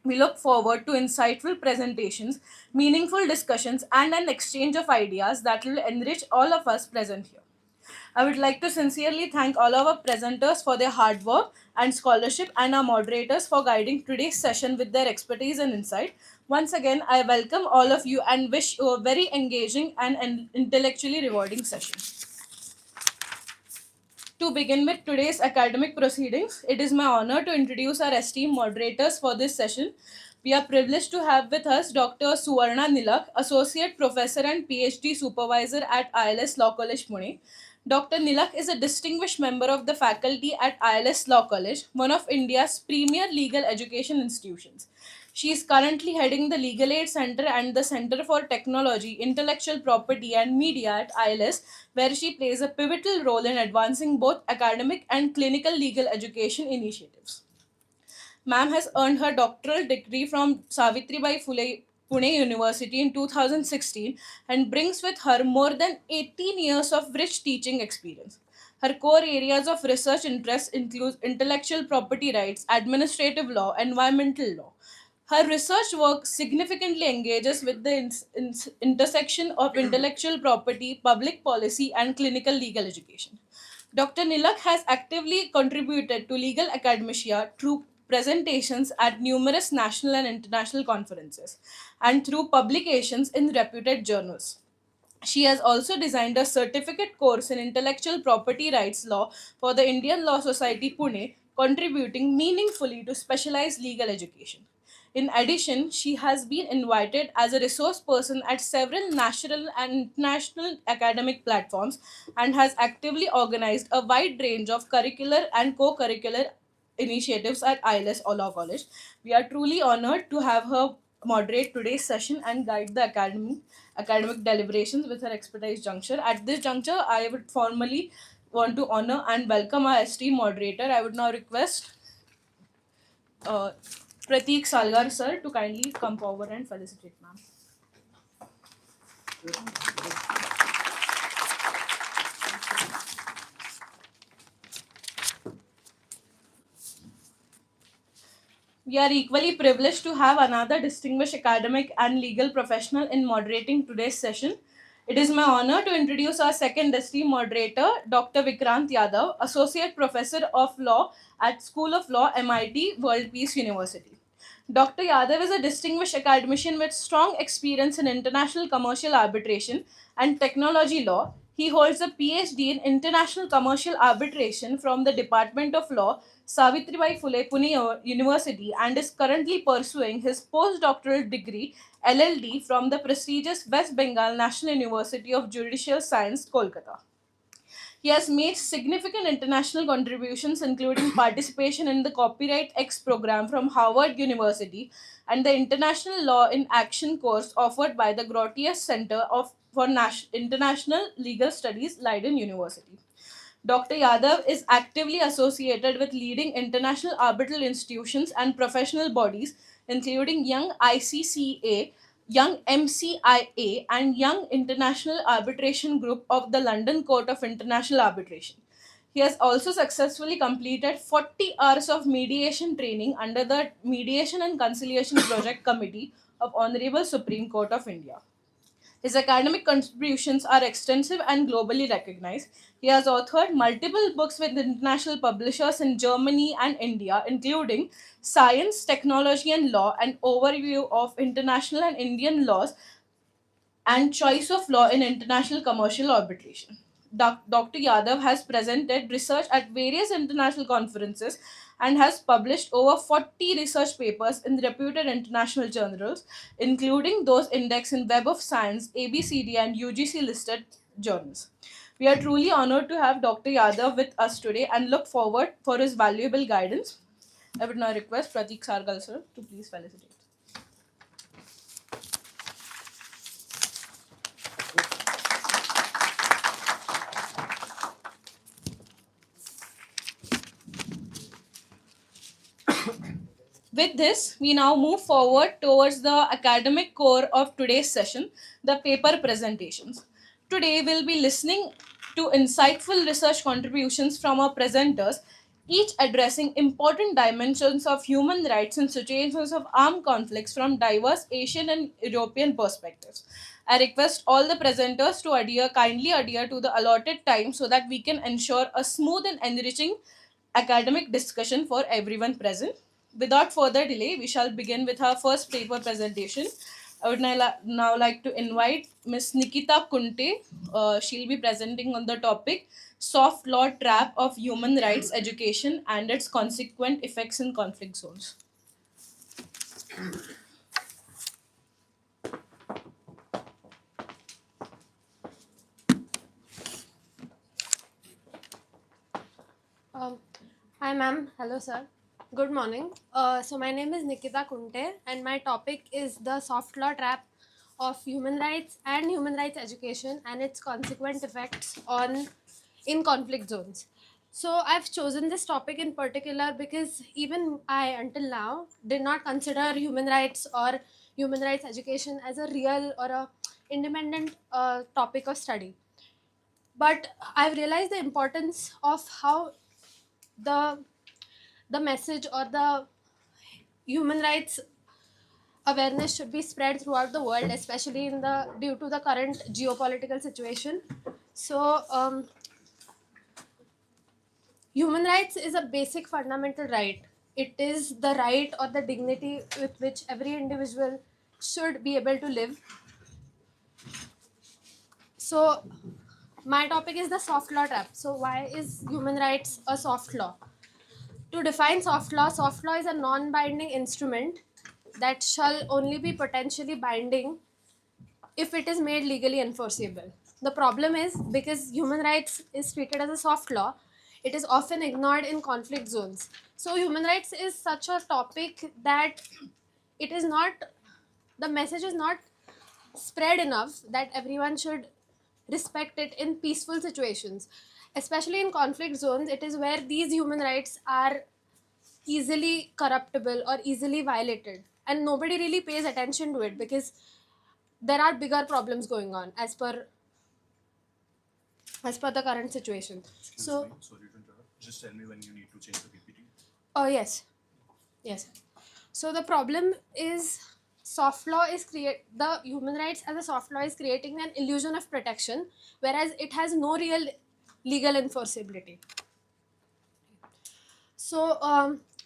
We look forward to insightful presentations, meaningful discussions, and an exchange of ideas that will enrich all of us present here. I would like to sincerely thank all our presenters for their hard work and scholarship and our moderators for guiding today's session with their expertise and insight. Once again, I welcome all of you and wish you a very engaging and intellectually rewarding session. To begin with today's academic proceedings, it is my honor to introduce our esteemed moderators for this session. We are privileged to have with us Dr. Suvarna Nilak, Associate Professor and PhD Supervisor at ILS Law College, Pune. Dr. Nilak is a distinguished member of the faculty at ILS Law College, one of India's premier legal education institutions. She is currently heading the Legal Aid Center and the Center for Technology, Intellectual Property and Media at ILS, where she plays a pivotal role in advancing both academic and clinical legal education initiatives. Ma'am has earned her doctoral degree from Savitribai Phule Pune University in 2016 and brings with her more than 18 years of rich teaching experience. Her core areas of research interest include intellectual property rights, administrative law, environmental law. Her research work significantly engages with the intersection of intellectual property, public policy, and clinical legal education. Dr. Nilak has actively contributed to legal academia through presentations at numerous national and international conferences and through publications in reputed journals. She has also designed a certificate course in intellectual property rights law for the Indian Law Society Pune, contributing meaningfully to specialized legal education. In addition, she has been invited as a resource person at several national and international academic platforms and has actively organized a wide range of curricular and co curricular initiatives at ILS Law College. We are truly honored to have her moderate today's session and guide the academic deliberations with her expertise juncture. At this juncture, I would formally want to honor and welcome our esteemed moderator. I would now request uh, Prateek Salgar sir to kindly come forward and felicitate ma'am. We are equally privileged to have another distinguished academic and legal professional in moderating today's session. It is my honor to introduce our second esteemed moderator, Dr. Vikrant Yadav, Associate Professor of Law at School of Law, MIT World Peace University. Dr. Yadav is a distinguished academician with strong experience in international commercial arbitration and technology law. He holds a PhD in international commercial arbitration from the Department of Law, Savitribai Phule Pune University, and is currently pursuing his postdoctoral degree LLD from the prestigious West Bengal National University of Judicial Science, Kolkata. He has made significant international contributions, including participation in the Copyright X program from Harvard University and the International Law in Action course offered by the Grotius Center for International Legal Studies, Leiden University. Dr. Yadav is actively associated with leading international arbitral institutions and professional bodies, including Young ICCA, Young MCIA, and Young International Arbitration Group of the London Court of International Arbitration. He has also successfully completed 40 hours of mediation training under the Mediation and Conciliation Project Committee of Honorable Supreme Court of India. His academic contributions are extensive and globally recognized. He has authored multiple books with international publishers in Germany and India, including Science, Technology and Law, an overview of international and Indian laws, and Choice of Law in International Commercial Arbitration. Dr. Yadav has presented research at various international conferences and has published over 40 research papers in reputed international journals, including those indexed in Web of Science, ABCD, and UGC listed journals. We are truly honored to have Dr. Yadav with us today and look forward for his valuable guidance. I would now request Prateek Sargal sir to please felicitate. With this, we now move forward towards the academic core of today's session, the paper presentations. Today, we'll be listening to insightful research contributions from our presenters, each addressing important dimensions of human rights in situations of armed conflicts from diverse Asian and European perspectives. I request all the presenters to kindly adhere to the allotted time so that we can ensure a smooth and enriching academic discussion for everyone present. Without further delay, we shall begin with our first paper presentation. I would now like to invite Ms. Nikita Kunte. She'll be presenting on the topic Soft Law Trap of Human Rights Education and its Consequent Effects in Conflict Zones. ma'am. Hello, sir. Good morning. So my name is Nikita Kunte, and my topic is the soft law trap of human rights and human rights education and its consequent effects on in conflict zones. So I've chosen this topic in particular because even I, until now, did not consider human rights or human rights education as a real or a independent topic of study. But I've realized the importance of how the the message or the human rights awareness should be spread throughout the world, especially in the due to the current geopolitical situation. So human rights is a basic fundamental right. It is the right or the dignity with which every individual should be able to live. So my topic is the soft law trap. So why is human rights a soft law? To define soft law is a non-binding instrument that shall only be potentially binding if it is made legally enforceable. The problem is because human rights is treated as a soft law, it is often ignored in conflict zones. So human rights is such a topic that it is not, the message is not spread enough that everyone should respect it in peaceful situations. Especially in conflict zones, it is where these human rights are easily corruptible or easily violated, and nobody really pays attention to it because there are bigger problems going on as per the current situation. So Sorry to interrupt. Just tell me when you need to change the PPT. oh yes, so the problem is soft law is the human rights as a soft law is creating an illusion of protection, whereas it has no real legal enforceability. So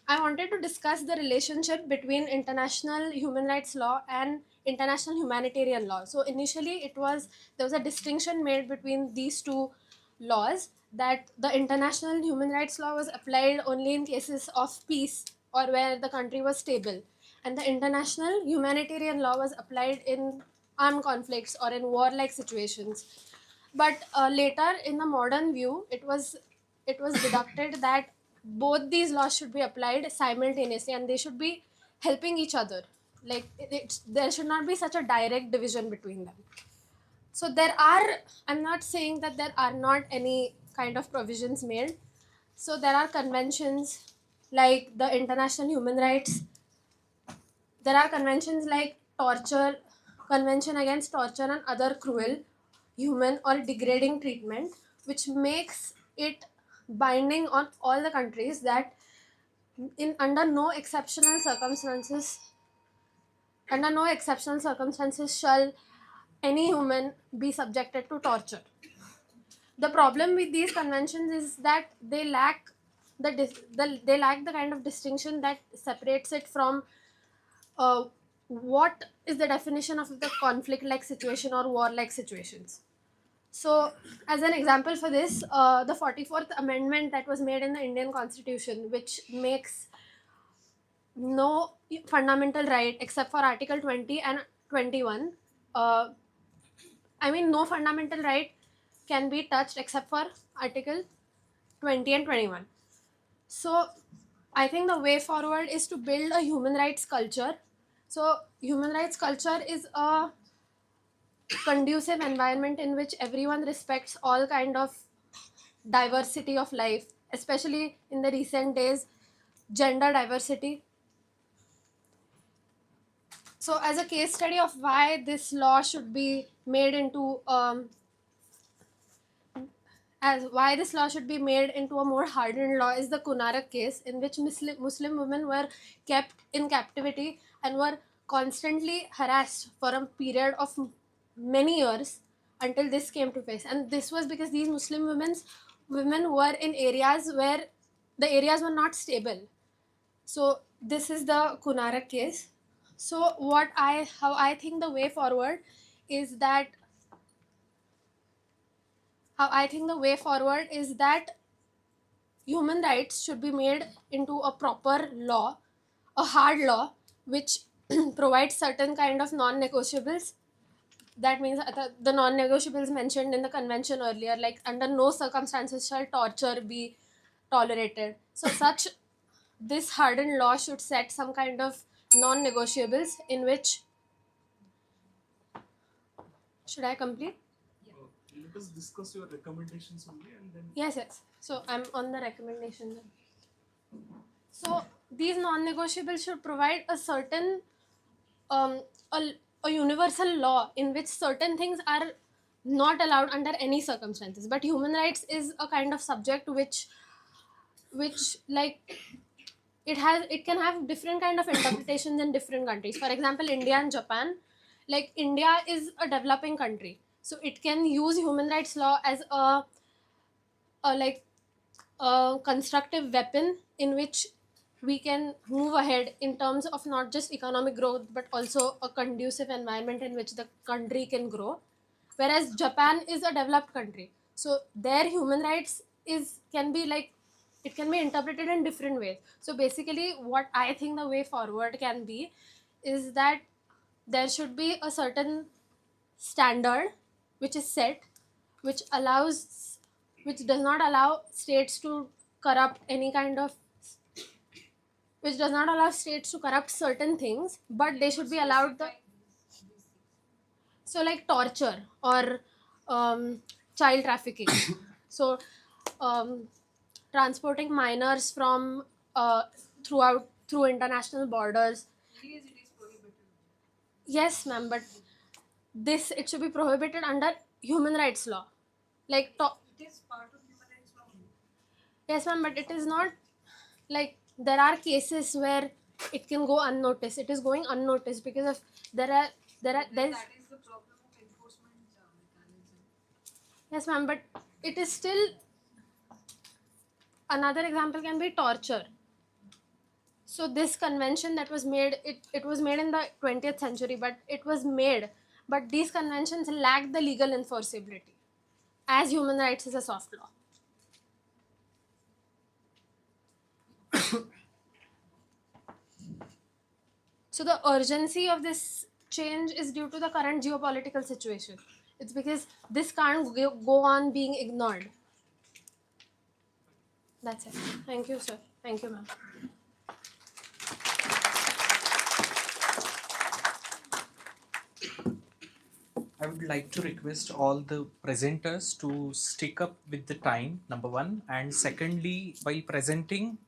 I wanted to discuss the relationship between international human rights law and international humanitarian law. So initially there was a distinction made between these two laws, that the international human rights law was applied only in cases of peace or where the country was stable, and the international humanitarian law was applied in armed conflicts or in warlike situations. But later in the modern view, it was deducted that both these laws should be applied simultaneously and they should be helping each other. Like there should not be such a direct division between them. So I'm not saying that there are not any kind of provisions made. So there are conventions like the International Human Rights. There are conventions like Convention Against Torture and Other Cruel, Human or Degrading Treatment, which makes it binding on all the countries that under no exceptional circumstances shall any human be subjected to torture. The problem with these conventions is that they lack the kind of distinction that separates it from what is the definition of the conflict like situation or war like situations. So as an example for this, the 44th amendment that was made in the Indian Constitution, which makes no fundamental right except for Article 20 and 21. No fundamental right can be touched except for Article 20 and 21. So I think the way forward is to build a human rights culture. So human rights culture is a conducive environment in which everyone respects all kind of diversity of life, especially in the recent days, gender diversity. So as a case study of why this law should be made into a more hardened law is the Kunarak case, in which Muslim women were kept in captivity and were constantly harassed for a period of many years until this came to face. And this was because these Muslim women were in areas where the areas were not stable. So this is the Kunarak case. So how I think the way forward is that human rights should be made into a proper law, a hard law, which provides certain kind of non-negotiables. That means the non-negotiables mentioned in the convention earlier, like under no circumstances shall torture be tolerated. So this hardened law should set some kind of non-negotiables in which, should I complete? Let us discuss your recommendations only and then. Yes. So I'm on the recommendation. So these non-negotiables should provide a certain a universal law in which certain things are not allowed under any circumstances. But human rights is a kind of subject which like it can have different kind of interpretations in different countries. For example, India and Japan, like India is a developing country, so it can use human rights law as a constructive weapon in which we can move ahead in terms of not just economic growth but also a conducive environment in which the country can grow. Whereas Japan is a developed country, so their human rights can be interpreted in different ways. So basically what I think the way forward can be is that there should be a certain standard which is set, which does not allow states to corrupt certain things, but they should be allowed like torture or child trafficking. So transporting minors from through international borders. Yes, ma'am, but it should be prohibited under human rights law. It is part of human rights law. Yes, ma'am, but it is not there are cases where it can go unnoticed. It is going unnoticed because of there is the problem of enforcement mechanism. Yes, ma'am, but it is still. Another example can be torture. So this convention that was made, it was made in the 20th century, but these conventions lack the legal enforceability, as human rights is a soft law. So the urgency of this change is due to the current geopolitical situation. It's because this can't go on being ignored. That's it. Thank you, sir. Thank you, ma'am. I would like to request all the presenters to stick up with the time, number one. And secondly, while presenting,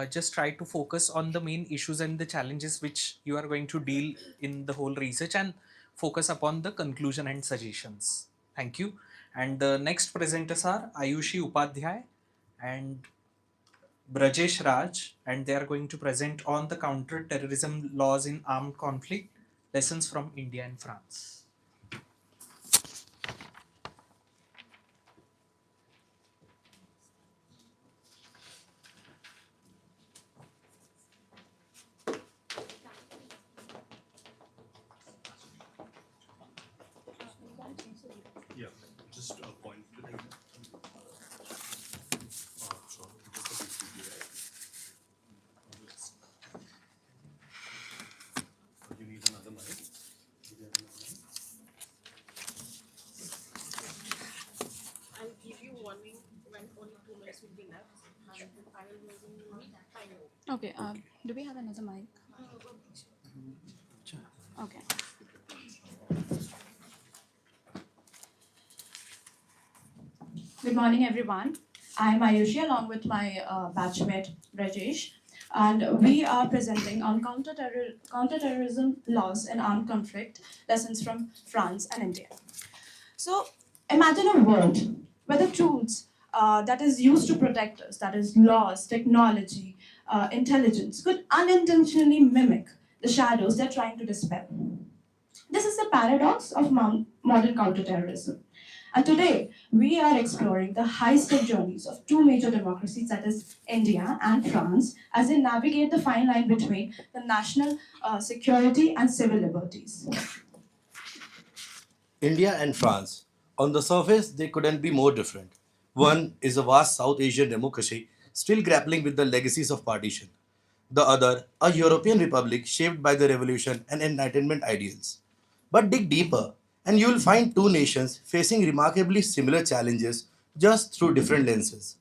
just try to focus on the main issues and the challenges which you are going to deal in the whole research and focus upon the conclusion and suggestions. Thank you. And the next presenters are Ayushi Upadhyay and Brajesh Raj, and they are going to present on the counter-terrorism laws in armed conflict, lessons from India and France. Yeah, just a point to the you need another mic. I'll give you warning when only 2 minutes will be left, and I will move in time. Okay, do we have another mic? Okay. Good morning, everyone. I am Ayushi along with my batchmate Brajesh, and we are presenting on counterterrorism laws in armed conflict, lessons from France and India. So imagine a world where the tools that is used to protect us, that is laws, technology, intelligence, could unintentionally mimic the shadows they're trying to dispel. This is the paradox of modern counterterrorism. And today, we are exploring the high-stake journeys of two major democracies, that is India and France, as they navigate the fine line between the national security and civil liberties. India and France. On the surface, they couldn't be more different. One is a vast South Asian democracy, still grappling with the legacies of partition. The other, a European republic shaped by the revolution and Enlightenment ideals. But dig deeper, and you will find two nations facing remarkably similar challenges just through different lenses.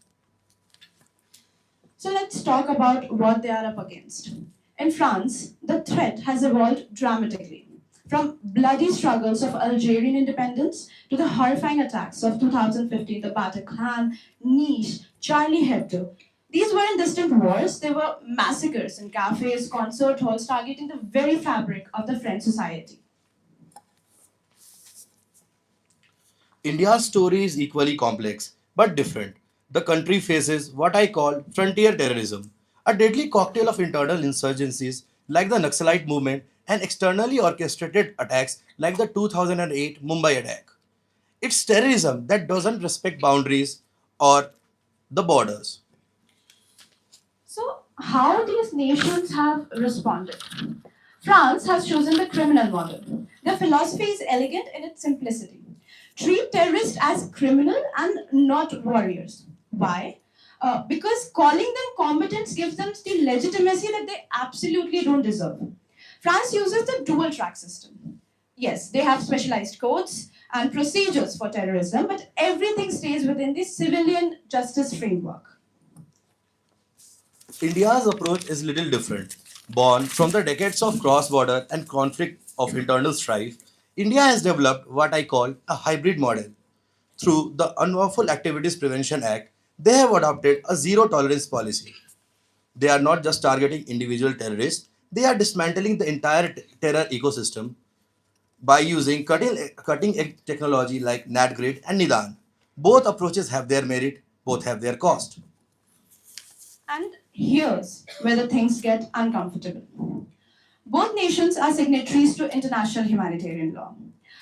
So let's talk about what they are up against. In France, the threat has evolved dramatically. From bloody struggles of Algerian independence to the horrifying attacks of 2015, the Bataclan, Nice, Charlie Hebdo. These weren't distant wars, they were massacres in cafes, concert halls, targeting the very fabric of the French society. India's story is equally complex but different. The country faces what I call frontier terrorism, a deadly cocktail of internal insurgencies like the Naxalite movement and externally orchestrated attacks like the 2008 Mumbai attack. It's terrorism that doesn't respect boundaries or the borders. So, how these nations have responded? France has chosen the criminal model. Their philosophy is elegant in its simplicity. Treat terrorists as criminal and not warriors. Why? Because calling them combatants gives them the legitimacy that they absolutely don't deserve. France uses the dual track system. Yes, they have specialized codes and procedures for terrorism, but everything stays within the civilian justice framework. India's approach is little different. Born from the decades of cross border and conflict of internal strife, India has developed what I call a hybrid model. Through the Unlawful Activities Prevention Act, they have adopted a zero tolerance policy. They are not just targeting individual terrorists, they are dismantling the entire terror ecosystem by using cutting edge technology like NatGrid and Nidan. Both approaches have their merit, both have their cost. And here's where the things get uncomfortable. Both nations are signatories to international humanitarian law.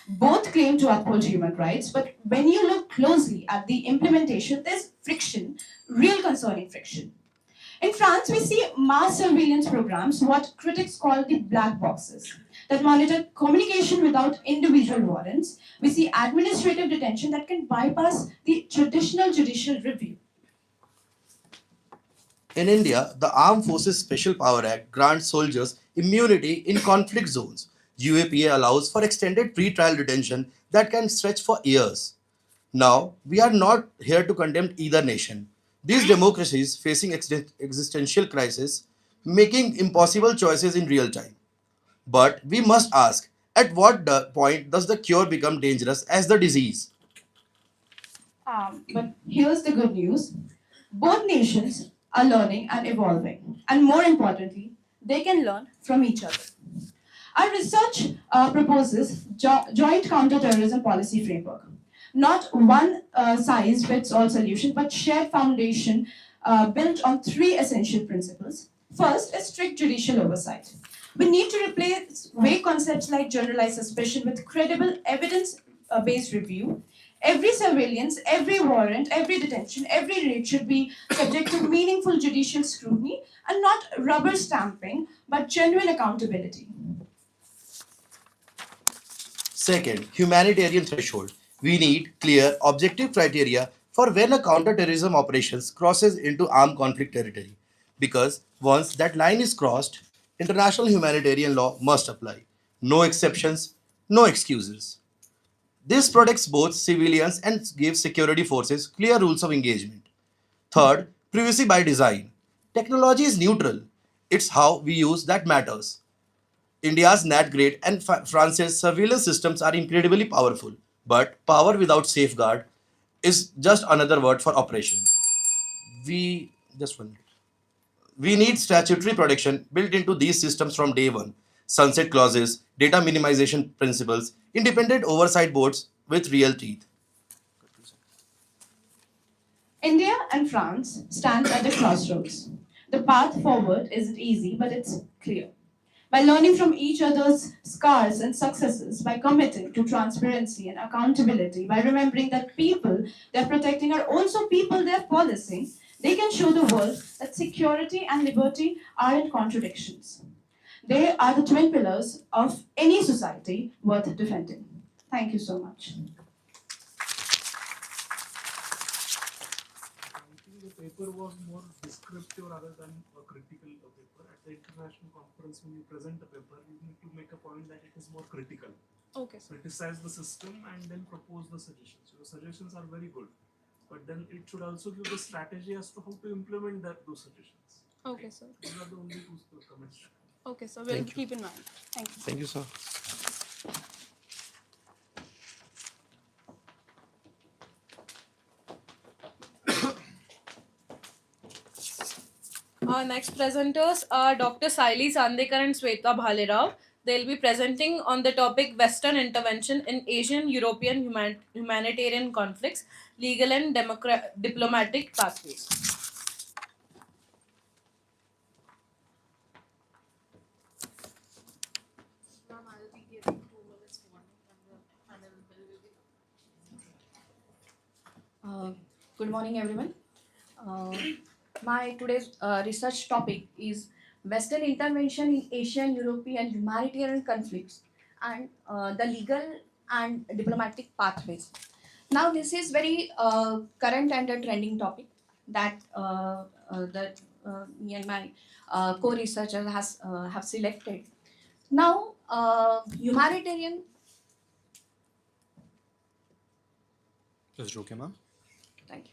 Both claim to uphold human rights, but when you look closely at the implementation, there's friction, real concerning friction. In France, we see mass surveillance programs, what critics call the black boxes, that monitor communication without individual warrants. We see administrative detention that can bypass the traditional judicial review. In India, the Armed Forces Special Power Act grants soldiers immunity in conflict zones. UAPA allows for extended pre-trial detention that can stretch for years. Now, we are not here to condemn either nation. These democracies facing existential crisis, making impossible choices in real time. But we must ask, at what point does the cure become dangerous as the disease? But here's the good news. Both nations are learning and evolving. And more importantly, they can learn from each other. Our research proposes joint counterterrorism policy framework. Not one size fits all solution, but shared foundation built on three essential principles. First is strict judicial oversight. We need to replace vague concepts like generalized suspicion with credible evidence-based review. Every surveillance, every warrant, every detention, every raid should be subject to meaningful judicial scrutiny and not rubber stamping, but genuine accountability. Second, humanitarian threshold. We need clear, objective criteria for when a counterterrorism operations crosses into armed conflict territory. Because once that line is crossed, international humanitarian law must apply. No exceptions, no excuses. This protects both civilians and gives security forces clear rules of engagement. Third, privacy by design. Technology is neutral. It's how we use that matters. India's NatGrid and France's surveillance systems are incredibly powerful, but power without safeguard is just another word for oppression. We just one minute. We need statutory protection built into these systems from day one. Sunset clauses, data minimization principles, independent oversight boards with real teeth. India and France stand at the crossroads. The path forward isn't easy, but it's clear. By learning from each other's scars and successes, by committing to transparency and accountability, by remembering that people they're protecting are also people they're policing, they can show the world that security and liberty aren't contradictions. They are the twin pillars of any society worth defending. Thank you so much. The paper was more descriptive rather than a critical paper. At the international conference, when you present a paper, you need to make a point that it is more critical. Okay. Criticize the system and then propose the suggestions. Your suggestions are very good, but then it should also give the strategy as to how to implement those suggestions. Okay, sir. These are the only two comments. Okay, so we'll keep in mind. Thank you. Thank you, sir. Our next presenters are Dr. Saili Sandekar and Sweta Bhalerao. They'll be presenting on the topic Western Intervention in Asian European Humanitarian Conflicts, Legal and Diplomatic Pathways. Good morning, everyone. My today's research topic is Western intervention in Asian European humanitarian conflicts and the legal and diplomatic pathways. Now, this is very current and a trending topic that me and my co-researcher have selected. Now, humanitarian. Is it okay, ma'am? Thank you.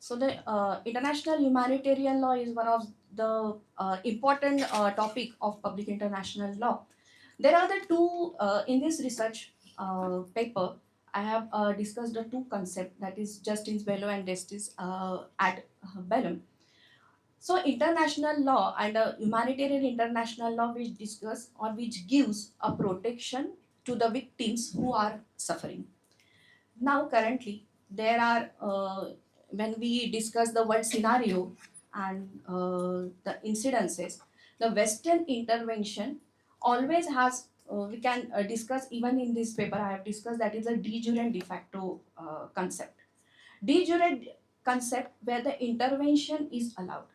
So the international humanitarian law is one of the important topic of public international law. There are the two in this research paper. I have discussed the two concepts, that is justice bello and justice ad bellum. So international law and humanitarian international law which discuss or which gives a protection to the victims who are suffering. Now currently there are when we discuss the world scenario and the incidences, the Western intervention always has, we can discuss even in this paper I have discussed, that is a de jure and de facto concept. De jure concept where the intervention is allowed.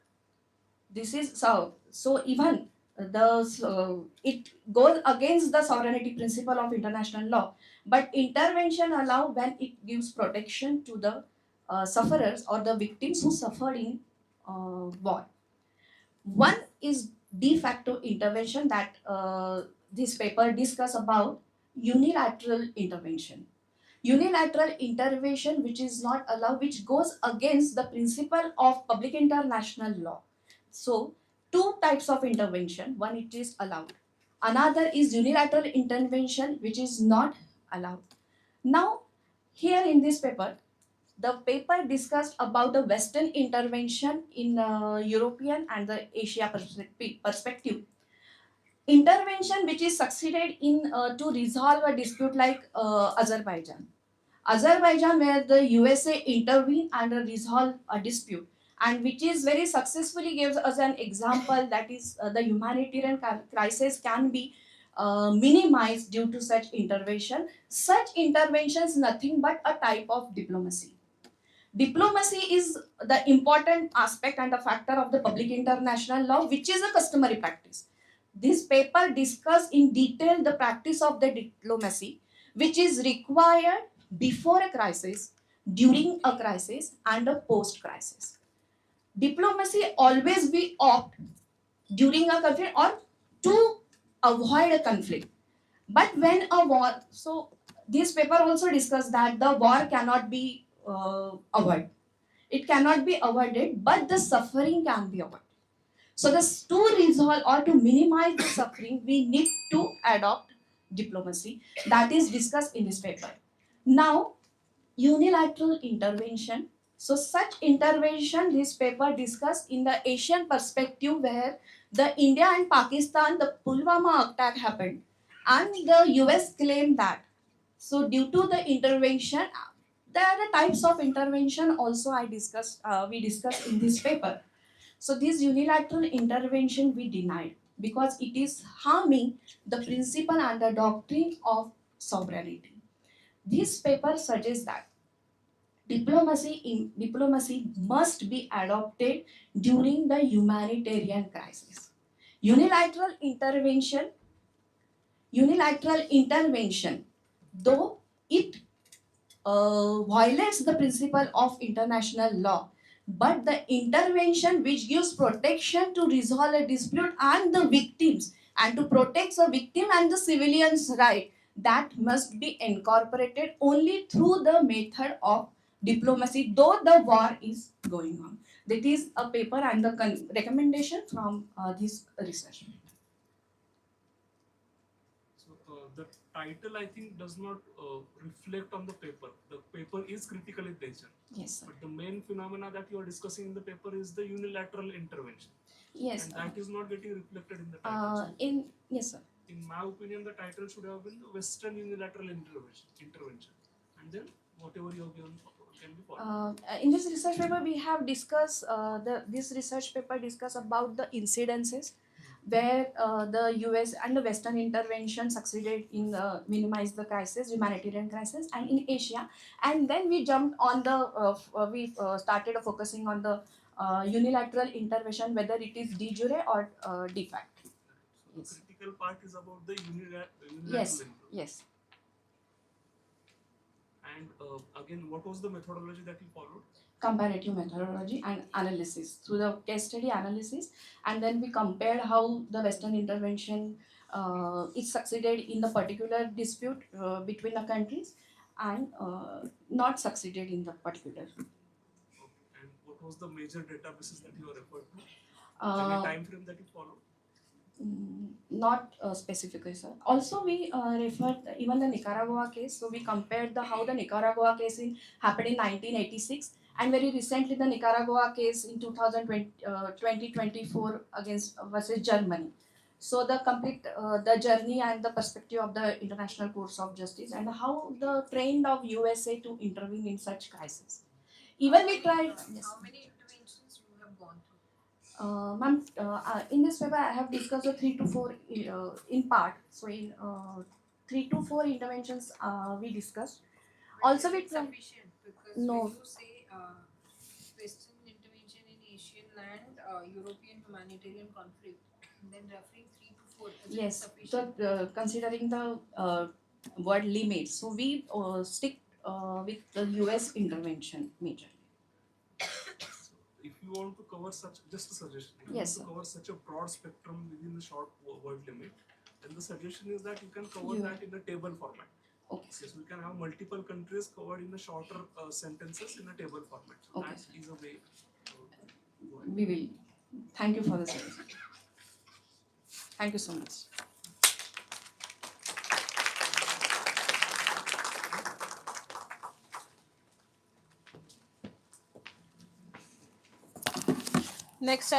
This is so even it goes against the sovereignty principle of international law, but intervention allow when it gives protection to the sufferers or the victims who suffered in war. One is de facto intervention that this paper discuss about unilateral intervention. Unilateral intervention which is not allowed, which goes against the principle of public international law. So two types of intervention, one it is allowed, another is unilateral intervention which is not allowed. Now here in this paper, the paper discussed about the Western intervention in European and the Asia perspective. Intervention which is succeeded in to resolve a dispute like Azerbaijan. Azerbaijan where the USA intervened and resolve a dispute, and which is very successfully gives us an example that is the humanitarian crisis can be minimized due to such intervention. Such interventions nothing but a type of diplomacy. Diplomacy is the important aspect and a factor of the public international law, which is a customary practice. This paper discusses in detail the practice of the diplomacy, which is required before a crisis, during a crisis, and a post-crisis. Diplomacy always be opt during a conflict or to avoid a conflict. But when a war, so this paper also discussed that the war cannot be avoided. It cannot be avoided, but the suffering can be avoided. So to resolve or to minimize the suffering, we need to adopt diplomacy that is discussed in this paper. Now, unilateral intervention. So such intervention, this paper discussed in the Asian perspective where the India and Pakistan, the Pulwama attack happened, and the US claimed that. So due to the intervention, there are the types of intervention also we discussed in this paper. So this unilateral intervention we denied because it is harming the principle and the doctrine of sovereignty. This paper suggests that diplomacy must be adopted during the humanitarian crisis. Unilateral intervention, though it violates the principle of international law, but the intervention which gives protection to resolve a dispute and the victims and to protect the victim and the civilians' right, that must be incorporated only through the method of diplomacy, though the war is going on. That is a paper and the recommendation from this research. So the title, I think, does not reflect on the paper. The paper is critical in nature. Yes, sir. But the main phenomena that you are discussing in the paper is the unilateral intervention. Yes. And that is not getting reflected in the title. Yes, sir. In my opinion, the title should have been the Western unilateral intervention. And then whatever you have given can be followed. In this research paper, we have discussed this research paper discuss about the incidences where the US and the Western intervention succeeded in minimize the crisis, humanitarian crisis, and in Asia. And then we jumped on we started focusing on the unilateral intervention, whether it is de jure or de facto. So the critical part is about the unilateral Yes. intervention. Yes. And again, what was the methodology that you followed? Comparative methodology and analysis through the case study analysis, and then we compared how the Western intervention is succeeded in the particular dispute between the countries and not succeeded in the particular. Okay. And what was the major databases that you referred to? Uh, Any time frame that you followed? Not specifically, sir. Also, we referred even the Nicaragua case. So we compared how the Nicaragua case happened in 1986, and very recently the Nicaragua case in 2024 against versus Germany. So the complete the journey and the perspective of the International Courts of Justice and how the trend of USA to intervene in such crises. Even we tried. Yes. How many interventions you have gone through? Ma'am, in this paper I have discussed the 3 to 4 in part. So in 3 to 4 interventions we discussed. Also we tried. Sufficient because No. when you say Western intervention in Asian land, European humanitarian conflict, and then referring 3 to 4, is it Yes, sufficient? so considering the word limit, so we stick with the US intervention majorly. If you want to cover such, just a suggestion, if you Yes, want to sir. cover such a broad spectrum within the short word limit, then the suggestion is that you can cover You- that in a table format. Okay. Yes, we can have multiple countries covered in a shorter sentences in a table format. So Okay, that sir. is a way. Go ahead. We will. Thank you for the suggestion. Thank you so much. Next,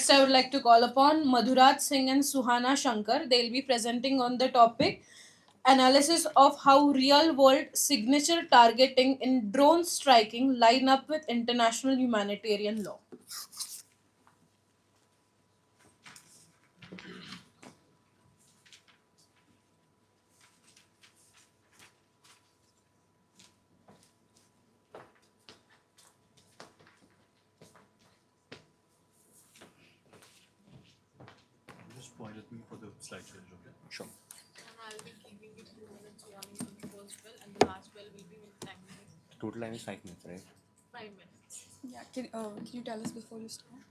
I would like to call upon Madhurat Singh and Suhana Shankar. They'll be presenting on the topic analysis of how real world signature targeting in drone striking line up with international humanitarian law. Just point at me for the slide change, okay? Sure. And I'll be giving you 2 minutes warning on the first bell, and the last bell will be with 10 minutes. Total time is 5 minutes, right? 5 minutes. Yeah, can you tell us before you start?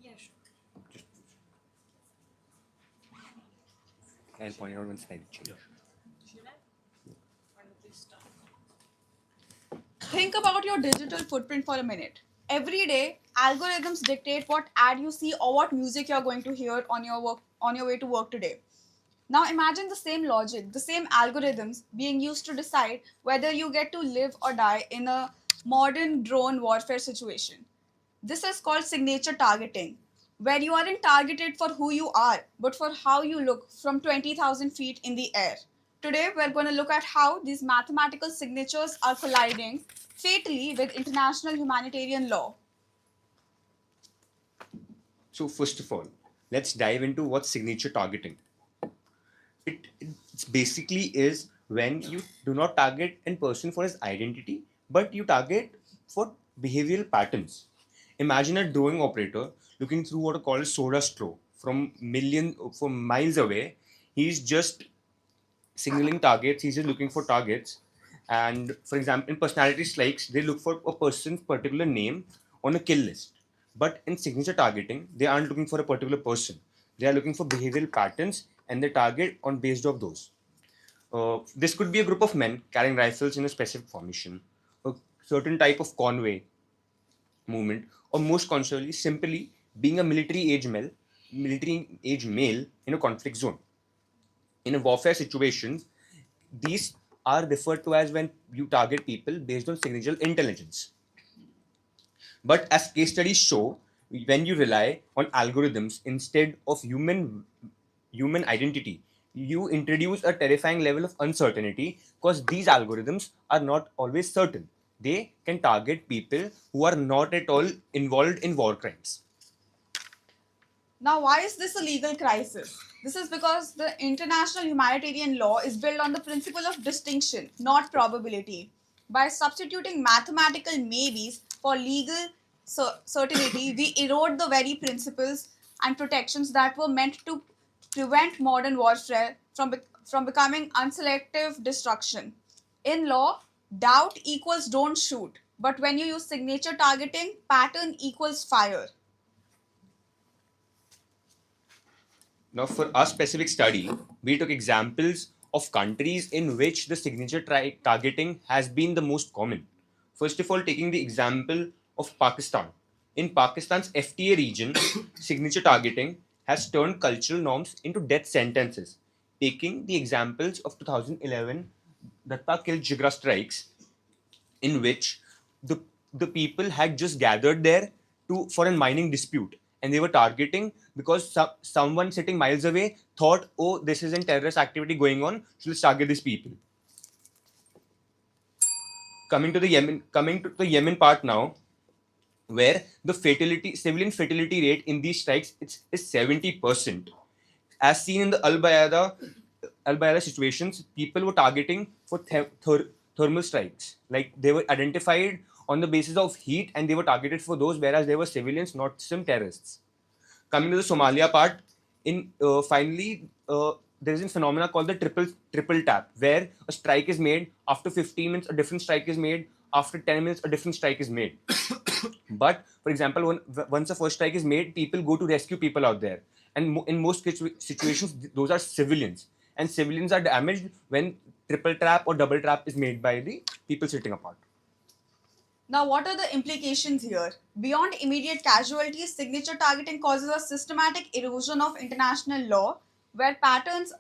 Yeah, sure. I'll point out when slide change. Should I? Why don't we start? Think about your digital footprint for a minute. Every day, algorithms dictate what ad you see or what music you're going to hear on your way to work today. Now imagine the same logic, the same algorithms being used to decide whether you get to live or die in a modern drone warfare situation. This is called signature targeting, where you aren't targeted for who you are, but for how you look from 20,000 feet in the air. Today, we're going to look at how these mathematical signatures are colliding fatally with international humanitarian law. So first of all, let's dive into what's signature targeting. It's basically is when you do not target a person for his identity, but you target for behavioral patterns. Imagine a drone operator looking through what are called soda straw from miles away. He's just signaling targets. He's just looking for targets. And for example, in personality strikes, they look for a person's particular name on a kill list. But in signature targeting, they aren't looking for a particular person. They are looking for behavioral patterns and they target on based off those. This could be a group of men carrying rifles in a specific formation, a certain type of convoy movement, or most concerning, simply being a military age male in a conflict zone. In a warfare situation, these are referred to as when you target people based on signature intelligence. But as case studies show, when you rely on algorithms instead of human identity, you introduce a terrifying level of uncertainty because these algorithms are not always certain. They can target people who are not at all involved in war crimes. Now, why is this a legal crisis? This is because the international humanitarian law is built on the principle of distinction, not probability. By substituting mathematical maybes for legal certainty, we erode the very principles and protections that were meant to prevent modern warfare from becoming unselective destruction. In law, doubt equals don't shoot, but when you use signature targeting, pattern equals fire. Now, for our specific study, we took examples of countries in which the signature targeting has been the most common. First of all, taking the example of Pakistan. In Pakistan's FTA region, signature targeting has turned cultural norms into death sentences. Taking the examples of 2011 Datta Kill Jigra strikes, in which the people had just gathered there for a mining dispute, and they were targeting because someone sitting miles away thought, oh, this is a terrorist activity going on, so let's target these people. Coming to the Yemen part now, where the civilian fatality rate in these strikes is 70%. As seen in the Al Bayada situations, people were targeting for thermal strikes. Like, they were identified on the basis of heat and they were targeted for those, whereas they were civilians, not some terrorists. Coming to the Somalia part, finally, there is a phenomena called the triple tap, where a strike is made, after 15 minutes a different strike is made, after 10 minutes a different strike is made. But for example, once the first strike is made, people go to rescue people out there, and in most situations those are civilians, and civilians are damaged when triple trap or double trap is made by the people sitting apart. Now, what are the implications here? Beyond immediate casualties, signature targeting causes a systematic erosion of international law, where patterns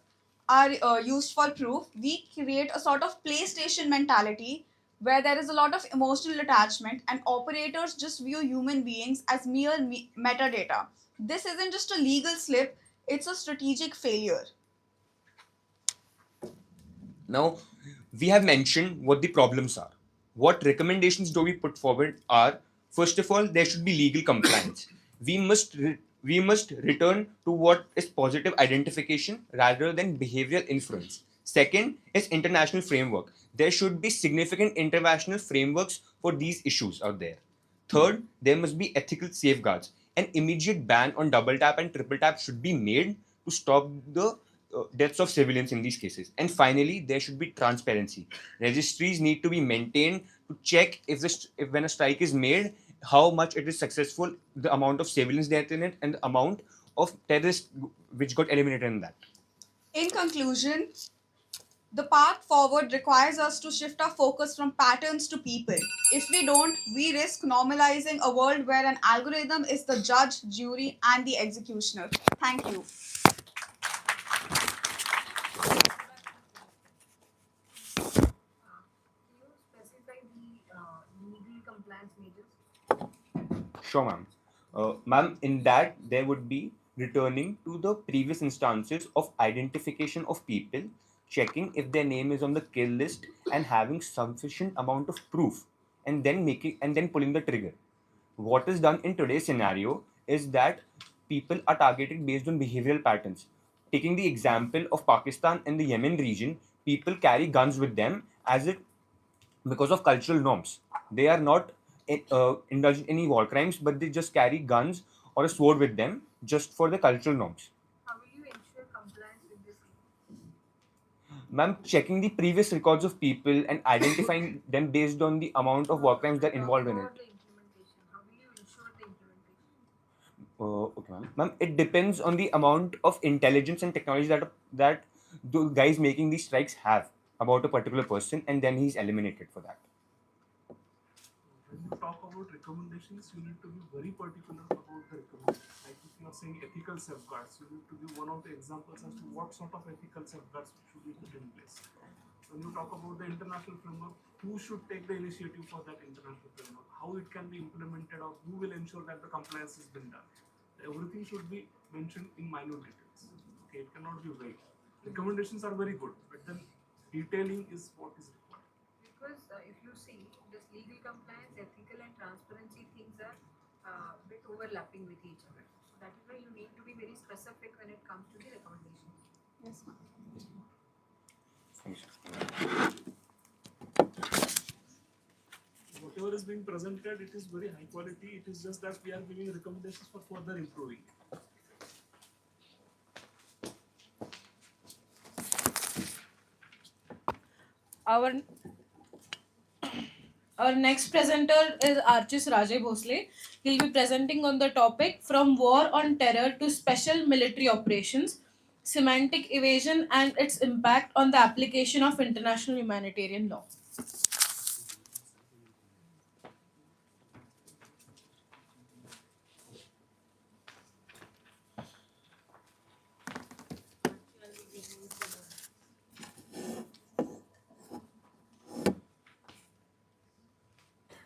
are used for proof. We create a sort of PlayStation mentality where there is a lot of emotional attachment and operators just view human beings as mere metadata. This isn't just a legal slip, it's a strategic failure. Now, we have mentioned what the problems are. What recommendations do we put forward are, first of all, there should be legal compliance. We must return to what is positive identification rather than behavioral influence. Second is international framework. There should be significant international frameworks for these issues out there. Third, there must be ethical safeguards. An immediate ban on double tap and triple tap should be made to stop the deaths of civilians in these cases. And finally, there should be transparency. Registries need to be maintained to check if when a strike is made, how much it is successful, the amount of civilians death in it, and the amount of terrorists which got eliminated in that. In conclusion, the path forward requires us to shift our focus from patterns to people. If we don't, we risk normalizing a world where an algorithm is the judge, jury, and the executioner. Thank you. Sure, ma'am. Ma'am, in that, there would be returning to the previous instances of identification of people, checking if their name is on the kill list, and having sufficient amount of proof, and then pulling the trigger. What is done in today's scenario is that people are targeted based on behavioral patterns. Taking the example of Pakistan and the Yemen region, people carry guns with them because of cultural norms. They are not indulged in any war crimes, but they just carry guns or a sword with them just for the cultural norms. How will you ensure compliance with this? Ma'am, checking the previous records of people and identifying them based on the amount of war crimes they're involved in it. How will you ensure the implementation? Okay, ma'am. Ma'am, it depends on the amount of intelligence and technology that the guys making these strikes have about a particular person, and then he's eliminated for that. When you talk about recommendations, you need to be very particular about the recommendations. Like if you are saying ethical safeguards, you need to give one of the examples as to what sort of ethical safeguards should be put in place. When you talk about the international framework, who should take the initiative for that international framework? How it can be implemented, or who will ensure that the compliance has been done? Everything should be mentioned in minute details. Okay, it cannot be vague. Recommendations are very good, but then detailing is what is required. Because if you see, this legal compliance, ethical and transparency things are a bit overlapping with each other. So that is why you need to be very specific when it comes to the recommendations. Yes, ma'am. Whatever is being presented, it is very high quality. It is just that we are giving recommendations for further improving. Our next presenter is Archis Rajay Bhosle. He'll be presenting on the topic From War on Terror to Special Military Operations, Semantic Evasion and its Impact on the Application of International Humanitarian Law.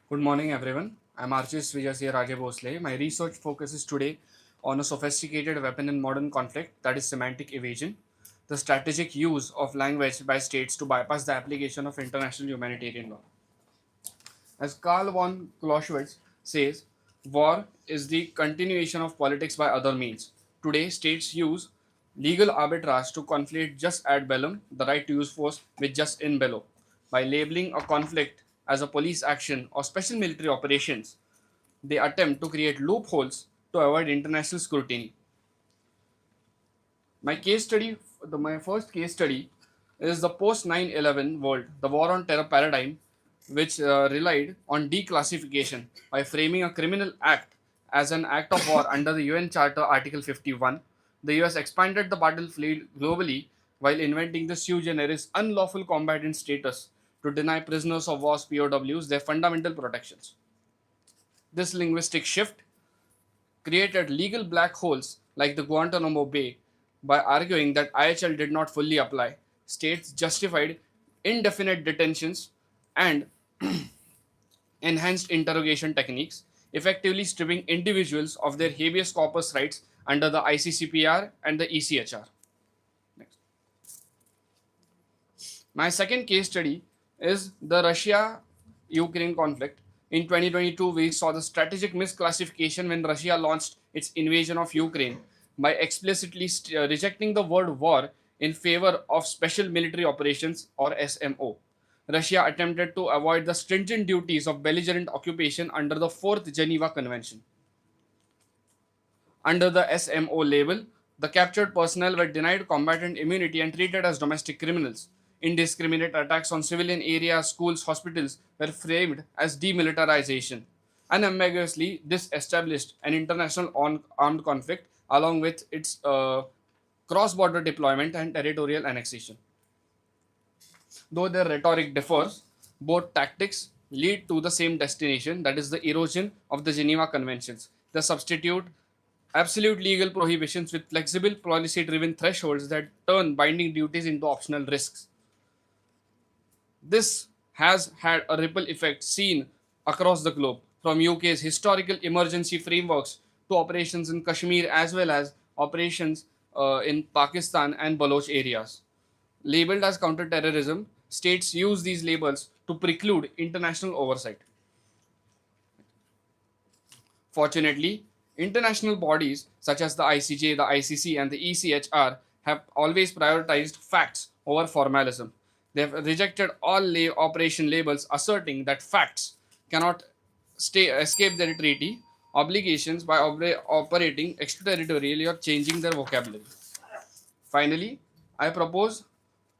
Good morning, everyone. I'm Archis Vijay Rajay Bhosle. My research focuses today on a sophisticated weapon in modern conflict, that is semantic evasion, the strategic use of language by states to bypass the application of international humanitarian law. As Karl von Clausewitz says, war is the continuation of politics by other means. Today, states use legal arbitrage to conflate jus ad bellum, the right to use force, with jus in bello. By labeling a conflict as a police action or special military operations, they attempt to create loopholes to avoid international scrutiny. My first case study is the post 9/11 world, the war on terror paradigm, which relied on declassification by framing a criminal act as an act of war under the UN Charter Article 51. The US expanded the battlefield globally while inventing the sui generis unlawful combatant status to deny prisoners of war POWs their fundamental protections. This linguistic shift created legal black holes like the Guantanamo Bay by arguing that IHL did not fully apply. States justified indefinite detentions and enhanced interrogation techniques, effectively stripping individuals of their habeas corpus rights under the ICCPR and the ECHR. Next. My second case study is the Russia-Ukraine conflict. In 2022, we saw the strategic misclassification when Russia launched its invasion of Ukraine by explicitly rejecting the word war in favor of special military operations or SMO. Russia attempted to avoid the stringent duties of belligerent occupation under the 4th Geneva Convention. Under the SMO label, the captured personnel were denied combatant immunity and treated as domestic criminals. Indiscriminate attacks on civilian areas, schools, hospitals were framed as demilitarization. Unambiguously, this established an international armed conflict along with its cross-border deployment and territorial annexation. Though their rhetoric differs, both tactics lead to the same destination, that is the erosion of the Geneva Conventions. They substitute absolute legal prohibitions with flexible policy-driven thresholds that turn binding duties into optional risks. This has had a ripple effect seen across the globe, from UK's historical emergency frameworks to operations in Kashmir as well as operations in Pakistan and Baloch areas. Labeled as counter-terrorism, states use these labels to preclude international oversight. Fortunately, international bodies such as the ICJ, the ICC, and the ECHR have always prioritized facts over formalism. They have rejected all operation labels asserting that facts cannot escape their treaty obligations by operating extraterritorially or changing their vocabulary. Finally, I propose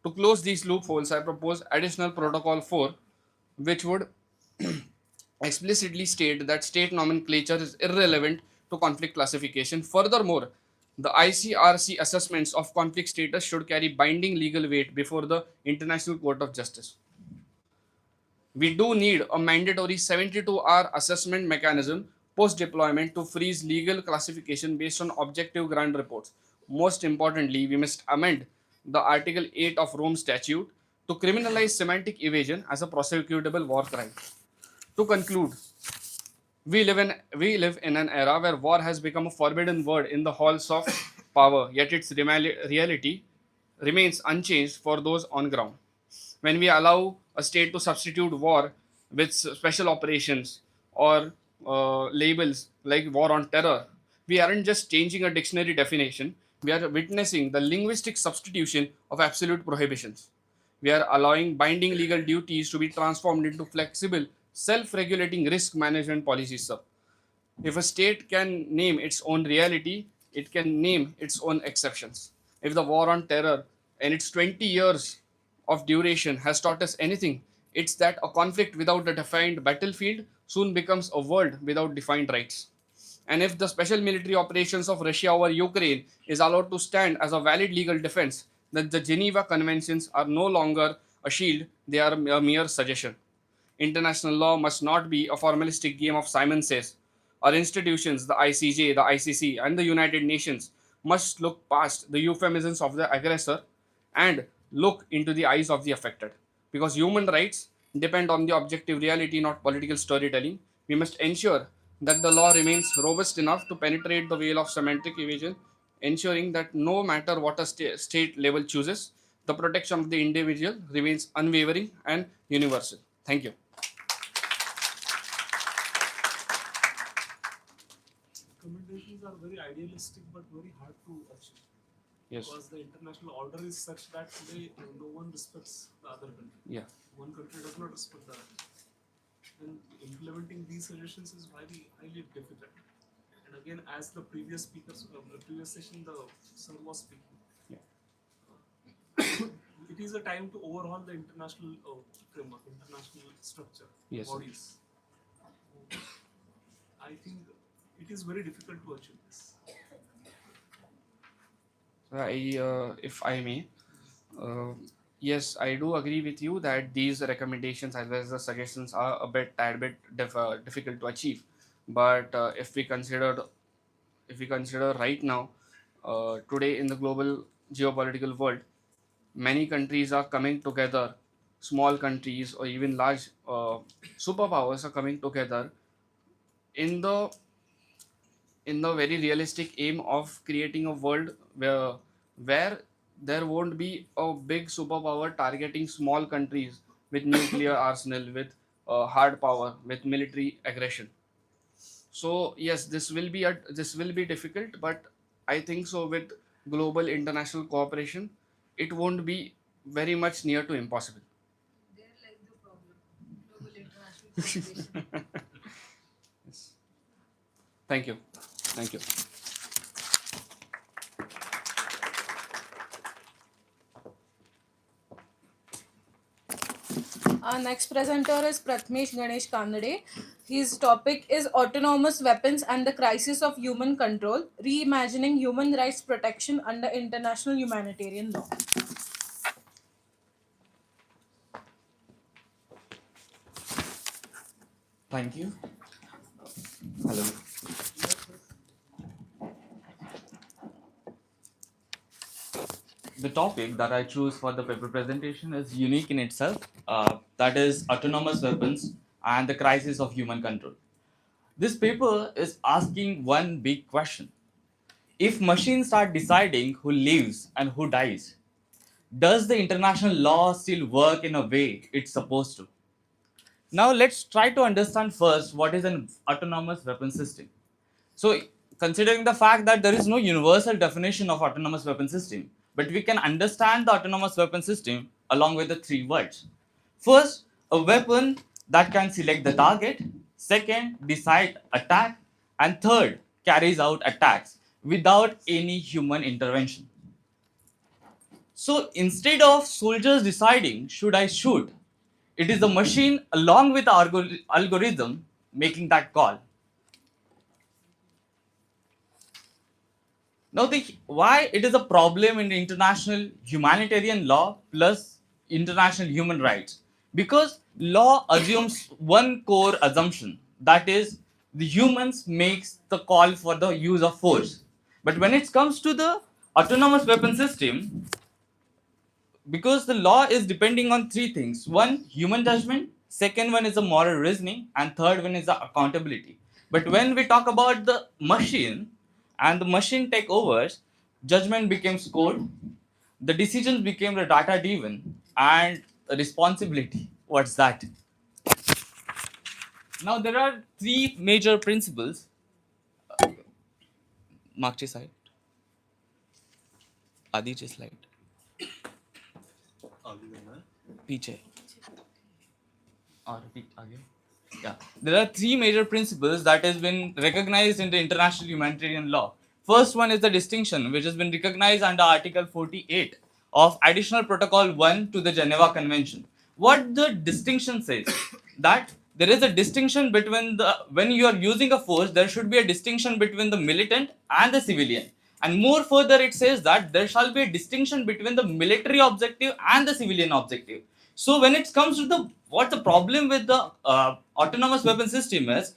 to close these loopholes. I propose additional Protocol 4, which would explicitly state that state nomenclature is irrelevant to conflict classification. Furthermore, The ICRC assessments of conflict status should carry binding legal weight before the International Court of Justice. We do need a mandatory 72-hour assessment mechanism post-deployment to freeze legal classification based on objective ground reports. Most importantly, we must amend the Article 8 of Rome Statute to criminalize semantic evasion as a prosecutable war crime. To conclude, we live in an era where war has become a forbidden word in the halls of power, yet its reality remains unchanged for those on ground. When we allow a state to substitute war with special operations or labels like war on terror, we aren't just changing a dictionary definition, we are witnessing the linguistic substitution of absolute prohibitions. We are allowing binding legal duties to be transformed into flexible, self-regulating risk management policies, sir. If a state can name its own reality, it can name its own exceptions. If the war on terror and its 20 years of duration has taught us anything, it's that a conflict without a defined battlefield soon becomes a world without defined rights. And if the special military operations of Russia over Ukraine is allowed to stand as a valid legal defense, then the Geneva Conventions are no longer a shield, they are a mere suggestion. International law must not be a formalistic game of Simon Says. Our institutions, the ICJ, the ICC, and the United Nations, must look past the euphemisms of the aggressor and look into the eyes of the affected. Because human rights depend on the objective reality, not political storytelling. We must ensure that the law remains robust enough to penetrate the veil of semantic evasion, ensuring that no matter what a state level chooses, the protection of the individual remains unwavering and universal. Thank you. Recommendations are very idealistic but very hard to achieve. Yes. Because the international order is such that today no one respects the other country. Yeah. One country does not respect the other. And implementing these suggestions is highly difficult. And again, as the previous speakers, the previous session, the sir was speaking. Yeah. It is a time to overhaul the international framework, international structure, Yes, sir. bodies. I think it is very difficult to achieve this. If I may, yes, I do agree with you that these recommendations as well as the suggestions are a tad bit difficult to achieve. But if we consider right now, today in the global geopolitical world, many countries are coming together. Small countries or even large superpowers are coming together in the very realistic aim of creating a world where there won't be a big superpower targeting small countries with nuclear arsenal, with hard power, with military aggression. So yes, this will be difficult, but I think so with global international cooperation, it won't be very much near to impossible. They're like the problem. Global international cooperation. Yes. Thank you. Thank you. Our next presenter is Prathamesh Ganesh Kanade. His topic is Autonomous Weapons and the Crisis of Human Control, Reimagining Human Rights Protection under International Humanitarian Law. Thank you. Hello. The topic that I choose for the paper presentation is unique in itself, that is autonomous weapons and the crisis of human control. This paper is asking one big question. If machines start deciding who lives and who dies, does the international law still work in a way it's supposed to? Now let's try to understand first what is an autonomous weapon system. So considering the fact that there is no universal definition of autonomous weapon system, but we can understand the autonomous weapon system along with the three words. First, a weapon that can select the target. Second, decide attack. And third, carries out attacks without any human intervention. So instead of soldiers deciding, should I shoot? It is the machine along with the algorithm making that call. Now, why it is a problem in the international humanitarian law plus international human rights? Because law assumes one core assumption, that is, the humans makes the call for the use of force. But when it comes to the autonomous weapon system, because the law is depending on three things: one, human judgment; second one is the moral reasoning; and third one is the accountability. But when we talk about the machine and the machine takeovers, judgment becomes code, the decisions became the data driven, and responsibility, what's that? Now there are three major principles. मागची side, आधीची slide, पीछे और आगे. Yeah, there are three major principles that has been recognized in the international humanitarian law. First one is the distinction, which has been recognized under Article 48 of Additional Protocol 1 to the Geneva Convention. What the distinction says, that there is a distinction between when you are using a force, there should be a distinction between the militant and the civilian. And more further, it says that there shall be a distinction between the military objective and the civilian objective. So when it comes to what the problem with the autonomous weapon system is,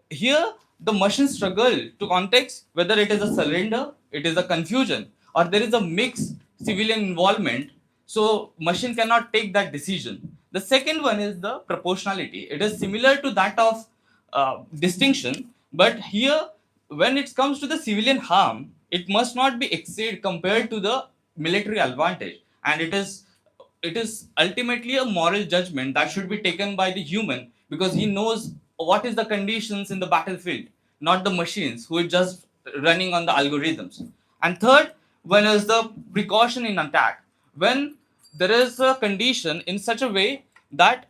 here the machine struggle to context whether it is a surrender, it is a confusion, or there is a mixed civilian involvement. So machine cannot take that decision. The second one is the proportionality. It is similar to that of distinction, but here when it comes to the civilian harm, it must not be exceed compared to the military advantage, and it is ultimately a moral judgment that should be taken by the human, because he knows what is the conditions in the battlefield, not the machines who are just running on the algorithms. And third one is the precaution in attack. When there is a condition in such a way that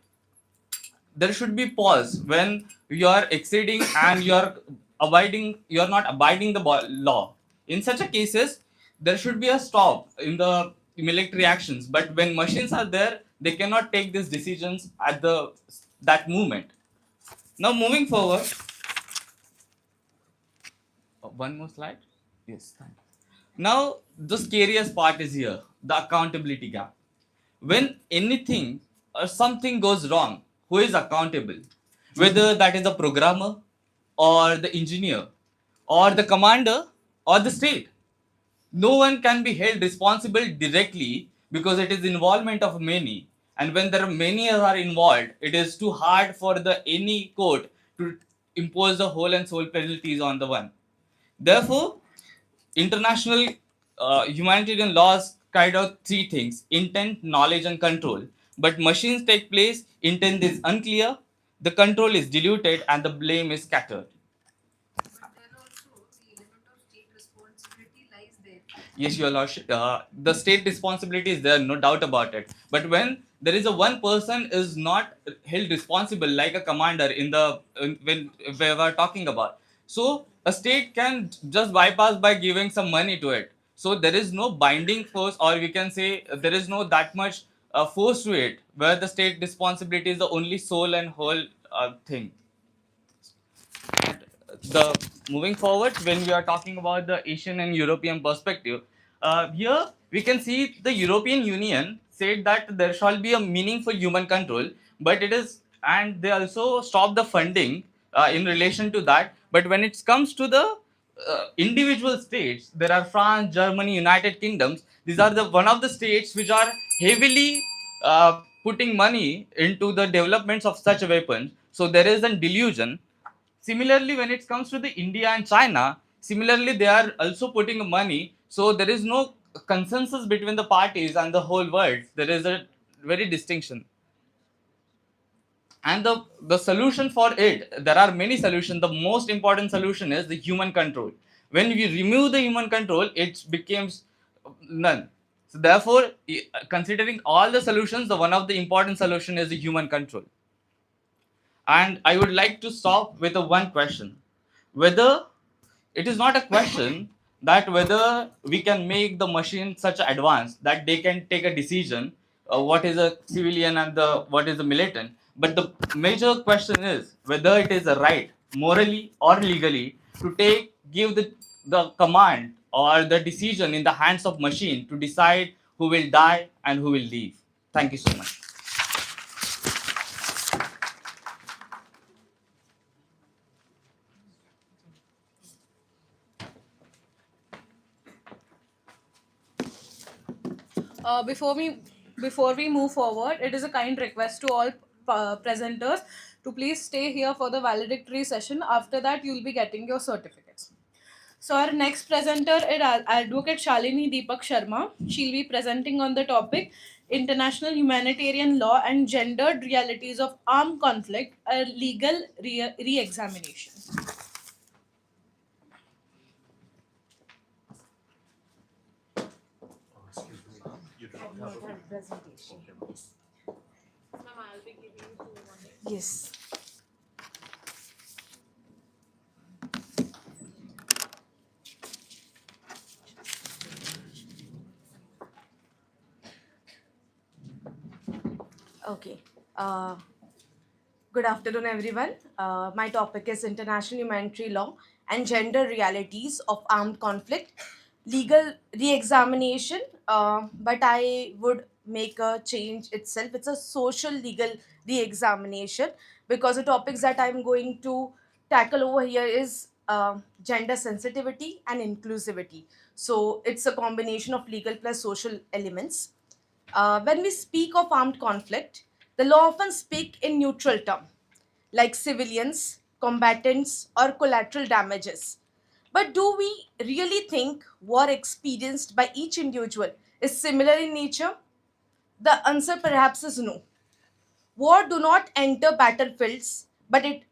there should be pause when you are exceeding and you are not abiding the law. In such a cases, there should be a stop in the military actions. But when machines are there, they cannot take these decisions at that moment. Now moving forward, one more slide. Yes, thank you. Now the scariest part is here, the accountability gap. When anything or something goes wrong, who is accountable? Whether that is the programmer or the engineer or the commander or the state. No one can be held responsible directly because it is involvement of many. And when there are many are involved, it is too hard for any court to impose the whole and sole penalties on the one. Therefore, international humanitarian laws carried out three things: intent, knowledge, and control. But machines take place, intent is unclear, the control is diluted, and the blame is scattered. Yes, Your Lordship, the state responsibility is there, no doubt about it. But when there is one person is not held responsible, like a commander when we were talking about, so a state can just bypass by giving some money to it. So there is no binding force, or we can say there is no that much force to it, where the state responsibility is the only sole and whole thing. Moving forward, when we are talking about the Asian and European perspective, here we can see the European Union said that there shall be a meaningful human control, but and they also stopped the funding in relation to that. But when it comes to the individual states, there are France, Germany, United Kingdoms. These are one of the states which are heavily putting money into the developments of such weapons. So there is a delusion. Similarly, when it comes to the India and China, similarly they are also putting money. So there is no consensus between the parties and the whole world. There is a very distinction. And the solution for it, there are many solutions. The most important solution is the human control. When we remove the human control, it becomes none. So therefore, considering all the solutions, one of the important solution is the human control. And I would like to stop with one question. Whether it is not a question that whether we can make the machine such advanced that they can take a decision what is a civilian and what is a militant. But the major question is whether it is a right, morally or legally, to give the command or the decision in the hands of machine to decide who will die and who will live. Thank you so much. Before we move forward, it is a kind request to all presenters to please stay here for the valedictory session. After that, you will be getting your certificates. So our next presenter is Advocate Shalini Deepak Sharma. She'll be presenting on the topic International Humanitarian Law and Gendered Realities of Armed Conflict, a Legal Re-Examination. Yes. Okay. Good afternoon, everyone. My topic is International Humanitarian Law and Gender Realities of Armed Conflict, Legal Re-Examination, but I would make a change itself. It's a social legal re-examination because the topics that I'm going to tackle over here is gender sensitivity and inclusivity. So it's a combination of legal plus social elements. When we speak of armed conflict, the law often speak in neutral term, like civilians, combatants, or collateral damages. But do we really think war experienced by each individual is similar in nature? The answer perhaps is no. War do not enter battlefields, but it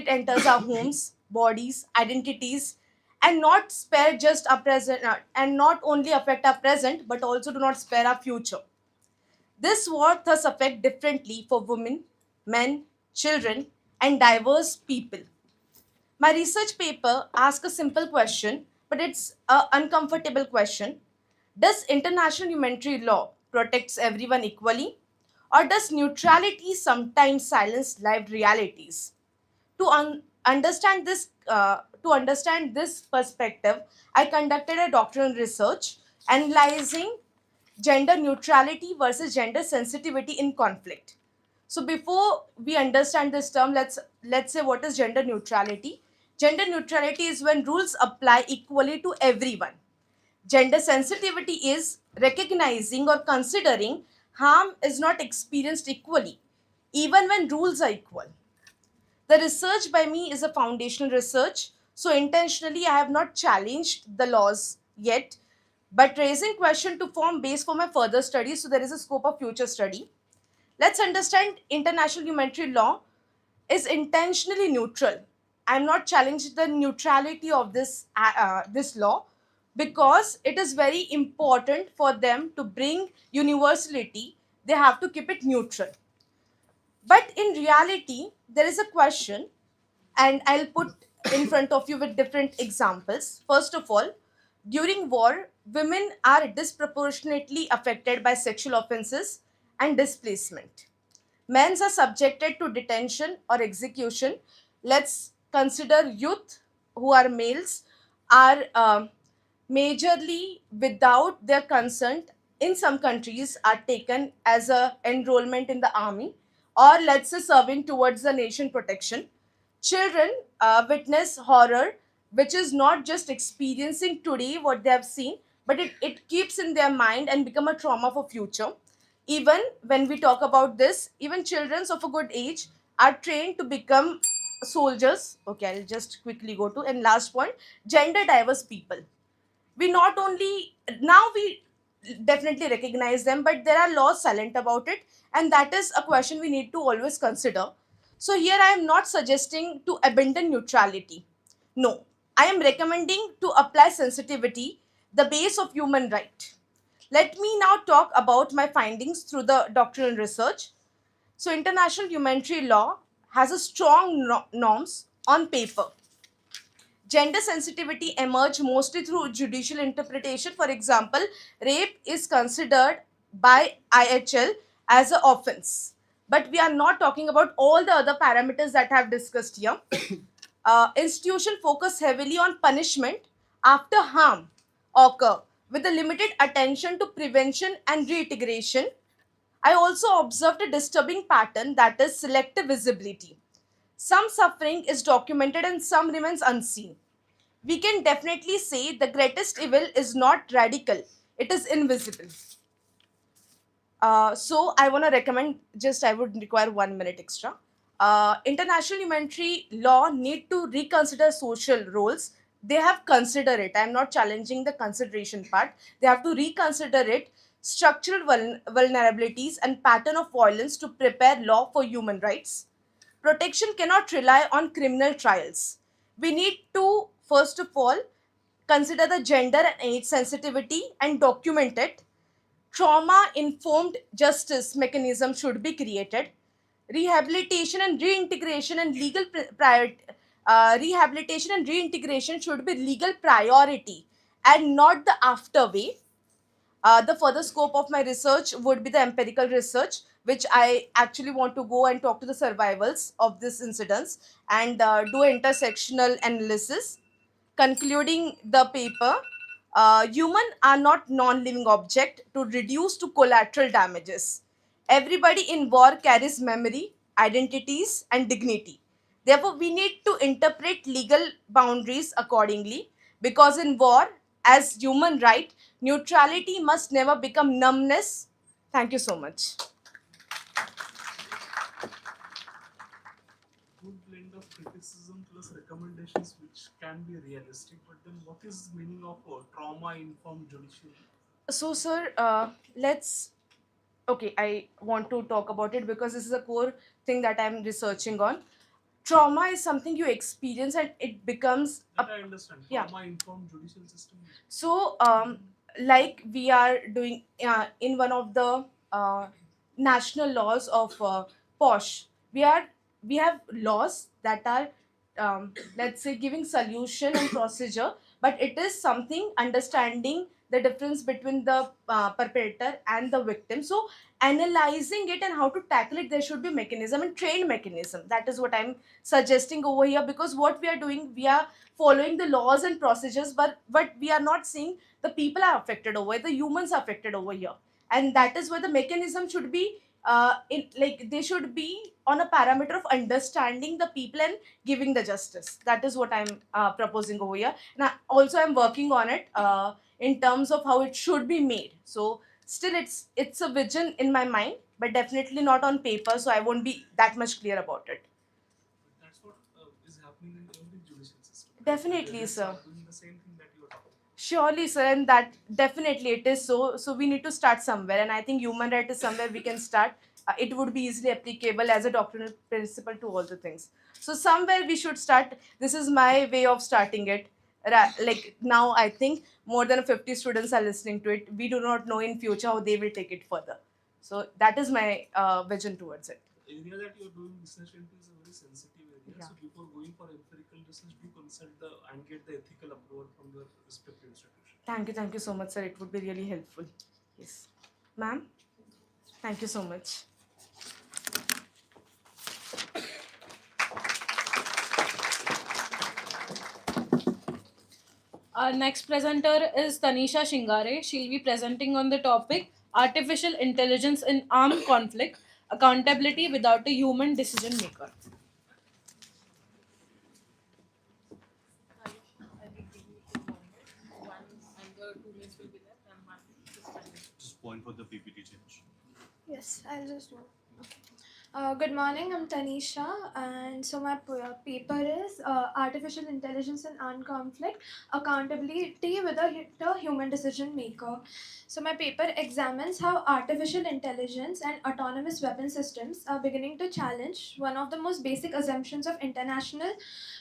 enters our homes, bodies, identities, and not spare just our present, and not only affect our present, but also do not spare our future. This war thus affect differently for women, men, children, and diverse people. My research paper asks a simple question, but it's an uncomfortable question. Does international humanitarian law protects everyone equally? Or does neutrality sometimes silence lived realities? To understand this perspective, I conducted a doctoral research analyzing gender neutrality versus gender sensitivity in conflict. So before we understand this term, let's say what is gender neutrality. Gender neutrality is when rules apply equally to everyone. Gender sensitivity is recognizing or considering harm is not experienced equally, even when rules are equal. The research by me is a foundational research, so intentionally I have not challenged the laws yet, but raising question to form base for my further studies, so there is a scope of future study. Let's understand international humanitarian law is intentionally neutral. I am not challenging the neutrality of this law because it is very important for them to bring universality. They have to keep it neutral. But in reality, there is a question, and I'll put in front of you with different examples. First of all, during war, women are disproportionately affected by sexual offenses and displacement. Men are subjected to detention or execution. Let's consider youth who are males are majorly without their consent in some countries are taken as a enrollment in the army, or let's say serving towards the nation protection. Children witness horror, which is not just experiencing today what they have seen, but it keeps in their mind and become a trauma for future. Even when we talk about this, even children of a good age are trained to become soldiers. Okay, I'll just quickly go to, and last point, gender diverse people. We not only, now we definitely recognize them, but there are laws silent about it, and that is a question we need to always consider. So here I am not suggesting to abandon neutrality. No, I am recommending to apply sensitivity, the base of human right. Let me now talk about my findings through the doctoral research. So international humanitarian law has a strong norms on paper. Gender sensitivity emerge mostly through judicial interpretation. For example, rape is considered by IHL as an offense. But we are not talking about all the other parameters that I have discussed here. Institution focus heavily on punishment after harm occur with a limited attention to prevention and reintegration. I also observed a disturbing pattern, that is selective visibility. Some suffering is documented and some remains unseen. We can definitely say the greatest evil is not radical, it is invisible. So I want to recommend, just I would require 1 minute extra. International humanitarian law need to reconsider social roles. They have considered it. I'm not challenging the consideration part. They have to reconsider it, structural vulnerabilities and pattern of violence to prepare law for human rights. Protection cannot rely on criminal trials. We need to, first of all, consider the gender and age sensitivity and document it. Trauma informed justice mechanism should be created. Rehabilitation and reintegration and rehabilitation and reintegration should be legal priority and not the after way. The further scope of my research would be the empirical research, which I actually want to go and talk to the survivors of this incidents and do intersectional analysis. Concluding the paper, human are not non-living object to reduce to collateral damages. Everybody in war carries memory, identities and dignity. Therefore, we need to interpret legal boundaries accordingly, because in war, as human right, neutrality must never become numbness. Thank you so much. Good blend of criticism plus recommendations which can be realistic, but then what is meaning of trauma informed judicial? So, sir, let's. Okay, I want to talk about it because this is a core thing that I'm researching on. Trauma is something you experience and it becomes That I understand. yeah. Trauma informed judicial system. So, like we are doing in one of the national laws of POSH, we have laws that are, let's say, giving solution and procedure, but it is something understanding the difference between the perpetrator and the victim. So, analyzing it and how to tackle it, there should be mechanism and trained mechanism. That is what I'm suggesting over here, because what we are doing, we are following the laws and procedures, but we are not seeing the people are affected over here, the humans are affected over here, and that is where the mechanism should be in, like they should be on a parameter of understanding the people and giving the justice. That is what I'm proposing over here, and also I'm working on it in terms of how it should be made. So still it's a vision in my mind, but definitely not on paper, so I won't be that much clear about it. That's what is happening in every judicial system. Definitely, Judges sir. are doing the same thing that you are talking. Surely, sir, and that definitely it is so. So we need to start somewhere, and I think human right is somewhere we can start. It would be easily applicable as a doctrinal principle to all the things. So somewhere we should start. This is my way of starting it. Like now, I think more than 50 students are listening to it. We do not know in future how they will take it further. So that is my vision towards it. The area that you are doing research into is a very sensitive area. Yeah. So before going for empirical research, do consult and get the ethical approval from your respective institution. Thank you so much, sir. It would be really helpful. Yes, ma'am. Thank you so much. Our next presenter is Tanisha Shingare. She'll be presenting on the topic Artificial Intelligence in Armed Conflict, Accountability Without a Human Decision Maker. Just point for the PPT change. Yes, I'll just do. Good morning, I'm Tanisha, and so my paper is Artificial Intelligence in Armed Conflict, Accountability with a Human Decision Maker. So my paper examines how artificial intelligence and autonomous weapon systems are beginning to challenge one of the most basic assumptions of international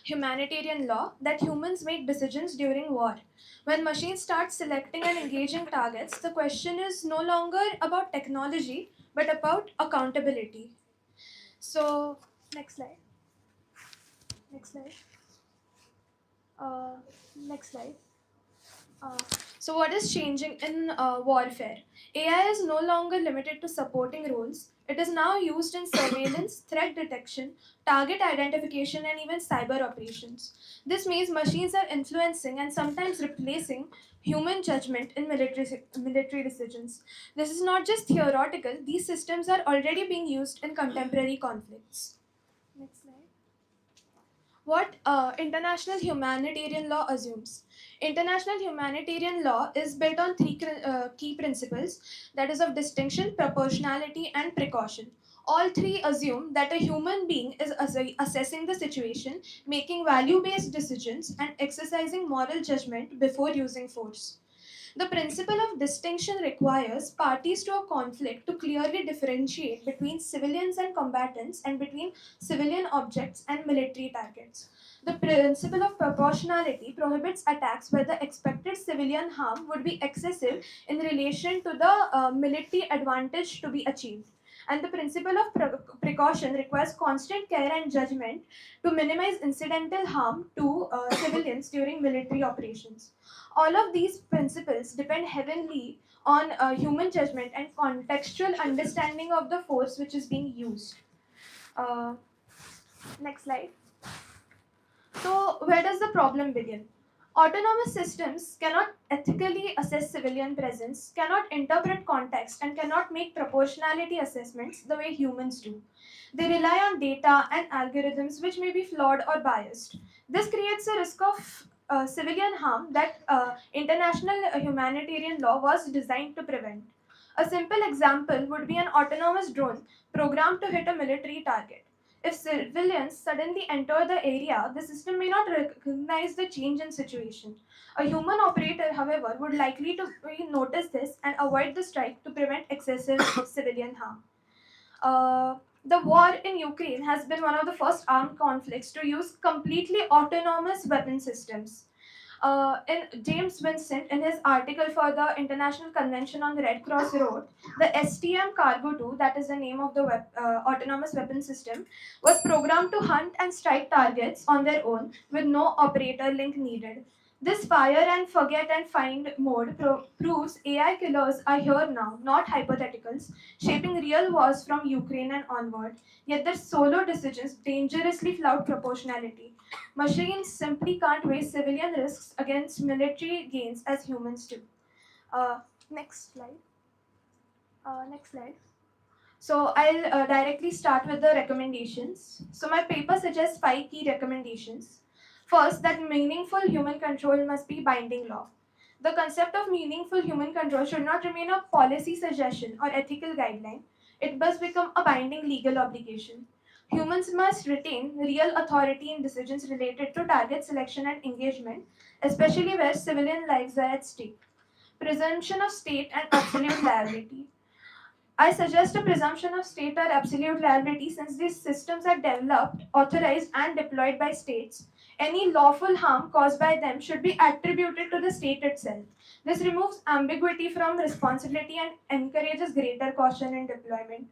humanitarian law, that humans make decisions during war. When machines start selecting and engaging targets, the question is no longer about technology, but about accountability. So, next slide. Next slide. Next slide. So, what is changing in warfare? AI is no longer limited to supporting roles. It is now used in surveillance, threat detection, target identification, and even cyber operations. This means machines are influencing and sometimes replacing human judgment in military decisions. This is not just theoretical, these systems are already being used in contemporary conflicts. Next slide. What international humanitarian law assumes. International humanitarian law is built on three key principles, that is of distinction, proportionality, and precaution. All three assume that a human being is assessing the situation, making value based decisions, and exercising moral judgment before using force. The principle of distinction requires parties to a conflict to clearly differentiate between civilians and combatants and between civilian objects and military targets. The principle of proportionality prohibits attacks where the expected civilian harm would be excessive in relation to the military advantage to be achieved. And the principle of precaution requires constant care and judgment to minimize incidental harm to civilians during military operations. All of these principles depend heavily on human judgment and contextual understanding of the force which is being used. Next slide. So, where does the problem begin? Autonomous systems cannot ethically assess civilian presence, cannot interpret context, and cannot make proportionality assessments the way humans do. They rely on data and algorithms which may be flawed or biased. This creates a risk of civilian harm that international humanitarian law was designed to prevent. A simple example would be an autonomous drone programmed to hit a military target. If civilians suddenly enter the area, the system may not recognize the change in situation. A human operator, however, would likely to notice this and avoid the strike to prevent excessive civilian harm. The war in Ukraine has been one of the first armed conflicts to use completely autonomous weapon systems. In James Vincent, in his article for the International Convention on the Red Cross, wrote the STM Cargo 2, that is the name of the autonomous weapon system, was programmed to hunt and strike targets on their own with no operator link needed. This fire and forget and find mode proves AI killers are here now, not hypotheticals, shaping real wars from Ukraine and onward. Yet their solo decisions dangerously flout proportionality. Machines simply can't weigh civilian risks against military gains as humans do. Next slide. Next slide. So I'll directly start with the recommendations. So my paper suggests 5 key recommendations. First, that meaningful human control must be binding law. The concept of meaningful human control should not remain a policy suggestion or ethical guideline. It must become a binding legal obligation. Humans must retain real authority in decisions related to target selection and engagement, especially where civilian lives are at stake. Presumption of state and absolute liability. I suggest a presumption of state or absolute liability since these systems are developed, authorized, and deployed by states. Any lawful harm caused by them should be attributed to the state itself. This removes ambiguity from responsibility and encourages greater caution in deployment.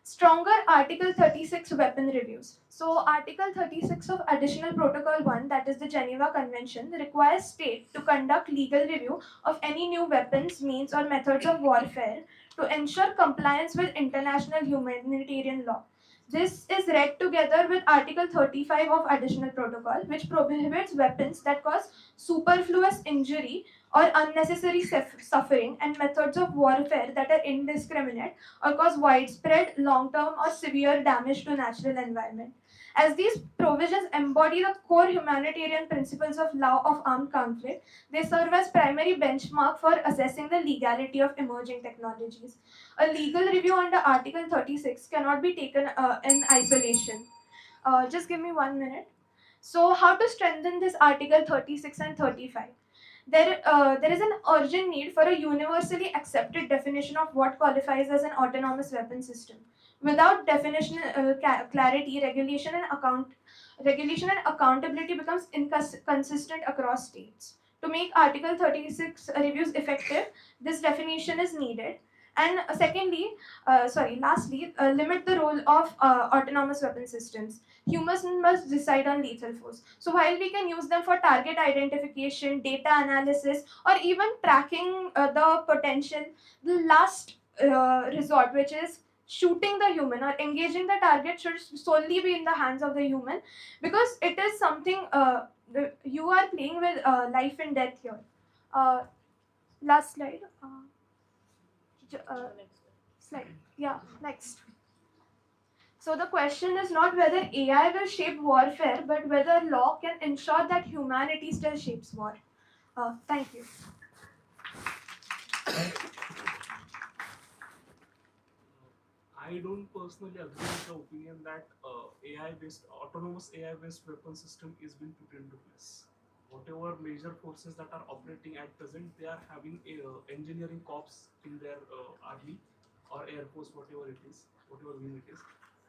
Stronger Article 36 weapon reviews. So, Article 36 of Additional Protocol 1, that is the Geneva Convention, requires state to conduct legal review of any new weapons, means, or methods of warfare to ensure compliance with international humanitarian law. This is read together with Article 35 of Additional Protocol, which prohibits weapons that cause superfluous injury or unnecessary suffering and methods of warfare that are indiscriminate or cause widespread, long-term, or severe damage to natural environment. As these provisions embody the core humanitarian principles of law of armed conflict, they serve as primary benchmark for assessing the legality of emerging technologies. A legal review under Article 36 cannot be taken in isolation. Just give me 1 minute. So, how to strengthen this Article 36 and 35? There is an urgent need for a universally accepted definition of what qualifies as an autonomous weapon system. Without definition clarity, regulation and accountability becomes inconsistent across states. To make Article 36 reviews effective, this definition is needed. And lastly, limit the role of autonomous weapon systems. Humans must decide on lethal force. So while we can use them for target identification, data analysis, or even tracking the potential, the last resort, which is shooting the human or engaging the target, should solely be in the hands of the human, because it is something you are playing with life and death here. Last slide. Slide. Yeah, next. So the question is not whether AI will shape warfare, but whether law can ensure that humanity still shapes war. Thank you. I don't personally agree with the opinion that autonomous AI-based weapon system is being put into place. Whatever major forces that are operating at present, they are having a engineering corps in their army or air force, whatever it is, whatever wing it is,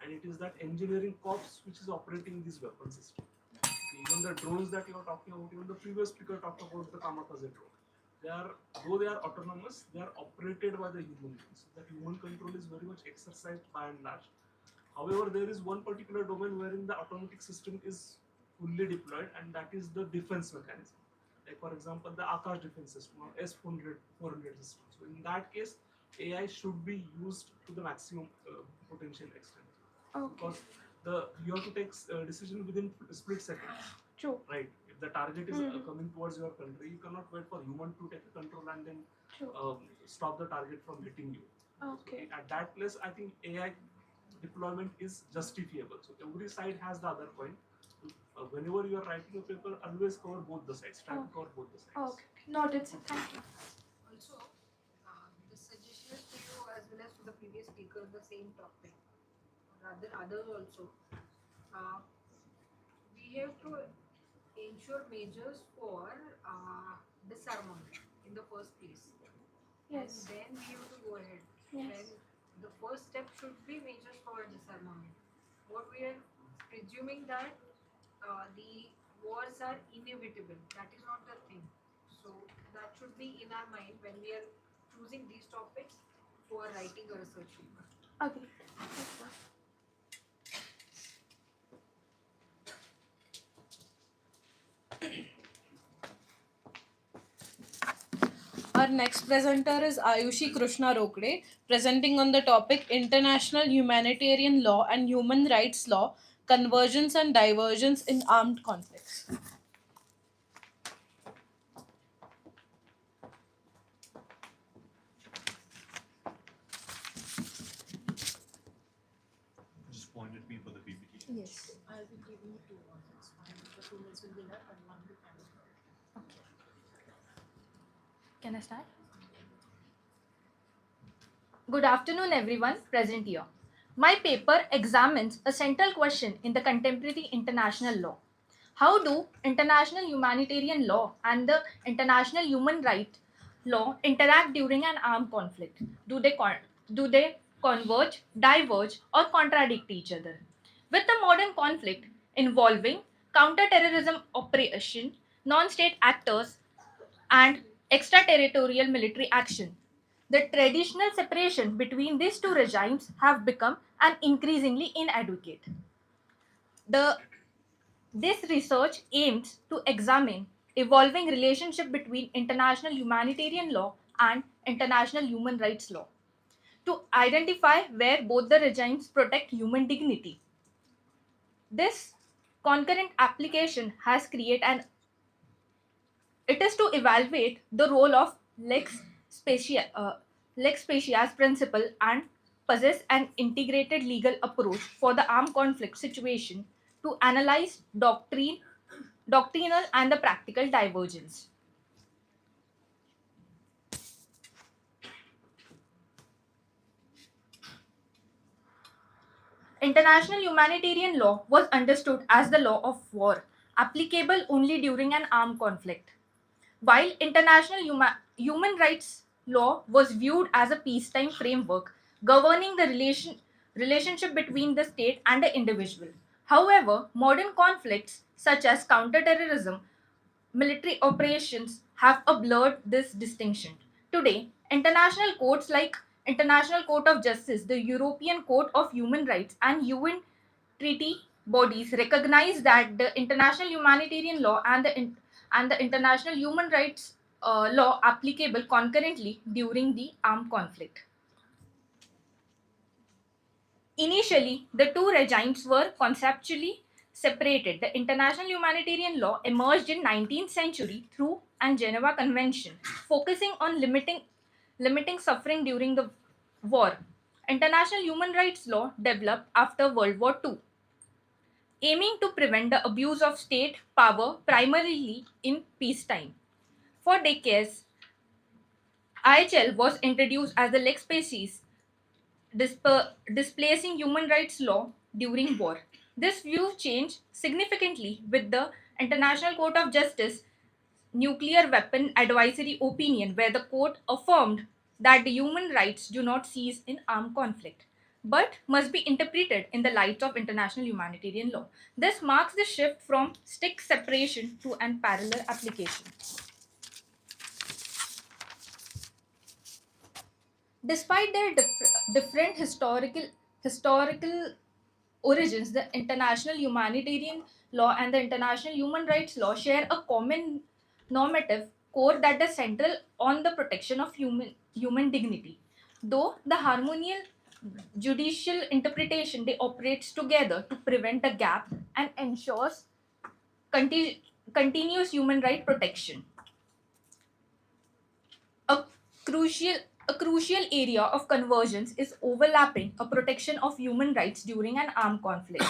and it is that engineering corps which is operating this weapon system. Even the drones that you are talking about, even the previous speaker talked about the kamikaze drone. Though they are autonomous, they are operated by the human beings. The human control is very much exercised by and large. However, there is one particular domain wherein the automatic system is fully deployed, and that is the defense mechanism. Like for example, the Akash defense system or S-400 system. So in that case, AI should be used to the maximum potential extent. Okay. Because you have to take decision within split seconds. True. Right. If the target is coming towards your country, you cannot wait for human to take control and then stop the target from hitting you. Okay. So at that place, I think AI deployment is justifiable. So every side has the other point. Whenever you are writing a paper, always cover both the sides. Try to cover both the sides. Okay. Noted, sir. Thank you. Also, the suggestion is to you as well as to the previous speaker the same topic. Rather, others also. We have to ensure measures for disarmament in the first place. Yes. And then we have to go ahead. Yes. Then the first step should be measures for disarmament. What we are presuming that the wars are inevitable. That is not the thing. So that should be in our mind when we are choosing these topics for writing a research paper. Okay. Our next presenter is Ayushi Krishna Rokde, presenting on the topic International Humanitarian Law and Human Rights Law, Convergence and Divergence in Armed Conflicts. Just point at me for the PPT. Yes. I'll be giving you 2 minutes. The 2 minutes will be left and 1 will come. Can I start? Good afternoon, everyone present here. My paper examines a central question in the contemporary international law. How do international humanitarian law and the international human rights law interact during an armed conflict? Do they converge, diverge, or contradict each other? With the modern conflict involving counter-terrorism operation, non-state actors, and extraterritorial military action, the traditional separation between these two regimes have become an increasingly inadequate. This research aims to examine evolving relationship between international humanitarian law and international human rights law to identify where both the regimes protect human dignity. This concurrent application has created an it is to evaluate the role of lex specialis principle and possess an integrated legal approach for the armed conflict situation to analyze doctrinal and the practical divergence. International humanitarian law was understood as the law of war, applicable only during an armed conflict, while international human rights law was viewed as a peacetime framework governing the relationship between the state and the individual. However, modern conflicts such as counterterrorism, military operations have blurred this distinction. Today, international courts like International Court of Justice, the European Court of Human Rights, and UN treaty bodies recognize that the international humanitarian law and the international human rights law applicable concurrently during the armed conflict. Initially, the two regimes were conceptually separated. The international humanitarian law emerged in 19th century through and Geneva Convention, focusing on limiting suffering during the war. International human rights law developed after World War II, aiming to prevent the abuse of state power primarily in peacetime. For decades, IHL was introduced as the lex specialis, displacing human rights law during war. This view changed significantly with the International Court of Justice nuclear weapon advisory opinion, where the court affirmed that the human rights do not cease in armed conflict but must be interpreted in the light of international humanitarian law. This marks the shift from strict separation to an parallel application. Despite their different historical origins, the international humanitarian law and the international human rights law share a common normative core that is central on the protection of human dignity. Though the harmonious judicial interpretation, they operates together to prevent a gap and ensures continuous human right protection. A crucial a crucial area of convergence is overlapping a protection of human rights during an armed conflict.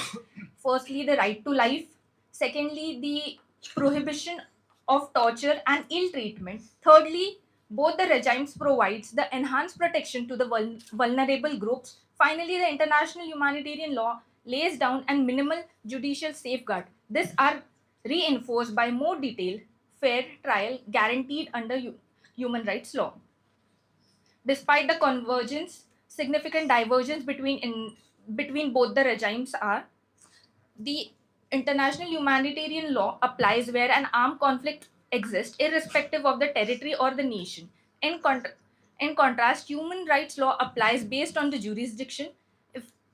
Firstly, the right to life. Secondly, the prohibition of torture and ill treatment. Thirdly, both the regimes provides the enhanced protection to the vulnerable groups. Finally, the international humanitarian law lays down and minimal judicial safeguard. These are reinforced by more detailed, fair trial guaranteed under human rights law. Despite the convergence, significant divergence between both the regimes are the international humanitarian law applies where an armed conflict exists, irrespective of the territory or the nation. In contrast, human rights law applies based on the jurisdiction,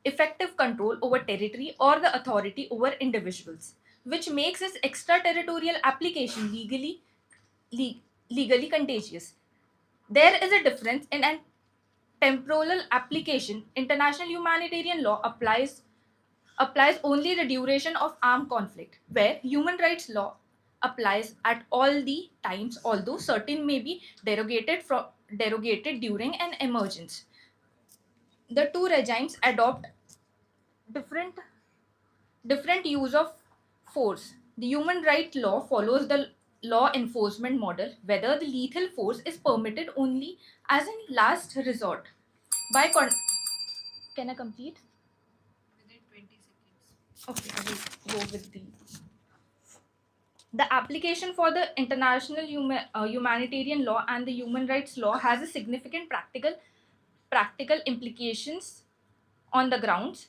effective control over territory, or the authority over individuals, which makes its extraterritorial application legally contagious. There is a difference in an temporal application. International humanitarian law applies only the duration of armed conflict, where human rights law applies at all the times, although certain may be derogated during an emergence. The two regimes adopt different use of force. The human right law follows the law enforcement model, whether the lethal force is permitted only as in last resort. Can I complete? Within 20 seconds. Okay, I will go with the application for the international humanitarian law and the human rights law has a significant practical implications on the grounds.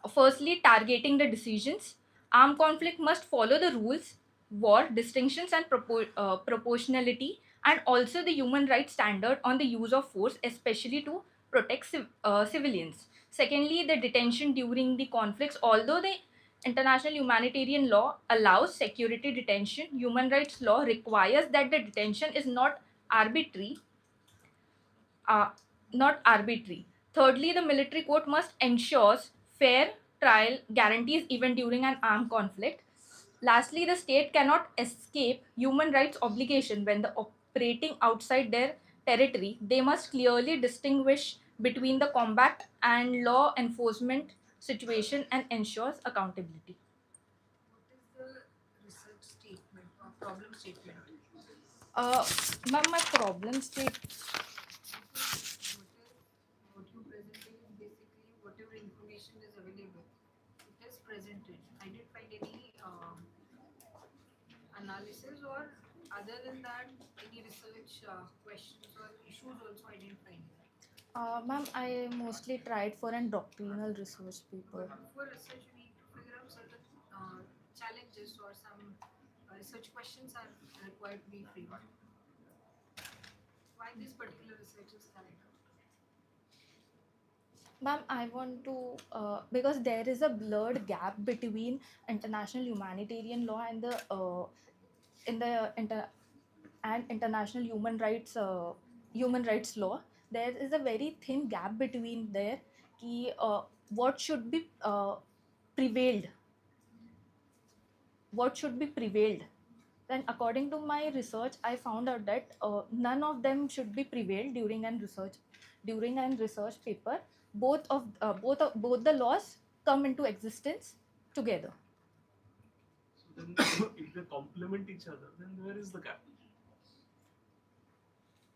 Firstly, targeting the decisions. Armed conflict must follow the rules, war, distinctions, and proportionality, and also the human rights standard on the use of force, especially to protect civilians. Secondly, the detention during the conflicts. Although the international humanitarian law allows security detention, human rights law requires that the detention is not arbitrary. Thirdly, the military court must ensure fair trial guarantees even during an armed conflict. Lastly, the state cannot escape human rights obligation when the operating outside their territory. They must clearly distinguish between the combat and law enforcement situation and ensures accountability. What is the research statement or problem statement? Ma'am, my problem state. What you presented is basically whatever information is available. It is presented. I didn't find any analysis or other than that any research questions or issues also I didn't find. Ma'am, I mostly tried for a doctrinal research paper. For research, you need to figure out certain challenges or some research questions are required to be figured. Why this particular research is carried out? Ma'am, I want to because there is a blurred gap between international humanitarian law and the in the and international human rights law. There is a very thin gap between there. Ki, what should be prevailed? What should be prevailed? Then, according to my research, I found out that none of them should be prevailed during an research paper. Both the laws come into existence together. So then, if they complement each other, then where is the gap?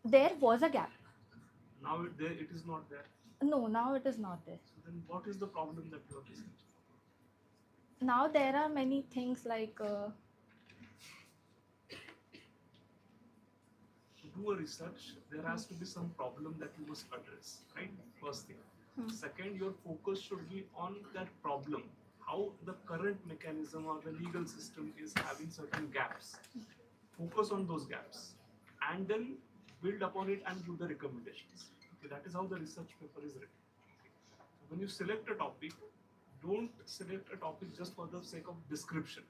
There was a gap. Now it is not there. No, now it is not there. So then, what is the problem that you are facing? Now there are many things like To do a research, there has to be some problem that you must address, right? First thing. Second, your focus should be on that problem. How the current mechanism or the legal system is having certain gaps. Focus on those gaps and then build upon it and do the recommendations. Okay, that is how the research paper is written. So when you select a topic, don't select a topic just for the sake of description.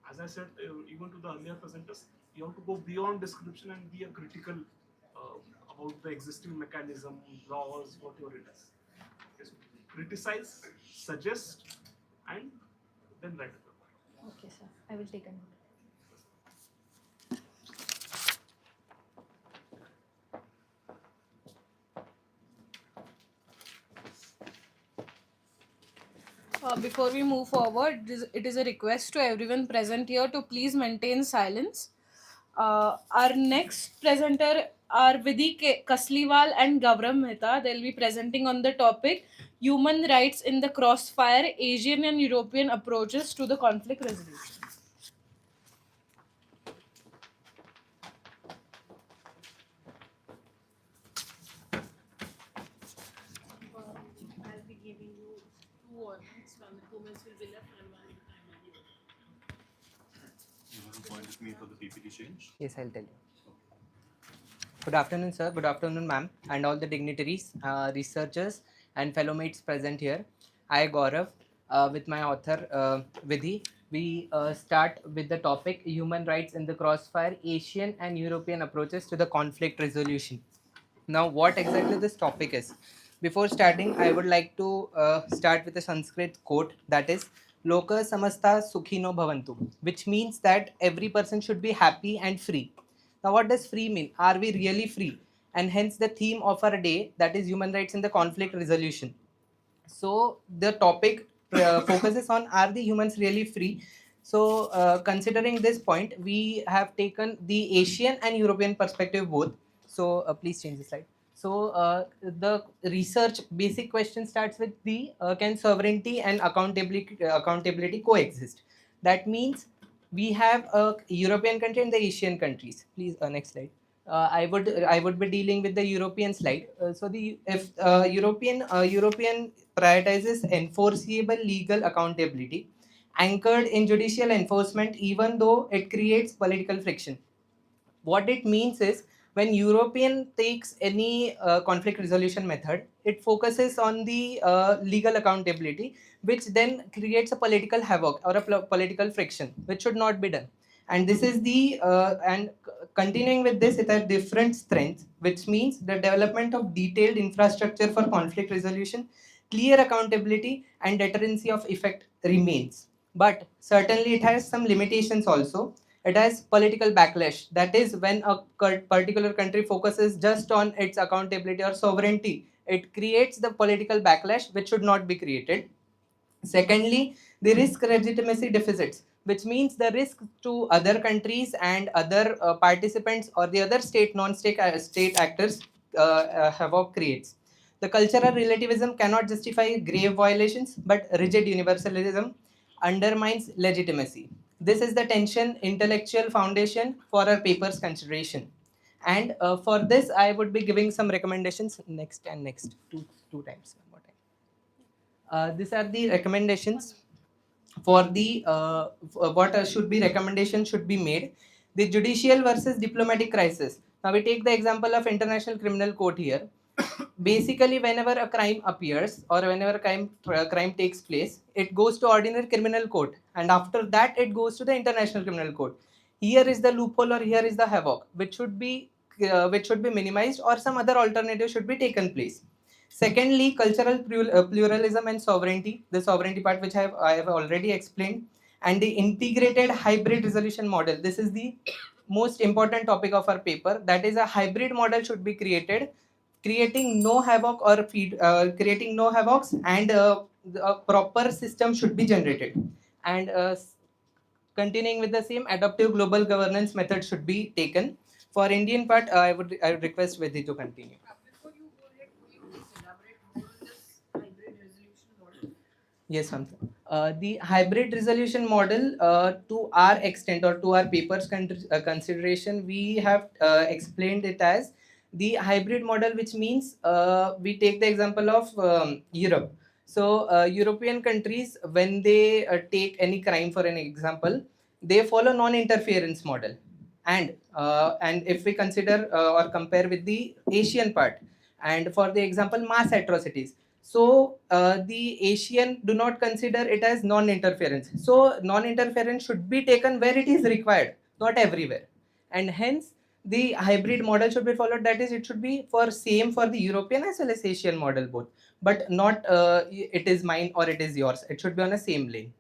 As I said, even to the earlier presenters, you have to go beyond description and be a critical about the existing mechanism, laws, whatever it is. Okay, so criticize, suggest, and then write a paper. okay, sir. I will take a note. Before we move forward, it is a request to everyone present here to please maintain silence. Our next presenter are Vidhi Kasliwal and Gaurav Mehta. They'll be presenting on the topic Human Rights in the Crossfire, Asian and European Approaches to the Conflict Resolution. I'll be giving you 2 warnings. One moments will be left and one time will be left. You want to point with me for the PPT change? Yes, I'll tell you. Good afternoon, sir. Good afternoon, ma'am, and all the dignitaries, researchers, and fellow mates present here. I, Gaurav, with my author Vidhi, we start with the topic Human Rights in the Crossfire, Asian and European Approaches to the Conflict Resolution. Now, what exactly this topic is? Before starting, I would like to start with a Sanskrit quote, that is, Loka samasta sukhino bhavantu, which means that every person should be happy and free. Now, what does free mean? Are we really free? And hence the theme of our day, that is human rights in the conflict resolution. So the topic focuses on, are the humans really free? So considering this point, we have taken the Asian and European perspective both. So please change the slide. So the research basic question starts with the can sovereignty and accountability coexist? That means we have a European country and the Asian countries. Please next slide. I would be dealing with the European slide. So the if European prioritizes enforceable legal accountability anchored in judicial enforcement, even though it creates political friction. What it means is, when European takes any conflict resolution method, it focuses on the legal accountability, which then creates a political havoc or a political friction, which should not be done. And this is the continuing with this, it has different strengths, which means the development of detailed infrastructure for conflict resolution, clear accountability, and deterrency of effect remains. But certainly it has some limitations also. It has political backlash. That is, when a particular country focuses just on its accountability or sovereignty, it creates the political backlash which should not be created. Secondly, the risk legitimacy deficits, which means the risk to other countries and other participants or the other non-state state actors havoc creates. The cultural relativism cannot justify grave violations, but rigid universalism undermines legitimacy. This is the tension intellectual foundation for our paper's consideration. And for this, I would be giving some recommendations next and next two times. One more time. These are the recommendations for the what should be recommendation should be made. The judicial versus diplomatic crisis. Now we take the example of International Criminal Court here. basically whenever a crime appears or whenever crime takes place, it goes to ordinary criminal court, and after that it goes to the international criminal court. Here is the loophole, or here is the havoc which should be minimized, or some other alternative should be taken place. Secondly, cultural pluralism and sovereignty, the sovereignty part which I have already explained, and the integrated hybrid resolution model. This is the most important topic of our paper. That is, a hybrid model should be created, creating no havoc or creating no havocs, and a proper system should be generated. And continuing with the same, adaptive global governance method should be taken. For Indian part, I would request Vidhi to continue. Yes, Hamza. The hybrid resolution model, to our extent or to our paper's consideration, we have explained it as the hybrid model, which means we take the example of Europe. So European countries, when they take any crime for an example, they follow non-interference model. And if we consider or compare with the Asian part, and for the example mass atrocities, so the Asian do not consider it as non-interference. So non-interference should be taken where it is required, not everywhere. And hence the hybrid model should be followed. That is, it should be same for the European as well as Asian model both, but not it is mine or it is yours. It should be on the same lane.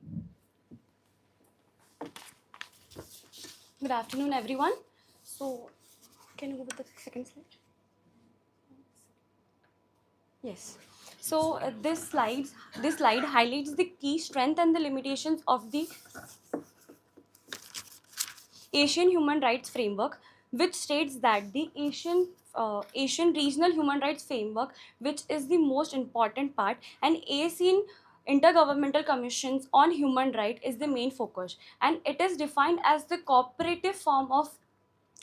Good afternoon, everyone. So, can you go with the second slide? Yes. So this slide highlights the key strength and the limitations of the Asian Human Rights Framework, which states that the Asian Regional Human Rights Framework, which is the most important part, and ASEAN Intergovernmental Commissions on Human Rights is the main focus, and it is defined as the cooperative form of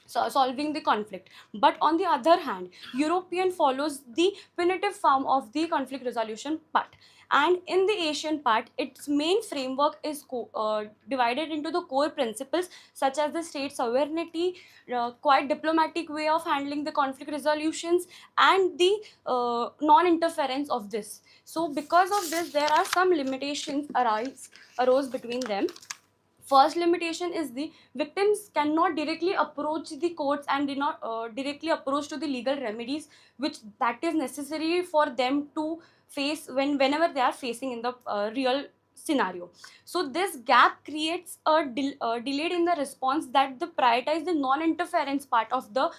solving the conflict. But on the other hand, European follows the punitive form of the conflict resolution part. And in the Asian part, its main framework is divided into the core principles such as the state sovereignty, quite diplomatic way of handling the conflict resolutions, and the non-interference of this. So because of this, there are some limitations arose between them. First limitation is the victims cannot directly approach the courts and did not directly approach to the legal remedies, which that is necessary for them to face whenever they are facing in the real scenario. So this gap creates a delayed in the response that prioritize the non-interference part of the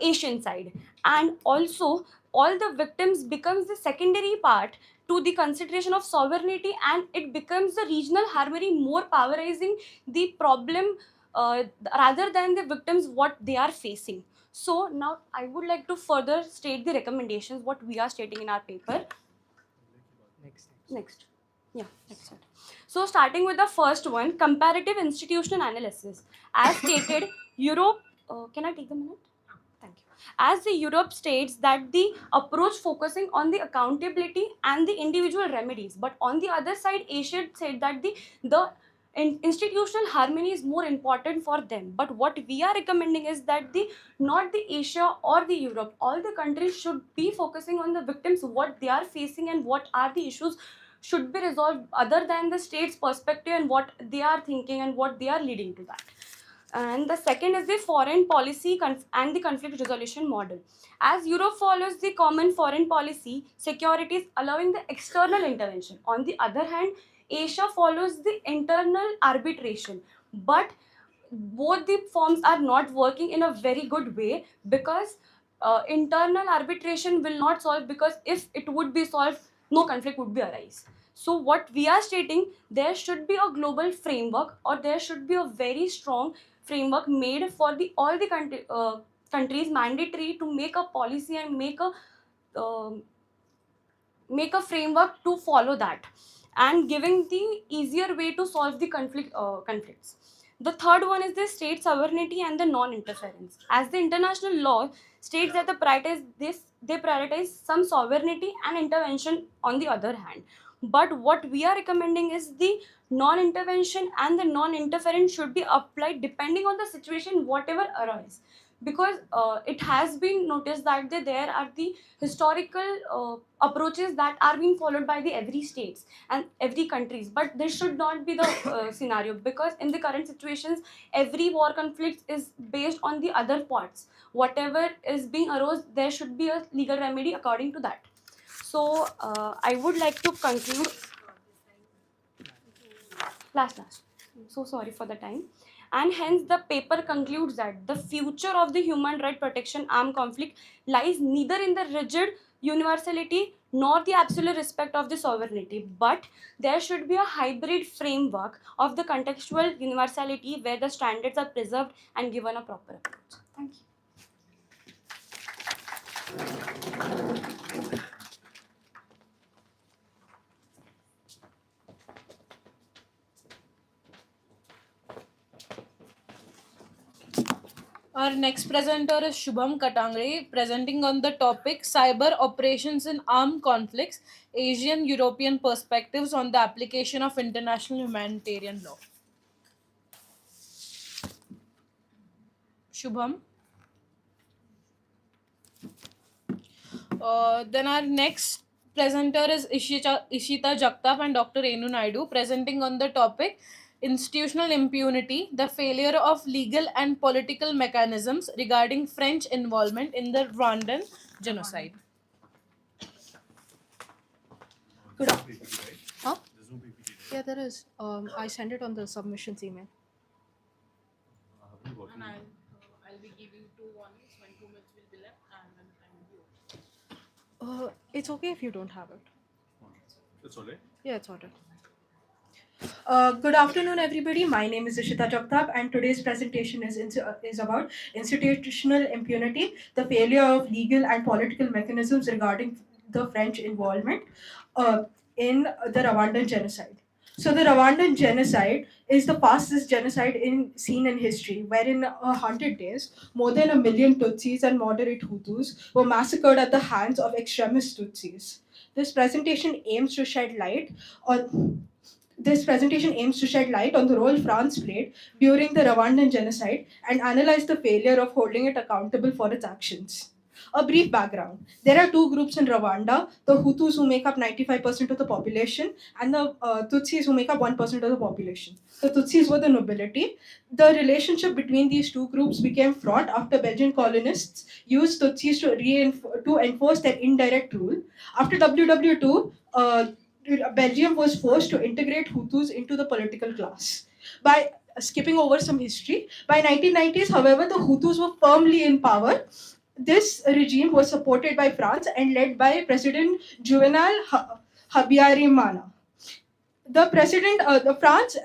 Asian side, and also all the victims becomes the secondary part to the consideration of sovereignty, and it becomes the regional harmony more powerizing the problem rather than the victims what they are facing. So now I would like to further state the recommendations what we are stating in our paper. Next. Yeah, next slide. So starting with the first one, comparative institutional analysis. As stated, Europe, can I take the minute? Thank you. As the Europe states that the approach focusing on the accountability and the individual remedies, but on the other side, Asia said that the institutional harmony is more important for them. But what we are recommending is that not the Asia or the Europe, all the countries should be focusing on the victims, what they are facing and what are the issues should be resolved other than the state's perspective and what they are thinking and what they are leading to that. And the second is the foreign policy and the conflict resolution model. As Europe follows the common foreign policy, security is allowing the external intervention. On the other hand, Asia follows the internal arbitration. But both the forms are not working in a very good way, because internal arbitration will not solve, because if it would be solved, no conflict would be arise. So what we are stating, there should be a global framework, or there should be a very strong framework made for all the countries, mandatory to make a policy and make a framework to follow that, and giving the easier way to solve the conflicts. The third one is the state sovereignty and the non-interference. As the international law states that they prioritize some sovereignty and intervention on the other hand. But what we are recommending is the non-intervention and the non-interference should be applied depending on the situation, whatever arises. because it has been noticed that there are the historical approaches that are being followed by the every states and every countries, but this should not be the scenario, because in the current situations every war conflict is based on the other parts. Whatever is being arose, there should be a legal remedy according to that. So I would like to conclude. Last. So sorry for the time. And hence the paper concludes that the future of the human right protection armed conflict lies neither in the rigid universality nor the absolute respect of the sovereignty, but there should be a hybrid framework of the contextual universality where the standards are preserved and given a proper approach. Thank you. Our next presenter is Shubham Katangre, presenting on the topic Cyber Operations in Armed Conflicts, Asian European Perspectives on the Application of International Humanitarian Law. Shubham. Then our next presenter is Ishita Jagtap and Dr. Renu Naidu, presenting on the topic Institutional Impunity, the Failure of Legal and Political Mechanisms Regarding French Involvement in the Rwandan Genocide. Good afternoon. Huh? Yeah, there is. I sent it on the submissions email. And I'll be giving 2 warnings when 2 minutes will be left and when the time will be over. It's okay if you don't have it. It's alright. Yeah, it's alright. Good afternoon, everybody. My name is Ishita Jagtap, and today's presentation is about institutional impunity, the failure of legal and political mechanisms regarding the French involvement in the Rwandan genocide. So, the Rwandan genocide is the fastest genocide seen in history, where in 100 days, more than 1 million Tutsis and moderate Hutus were massacred at the hands of extremist Tutsis. This presentation aims to shed light on the role France played during the Rwandan genocide and analyze the failure of holding it accountable for its actions. A brief background. There are 2 groups in Rwanda, the Hutus who make up 95% of the population and the Tutsis who make up 1% of the population. The Tutsis were the nobility. The relationship between these 2 groups became fraught after Belgian colonists used Tutsis to enforce their indirect rule. After WW2, Belgium was forced to integrate Hutus into the political class. By skipping over some history, by 1990s, however, the Hutus were firmly in power. This regime was supported by France and led by President Juvenal Habyarimana. France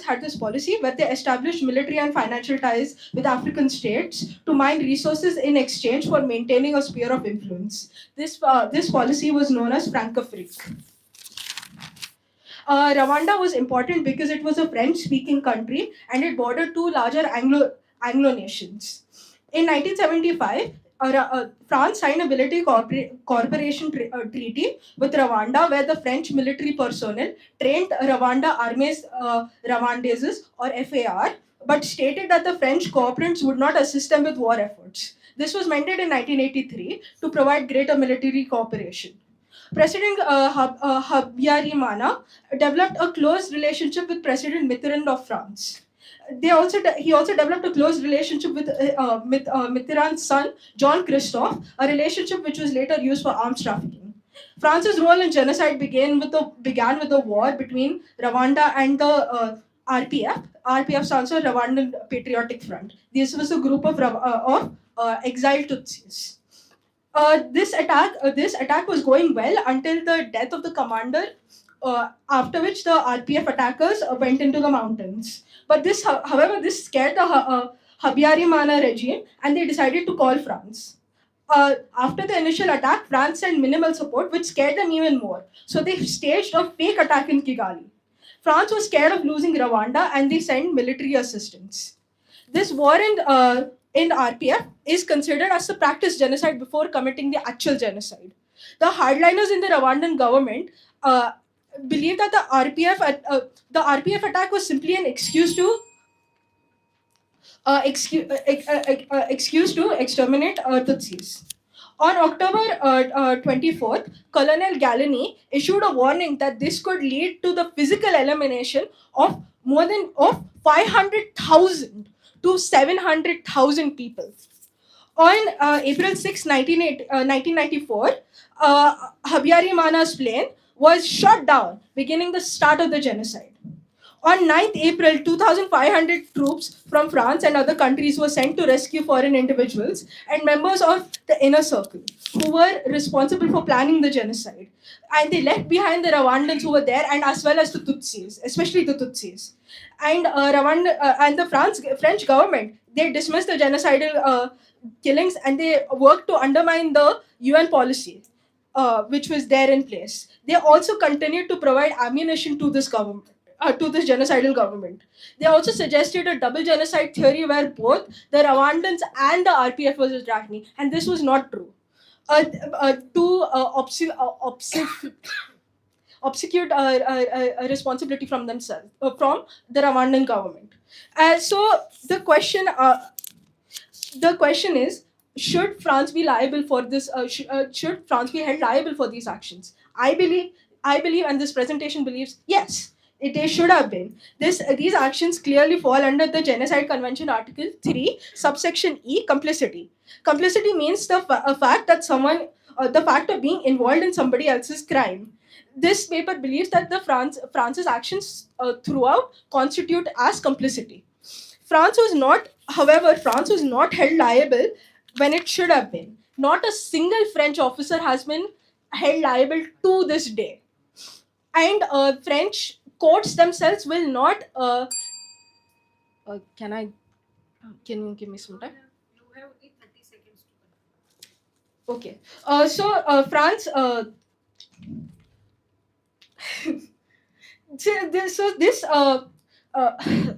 had this policy where they established military and financial ties with African states to mine resources in exchange for maintaining a sphere of influence. This policy was known as Francafrique. Rwanda was important because it was a French-speaking country and it bordered 2 larger Anglo nations. In 1975, France signed a military cooperation treaty with Rwanda, where the French military personnel trained Rwanda Armées Rwandaises, or FAR, but stated that the French cooperants would not assist them with war efforts. This was amended in 1983 to provide greater military cooperation. President Habyarimana developed a close relationship with President Mitterrand of France. He also developed a close relationship with Mitterrand's son, Jean Christophe, a relationship which was later used for arms trafficking. France's role in genocide began with the war between Rwanda and the RPF. RPF stands for Rwandan Patriotic Front. This was a group of exiled Tutsis. This attack was going well until the death of the commander, after which the RPF attackers went into the mountains. But this scared the Habyarimana regime and they decided to call France. After the initial attack, France sent minimal support, which scared them even more. So they staged a fake attack in Kigali. France was scared of losing Rwanda and they sent military assistance. This war in RPF is considered as the practice genocide before committing the actual genocide. The hardliners in the Rwandan government believe that the RPF attack was simply an excuse to excuse to exterminate Tutsis. On October 24th, Colonel Galliani issued a warning that this could lead to the physical elimination of more than 500,000 to 700,000 people. On April 6, 1994, Habyarimana's plane was shot down, beginning the start of the genocide. On 9th April, 2,500 troops from France and other countries were sent to rescue foreign individuals and members of the inner circle who were responsible for planning the genocide. And they left behind the Rwandans who were there, and as well as the Tutsis, especially the Tutsis. And and the French government, they dismissed the genocidal killings, and they worked to undermine the UN policy, which was there in place. They also continued to provide ammunition to this government. To this genocidal government. They also suggested a double genocide theory where both the Rwandans and the RPF was Iraqi, and this was not true. Obsecute a responsibility from themselves, from the Rwandan government. So the question is, should France be liable for this? Should France be held liable for these actions? I believe, and this presentation believes, yes. They should have been. These actions clearly fall under the Genocide Convention Article 3, subsection E, complicity. Complicity means the fact that the fact of being involved in somebody else's crime. This paper believes that France's actions throughout constitute as complicity. France was not held liable when it should have been. Not a single French officer has been held liable to this day. And French courts themselves will not. Can you give me some time? You have only 30 seconds to Okay. France.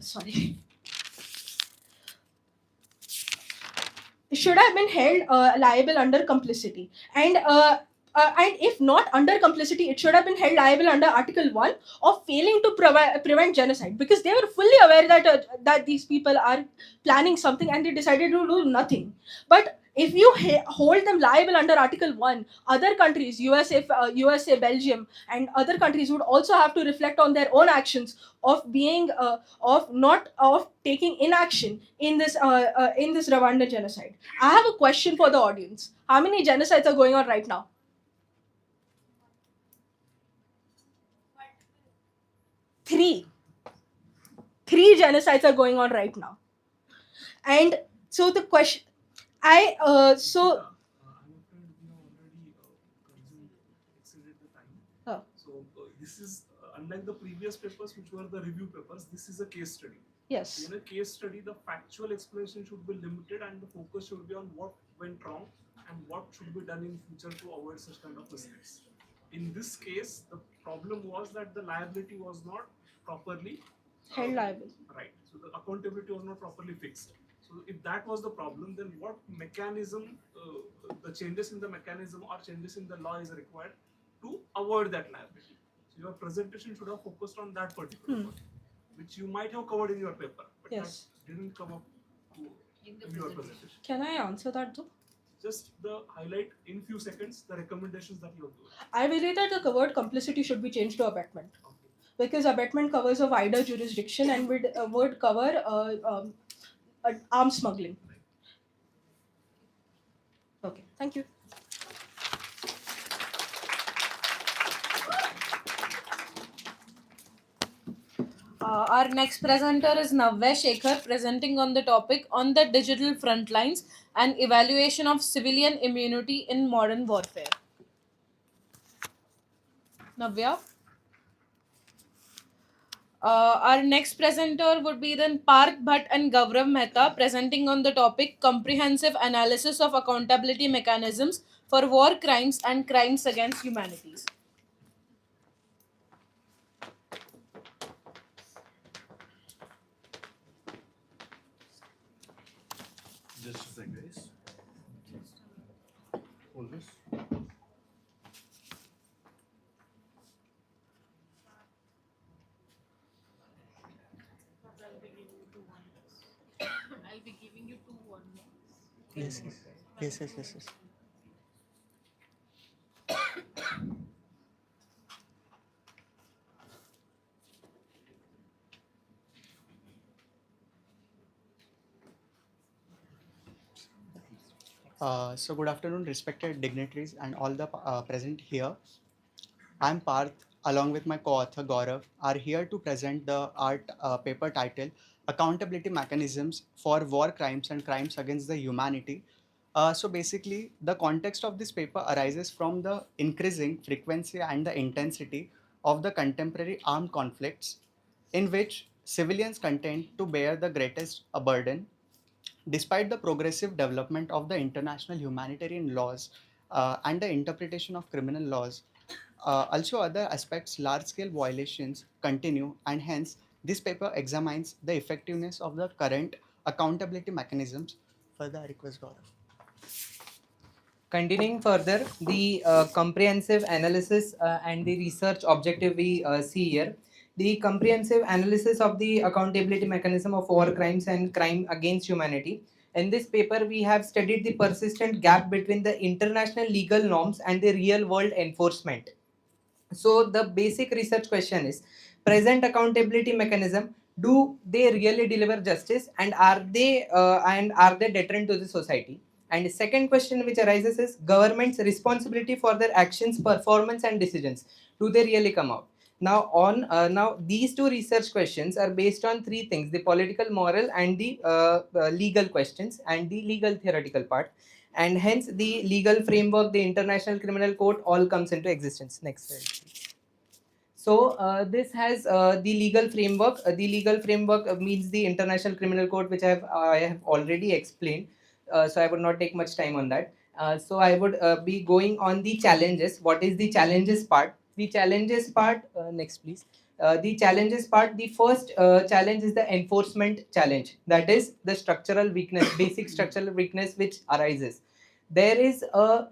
Sorry. Should have been held liable under complicity, and if not under complicity, it should have been held liable under Article 1 of failing to prevent genocide, because they were fully aware that these people are planning something and they decided to do nothing. But if you hold them liable under Article 1, other countries, USA, Belgium, and other countries would also have to reflect on their own actions of taking inaction in this Rwandan genocide. I have a question for the audience. How many genocides are going on right now? 3 genocides are going on right now. And so the question, This is unlike the previous papers, which were the review papers. This is a case study. Yes. In a case study, the factual explanation should be limited, and the focus should be on what went wrong and what should be done in future to avoid such kind of mistakes. In this case, the problem was that the liability was not properly held liable. Right. So the accountability was not properly fixed. So if that was the problem, then what mechanism, the changes in the mechanism or changes in the law is required to avoid that liability? So your presentation should have focused on that particular point, which you might have covered in your paper, but Yes. that didn't come up in your presentation. Can I answer that though? Just the highlight in few seconds the recommendations that you have given. I believe that the word complicity should be changed to abetment, because abetment covers a wider jurisdiction and would cover arms smuggling. Okay, thank you. Our next presenter is Navya Shekhar, presenting on the topic on the digital front lines and evaluation of civilian immunity in modern warfare. Navya. Our next presenter would be then Parth Bhatt and Gaurav Mehta, presenting on the topic comprehensive analysis of accountability mechanisms for war crimes and crimes against humanities. Just a sec, guys. Hold this. I'll I'll be giving you 2 warnings. Yes, yes, yes, yes, yes. So good afternoon, respected dignitaries and all the present here. I'm Parth, along with my co-author Gaurav, are here to present the art paper titled Accountability Mechanisms for War Crimes and Crimes Against the Humanity. So basically, the context of this paper arises from the increasing frequency and the intensity of the contemporary armed conflicts in which civilians contend to bear the greatest burden. Despite the progressive development of the international humanitarian laws and the interpretation of criminal laws, also other aspects, large-scale violations continue, and hence this paper examines the effectiveness of the current accountability mechanisms. Further, I request Gaurav. Continuing further, the comprehensive analysis and the research objective we see here. The comprehensive analysis of the accountability mechanism of war crimes and crime against humanity. In this paper, we have studied the persistent gap between the international legal norms and the real world enforcement. So the basic research question is, present accountability mechanism, do they really deliver justice, and are they deterrent to the society? And the second question which arises is, government's responsibility for their actions, performance and decisions, do they really come out? Now these two research questions are based on three things: the political, moral and the legal questions, and the legal theoretical part, and hence the legal framework, the International Criminal Court, all comes into existence. Next slide, please. So this has the legal framework. The legal framework means the International Criminal Court, which I have already explained. So I would not take much time on that. So I would be going on the challenges. What is the challenges part? The challenges part, next please. The challenges part, the first challenge is the enforcement challenge. That is the structural weakness, basic structural weakness which arises. There is a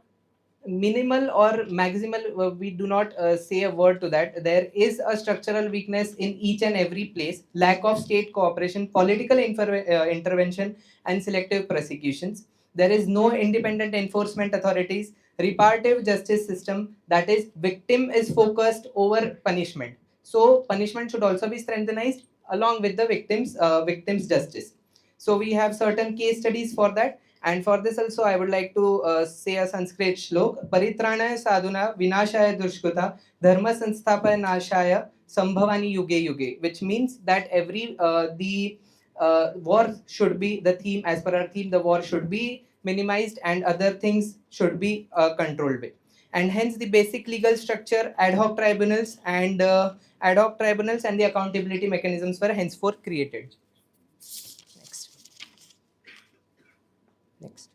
minimal or maximal, we do not say a word to that. There is a structural weakness in each and every place: lack of state cooperation, political intervention and selective prosecutions. There is no independent enforcement authorities, reparative justice system, that is victim is focused over punishment. So punishment should also be strengthened along with the victims justice. So we have certain case studies for that. And for this also, I would like to say a Sanskrit shlok: Paritranaya sadhuna vinashaya dushkuta dharma sanstapaya nashaya sambhavani yuge yuge, which means that the war should be the theme. As per our theme, the war should be minimized and other things should be controlled with. And hence the basic legal structure, ad hoc tribunals and the accountability mechanisms were henceforth created. Next.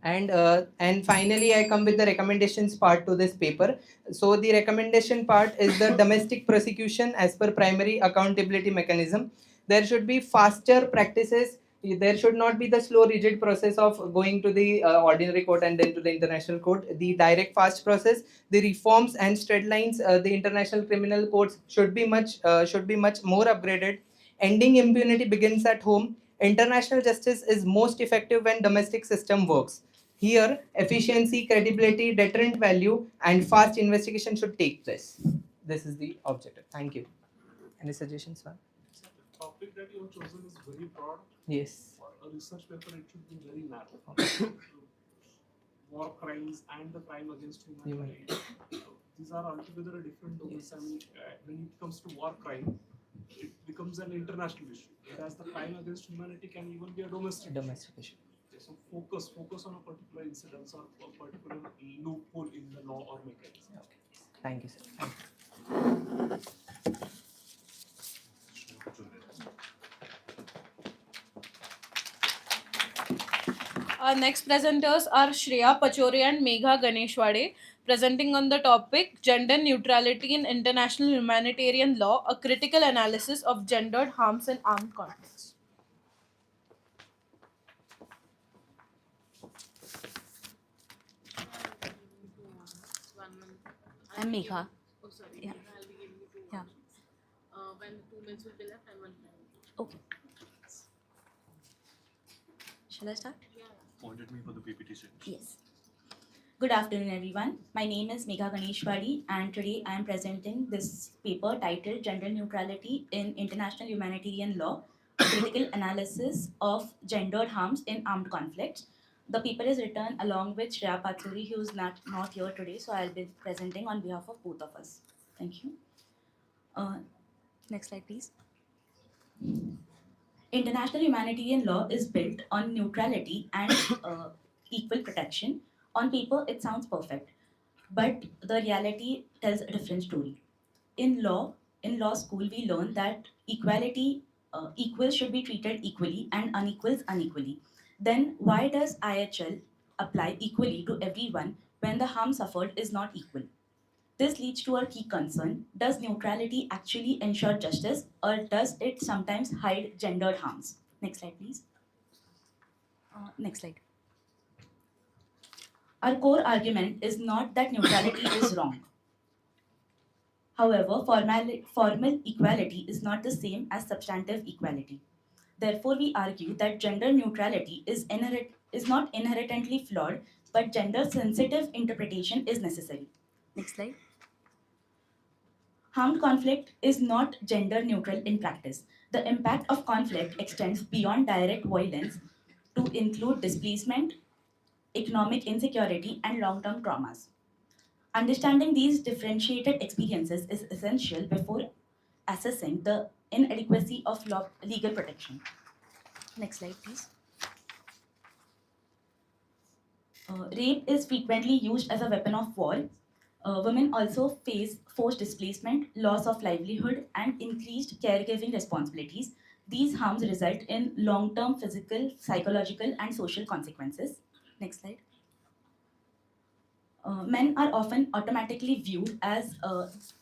And finally, I come with the recommendations part to this paper. So the recommendation part is the domestic prosecution as per primary accountability mechanism. There should be faster practices. There should not be the slow, rigid process of going to the ordinary court and then to the international court. The direct, fast process. The reforms and streamlines. The international criminal courts should be much more upgraded. Ending impunity begins at home. International justice is most effective when domestic system works. Here, efficiency, credibility, deterrent value, and fast investigation should take place. This is the objective. Thank you. Any suggestions, sir? The topic that you have chosen is very broad. Yes. For a research paper, it should be very narrow. War crimes and the crime against humanity. These are altogether a different domains. I mean, when it comes to war crime, it becomes an international issue. Whereas the crime against humanity can even be a domestic issue. So focus on a particular incident or a particular loophole in the law or mechanism. Okay. Thank you, sir. Our next presenters are Shreya Pachore and Megha Ganeshwade, presenting on the topic Gender Neutrality in International Humanitarian Law, a critical analysis of gendered harms in armed conflicts. I'm Megha. Oh, sorry. Yeah. I'll be giving you 2 Yeah. When 2 minutes will be left and 1 minute. Okay. Shall I start? Pointed me for the PPT set. Yes. Good afternoon, everyone. My name is Megha Ganeshwari, and today I am presenting this paper titled Gender Neutrality in International Humanitarian Law, a Critical Analysis of Gendered Harms in Armed Conflicts. The paper is written along with Shreya Patsuri, who is not here today, so I'll be presenting on behalf of both of us. Thank you. Next slide, please. International humanitarian law is built on neutrality and equal protection. On paper, it sounds perfect, but the reality tells a different story. In law school, we learn that equals should be treated equally and unequals unequally. Then why does IHL apply equally to everyone when the harm suffered is not equal? This leads to a key concern. Does neutrality actually ensure justice, or does it sometimes hide gendered harms? Next slide, please. Next slide. Our core argument is not that neutrality is wrong. However, formal equality is not the same as substantive equality. Therefore, we argue that gender neutrality is not inherently flawed, but gender-sensitive interpretation is necessary. Next slide. Harmed conflict is not gender neutral in practice. The impact of conflict extends beyond direct violence to include displacement, economic insecurity, and long-term traumas. Understanding these differentiated experiences is essential before assessing the inadequacy of legal protection. Next slide, please. Rape is frequently used as a weapon of war. Women also face forced displacement, loss of livelihood, and increased caregiving responsibilities. These harms result in long-term physical, psychological, and social consequences. Next slide. Men are often automatically viewed as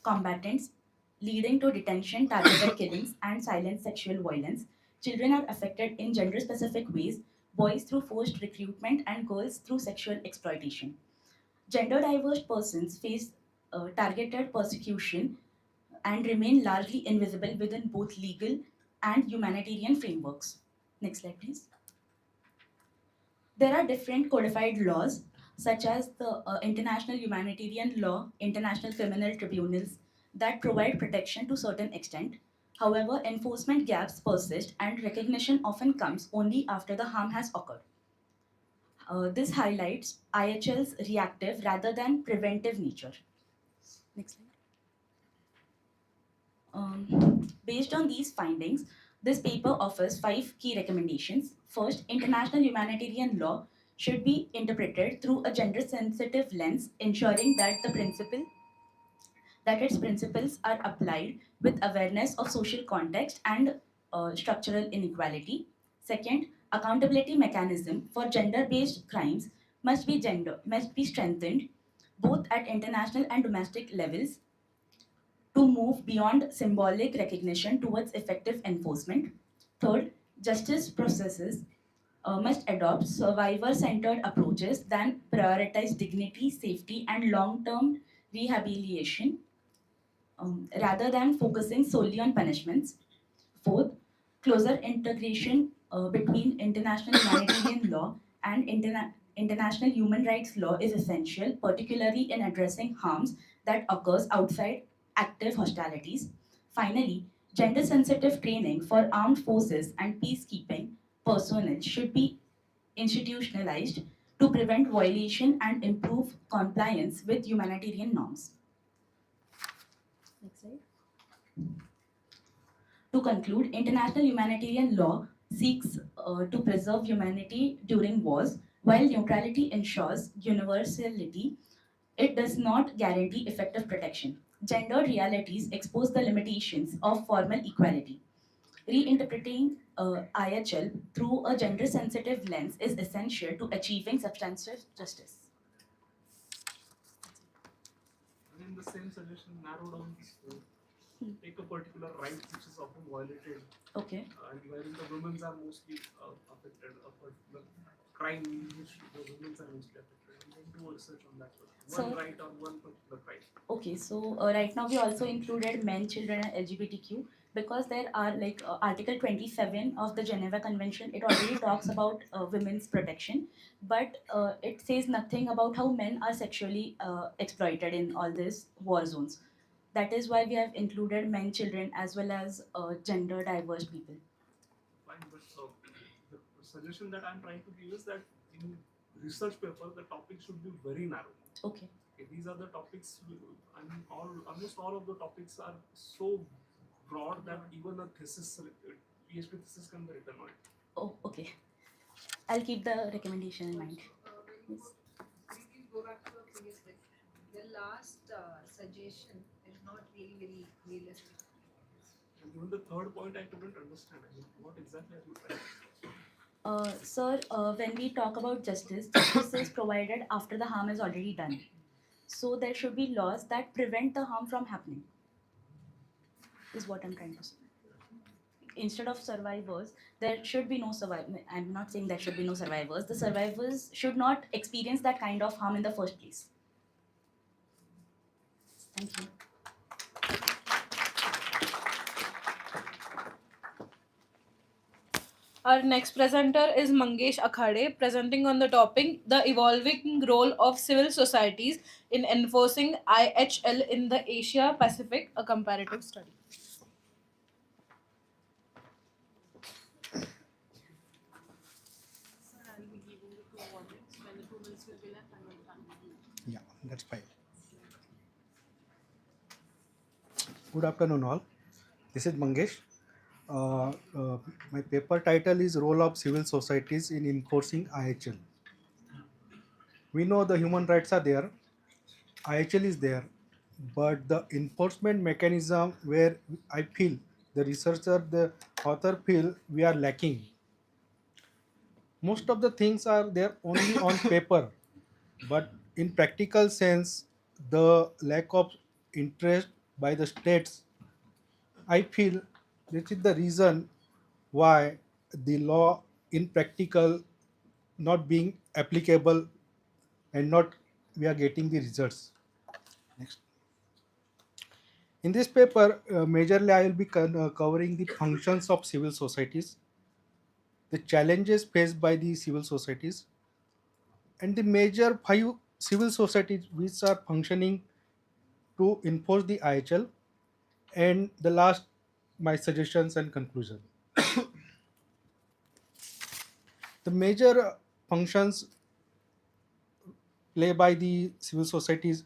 combatants, leading to detention, targeted killings, and silent sexual violence. Children are affected in gender-specific ways, boys through forced recruitment and girls through sexual exploitation. Gender-diverse persons face targeted persecution and remain largely invisible within both legal and humanitarian frameworks. Next slide, please. There are different codified laws, such as the international humanitarian law, international criminal tribunals, that provide protection to a certain extent. However, enforcement gaps persist and recognition often comes only after the harm has occurred. This highlights IHL's reactive rather than preventive nature. Next slide. Based on these findings, this paper offers 5 key recommendations. First, international humanitarian law should be interpreted through a gender-sensitive lens, ensuring that its principles are applied with awareness of social context and structural inequality. Second, accountability mechanism for gender-based crimes must be strengthened both at international and domestic levels to move beyond symbolic recognition towards effective enforcement. Third, justice processes must adopt survivor-centered approaches that prioritize dignity, safety, and long-term rehabilitation rather than focusing solely on punishments. Fourth, closer integration between international humanitarian law and international human rights law is essential, particularly in addressing harms that occurs outside active hostilities. Finally, gender-sensitive training for armed forces and peacekeeping personnel should be institutionalized to prevent violation and improve compliance with humanitarian norms. Next slide. To conclude, international humanitarian law seeks to preserve humanity during wars, while neutrality ensures universality. It does not guarantee effective protection. Gendered realities expose the limitations of formal equality. Reinterpreting IHL through a gender-sensitive lens is essential to achieving substantive justice. And in the same suggestion, narrow down this take a particular right which is often violated. Okay. And wherein the women are mostly affected, a particular crime in which the women are mostly affected. And then do research on that. One right or one particular right. Okay, so right now we also included men, children, and LGBTQ. because there are like Article 27 of the Geneva Convention, it already talks about women's protection, but it says nothing about how men are sexually exploited in all these war zones. That is why we have included men, children, as well as gender diverse people. Fine, but the suggestion that I'm trying to give is that in research paper, the topic should be very narrow. Okay. These are the topics. I mean, almost all of the topics are so broad that even a thesis, PhD thesis, can be written on it. Oh, okay. I'll keep the recommendation in mind. Yes. We can go back to the previous bit. The last suggestion is not really very realistic. And even the third point, I couldn't understand. I mean, what exactly are you trying to say? Sir, when we talk about justice, justice is provided after the harm is already done. So there should be laws that prevent the harm from happening, is what I'm trying to say. Instead of survivors, there should be no survivor. I'm not saying there should be no survivors. The survivors should not experience that kind of harm in the first place. Thank you. Our next presenter is Mangesh Akhade, presenting on the topic The Evolving Role of Civil Societies in Enforcing IHL in the Asia Pacific, a Comparative Study. Yeah, that's fine. Good afternoon, all. This is Mangesh. My paper title is Role of Civil Societies in Enforcing IHL. We know the human rights are there, IHL is there, but the enforcement mechanism where I feel the researcher, the author feel we are lacking. Most of the things are there only on paper, but in practical sense, the lack of interest by the states, I feel this is the reason why the law in practical not being applicable and not we are getting the results. Next. In this paper, majorly I will be covering the functions of civil societies, the challenges faced by the civil societies, and the major 5 civil societies which are functioning to enforce the IHL, and the last my suggestions and conclusion. The major functions play by the civil societies,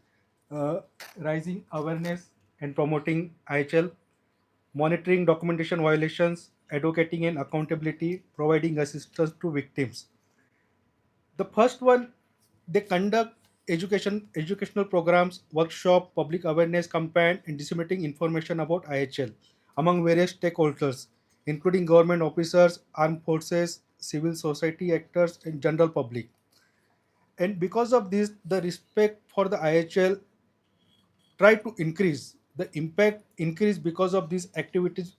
raising awareness and promoting IHL, monitoring documentation violations, advocating and accountability, providing assistance to victims. The first one, they conduct educational programs, workshop, public awareness campaign, and disseminating information about IHL among various stakeholders, including government officers, armed forces, civil society actors, and general public. And because of this, the respect for the IHL try to increase. The impact increase because of these activities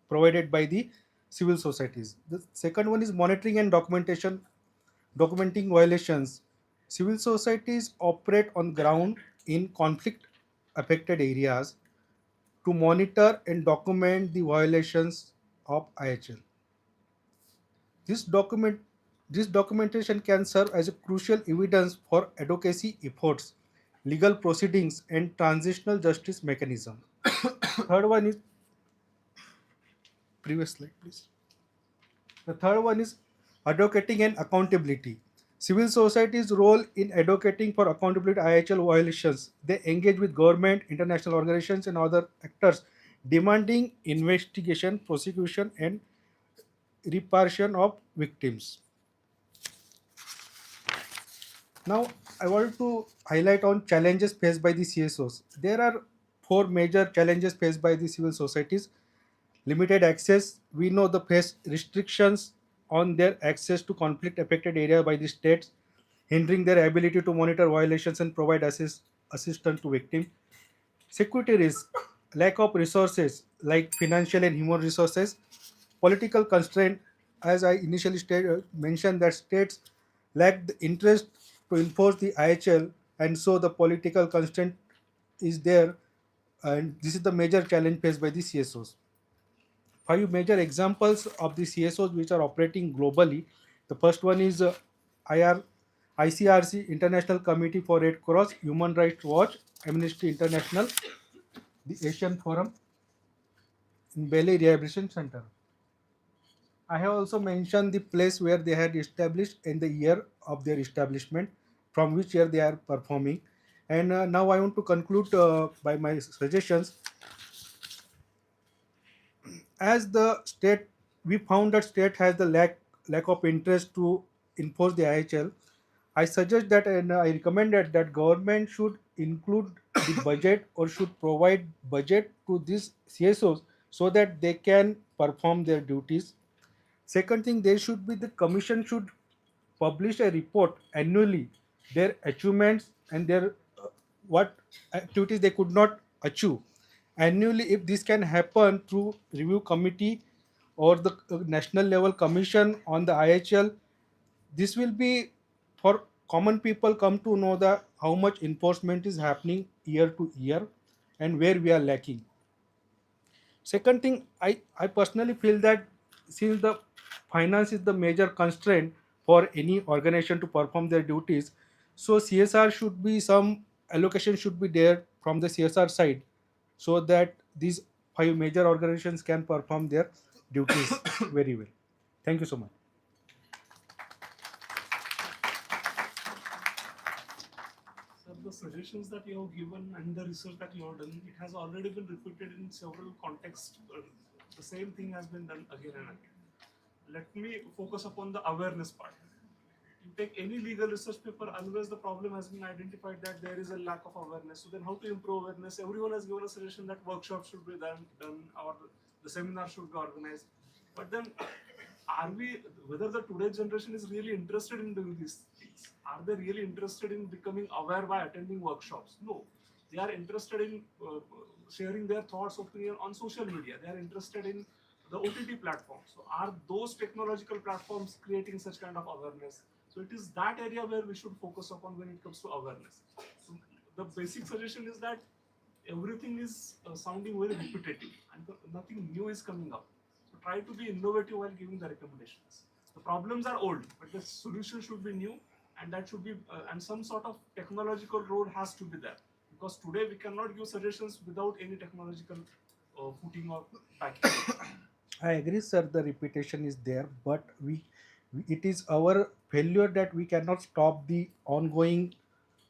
provided by the civil societies. The second one is monitoring and documenting violations. Civil societies operate on ground in conflict affected areas to monitor and document the violations of IHL. This documentation can serve as a crucial evidence for advocacy efforts, legal proceedings, and transitional justice mechanism. Third one is previous slide, please. The third one is advocating and accountability. Civil society's role in advocating for accountability IHL violations. They engage with government, international organizations, and other actors, demanding investigation, prosecution, and reparation of victims. Now, I want to highlight on challenges faced by the CSOs. There are 4 major challenges faced by the civil societies. Limited access. We know the face restrictions on their access to conflict affected area by the states, hindering their ability to monitor violations and provide assistance to victims. Security risk, lack of resources like financial and human resources. Political constraint, as I initially mentioned that states lack the interest to enforce the IHL, and so the political constraint is there, and this is the major challenge faced by the CSOs. five major examples of the CSOs which are operating globally. The first one is ICRC, International Committee for Red Cross, Human Rights Watch, Amnesty International, the Asian Forum, in Delhi Rehabilitation Center. I have also mentioned the place where they had established and the year of their establishment, from which year they are performing. And now I want to conclude by my suggestions. As the state, we found that state has the lack of interest to enforce the IHL. I suggest that and I recommend that government should include the budget or should provide budget to these CSOs so that they can perform their duties. Second thing, there should be the commission should publish a report annually, their achievements and their what activities they could not achieve annually. If this can happen through review committee or the national level commission on the IHL, this will be for common people come to know that how much enforcement is happening year to year and where we are lacking. Second thing, I personally feel that since the finance is the major constraint for any organization to perform their duties, so CSR should be some allocation should be there from the CSR side so that these five major organizations can perform their duties very well. Thank you so much. Sir, the suggestions that you have given and the research that you have done, it has already been repeated in several contexts. The same thing has been done again and again. Let me focus upon the awareness part. You take any legal research paper, always the problem has been identified that there is a lack of awareness. So then how to improve awareness? Everyone has given a suggestion that workshops should be done or the seminar should be organized. But then whether the today's generation is really interested in doing these things? Are they really interested in becoming aware by attending workshops? No. They are interested in sharing their thoughts, opinion on social media. They are interested in the OTT platforms. So are those technological platforms creating such kind of awareness? So it is that area where we should focus upon when it comes to awareness. So the basic suggestion is that everything is sounding very repetitive and nothing new is coming up. So try to be innovative while giving the recommendations. The problems are old, but the solution should be new, and that should be and some sort of technological road has to be there. Because today we cannot give suggestions without any technological footing or backing. I agree, sir. The repetition is there, but it is our failure that we cannot stop the ongoing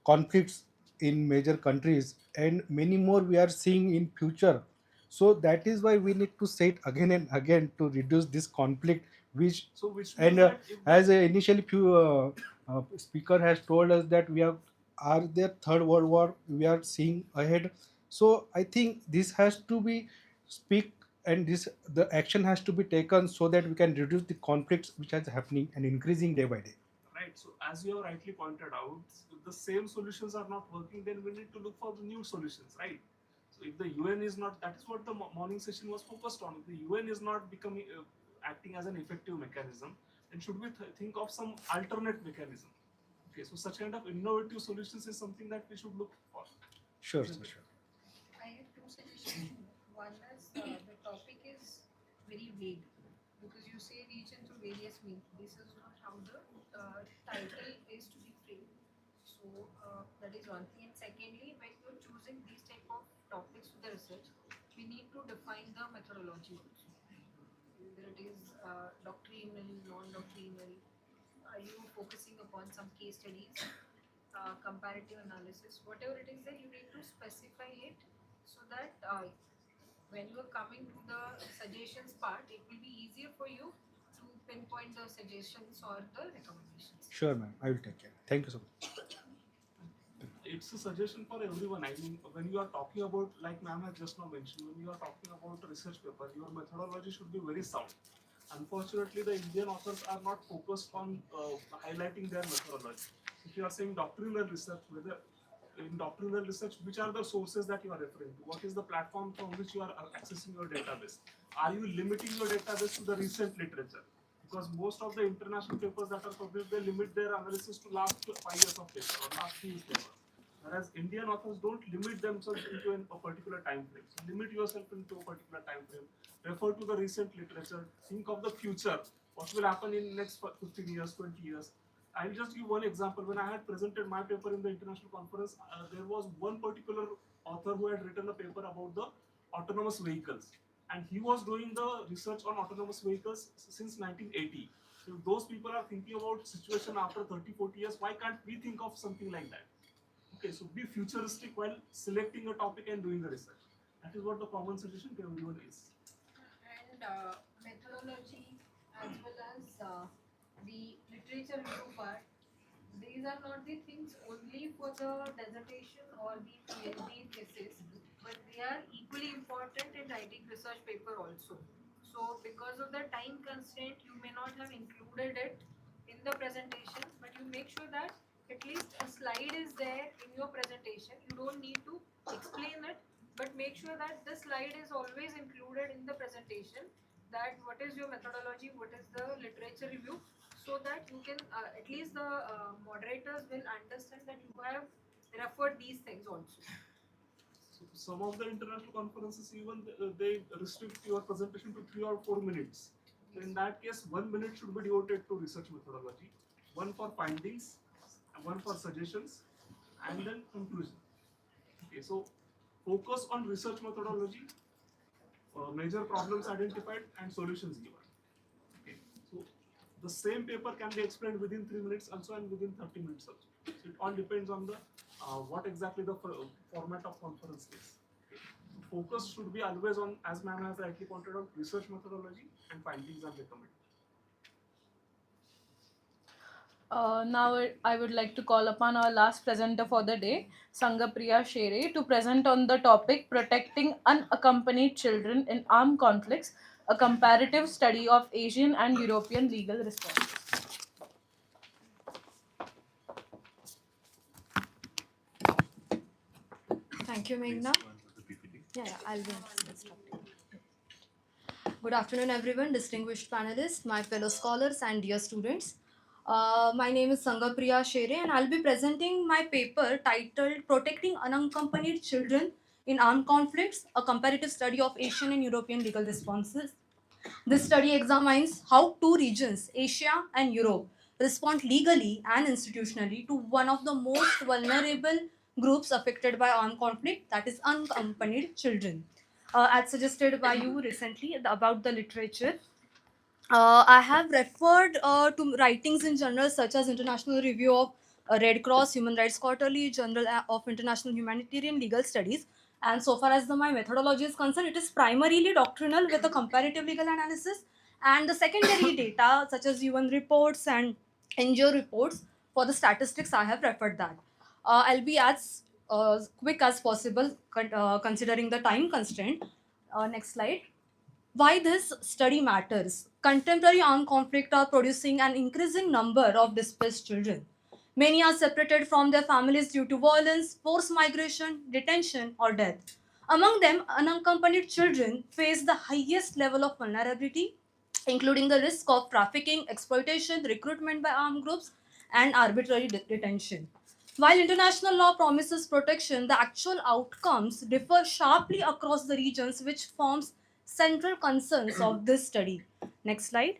conflicts in major countries, and many more we are seeing in future. So that is why we need to say it again and again to reduce this conflict. Which means and that if as initially few speaker has told us that we are there third world war we are seeing ahead. So I think this has to be speak and the action has to be taken so that we can reduce the conflicts which are happening and increasing day by day. Right. So as you have rightly pointed out, if the same solutions are not working, then we need to look for the new solutions, right? So if the UN is not, that is what the morning session was focused on. If the UN is not becoming acting as an effective mechanism, then should we think of some alternate mechanism? Okay. So such kind of innovative solutions is something that we should look for. Sure, sir, sure. I have two suggestions. One is the topic is very vague because you say region through various means. This is not how the title is to be framed. So that is one thing. And secondly, when you're choosing these type of topics for the research, we need to define the methodology also. Whether it is doctrinal, non-doctrinal, are you focusing upon some case studies, comparative analysis, whatever it is that you need to specify it so that when you are coming to the suggestions part, it will be easier for you to pinpoint the suggestions or the recommendations. Sure, ma'am. I will take care. Thank you so much. It's a suggestion for everyone. I mean, when you are talking about, like ma'am has just now mentioned, when you are talking about a research paper, your methodology should be very sound. Unfortunately, the Indian authors are not focused on highlighting their methodology. If you are saying doctrinal research, whether in doctrinal research, which are the sources that you are referring to? What is the platform from which you are accessing your database? Are you limiting your database to the recent literature? Because most of the international papers that are published, they limit their analysis to last 5 years of paper or last 2 years paper. Whereas Indian authors don't limit themselves into a particular time frame. So limit yourself into a particular time frame. Refer to the recent literature. Think of the future. What will happen in next 15 years, 20 years? I'll just give one example. When I had presented my paper in the international conference, there was one particular author who had written a paper about the autonomous vehicles. And he was doing the research on autonomous vehicles since 1980. So if those people are thinking about situation after 30, 40 years, why can't we think of something like that? Okay, so be futuristic while selecting a topic and doing the research. That is what the common suggestion to everyone is. And methodology as well as the literature review part, these are not the things only for the dissertation or the PhD thesis, but they are equally important in writing research paper also. So because of the time constraint, you may not have included it in the presentation, but you make sure that at least a slide is there in your presentation. You don't need to explain it, but make sure that the slide is always included in the presentation, that what is your methodology, what is the literature review, so that you can at least the moderators will understand that you have referred these things also. So some of the international conferences even they restrict your presentation to 3 or 4 minutes. So in that case, 1 minute should be devoted to research methodology, one for findings, one for suggestions, and then conclusion. Okay, so focus on research methodology, major problems identified, and solutions given. Okay, so the same paper can be explained within 3 minutes also and within 30 minutes also. So it all depends on the what exactly the format of conference is. Okay. So focus should be always on, as ma'am has rightly pointed out, research methodology and findings and recommendations. Now I would like to call upon our last presenter for the day, Sangapriya Shere, to present on the topic Protecting Unaccompanied Children in Armed Conflicts, a comparative study of Asian and European legal responses. Thank you, Meghna. Yeah, I'll be instructing. Good afternoon, everyone, distinguished panelists, my fellow scholars, and dear students. My name is Sangapriya Shere, and I'll be presenting my paper titled Protecting Unaccompanied Children in Armed Conflicts, a comparative study of Asian and European legal responses. This study examines how two regions, Asia and Europe, respond legally and institutionally to one of the most vulnerable groups affected by armed conflict, that is unaccompanied children. As suggested by you recently about the literature, I have referred to writings in journals such as International Review of Red Cross, Human Rights Quarterly, Journal of International Humanitarian Legal Studies. And so far as my methodology is concerned, it is primarily doctrinal with a comparative legal analysis, and the secondary data such as UN reports and NGO reports. For the statistics, I have referred that. I'll be as quick as possible considering the time constraint. Next slide. Why this study matters. Contemporary armed conflict are producing an increasing number of displaced children. Many are separated from their families due to violence, forced migration, detention, or death. Among them, unaccompanied children face the highest level of vulnerability, including the risk of trafficking, exploitation, recruitment by armed groups, and arbitrary detention. While international law promises protection, the actual outcomes differ sharply across the regions, which forms central concerns of this study. Next slide.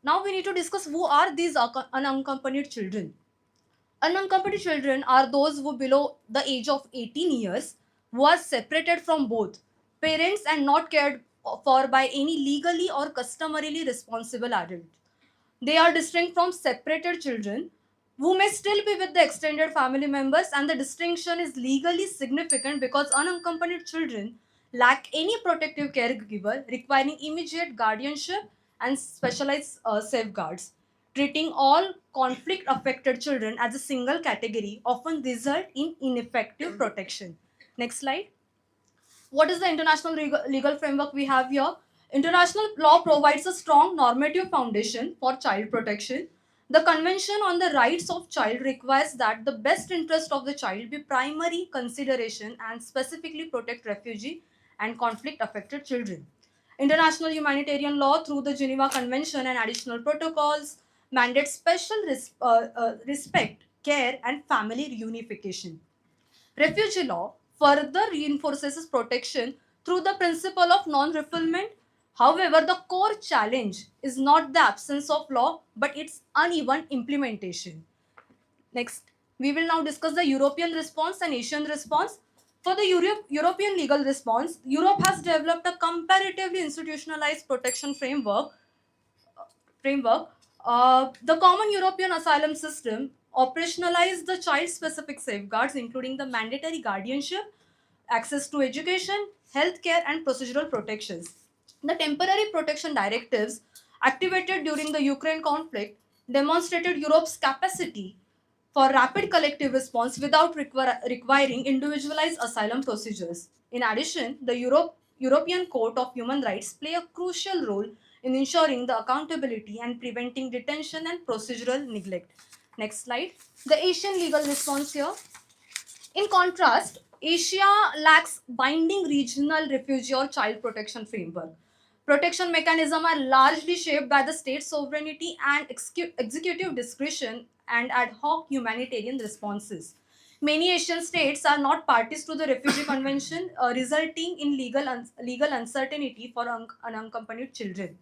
Now we need to discuss who are these unaccompanied children. Unaccompanied children are those who below the age of 18 years who are separated from both parents and not cared for by any legally or customarily responsible adult. They are distinct from separated children who may still be with the extended family members, and the distinction is legally significant because unaccompanied children lack any protective caregiver requiring immediate guardianship and specialized safeguards. Treating all conflict affected children as a single category often result in ineffective protection. Next slide. What is the international legal framework we have here? International law provides a strong normative foundation for child protection. The Convention on the Rights of Child requires that the best interest of the child be primary consideration and specifically protect refugee and conflict affected children. International humanitarian law through the Geneva Convention and additional protocols mandate special respect, care, and family reunification. Refugee law further reinforces its protection through the principle of non-refoulement. However, the core challenge is not the absence of law but its uneven implementation. Next, we will now discuss the European response and Asian response. For the European legal response, Europe has developed a comparatively institutionalized protection framework. The Common European Asylum System operationalized the child-specific safeguards, including the mandatory guardianship, access to education, healthcare, and procedural protections. The temporary protection directives activated during the Ukraine conflict demonstrated Europe's capacity for rapid collective response without requiring individualized asylum procedures. In addition, the European Court of Human Rights play a crucial role in ensuring the accountability and preventing detention and procedural neglect. Next slide. The Asian legal response here. In contrast, Asia lacks binding regional refugee or child protection framework. Protection mechanisms are largely shaped by the state sovereignty and executive discretion and ad hoc humanitarian responses. Many Asian states are not parties to the Refugee Convention, resulting in legal uncertainty for unaccompanied children.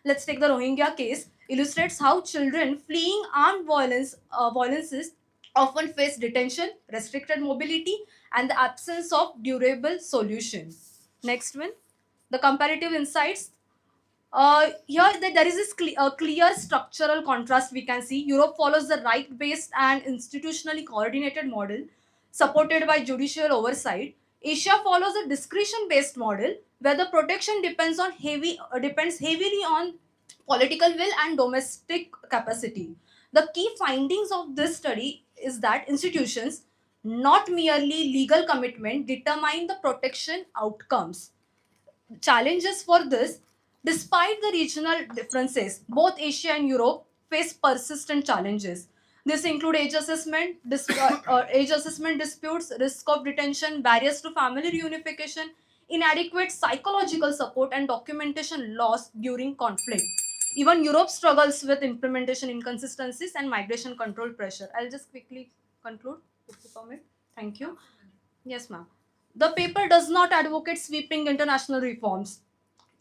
Let's take the Rohingya case, illustrates how children fleeing armed violences often face detention, restricted mobility, and the absence of durable solution. Next one, the comparative insights. There is this clear structural contrast we can see. Europe follows the right-based and institutionally coordinated model supported by judicial oversight. Asia follows a discretion-based model where the protection depends heavily on political will and domestic capacity. The key findings of this study is that institutions, not merely legal commitment, determine the protection outcomes. Challenges for this, despite the regional differences, both Asia and Europe face persistent challenges. This include age assessment disputes, risk of detention, barriers to family reunification, inadequate psychological support, and documentation loss during conflict. Even Europe struggles with implementation inconsistencies and migration control pressure. I'll just quickly conclude, if you permit. Thank you. Yes, ma'am. The paper does not advocate sweeping international reforms.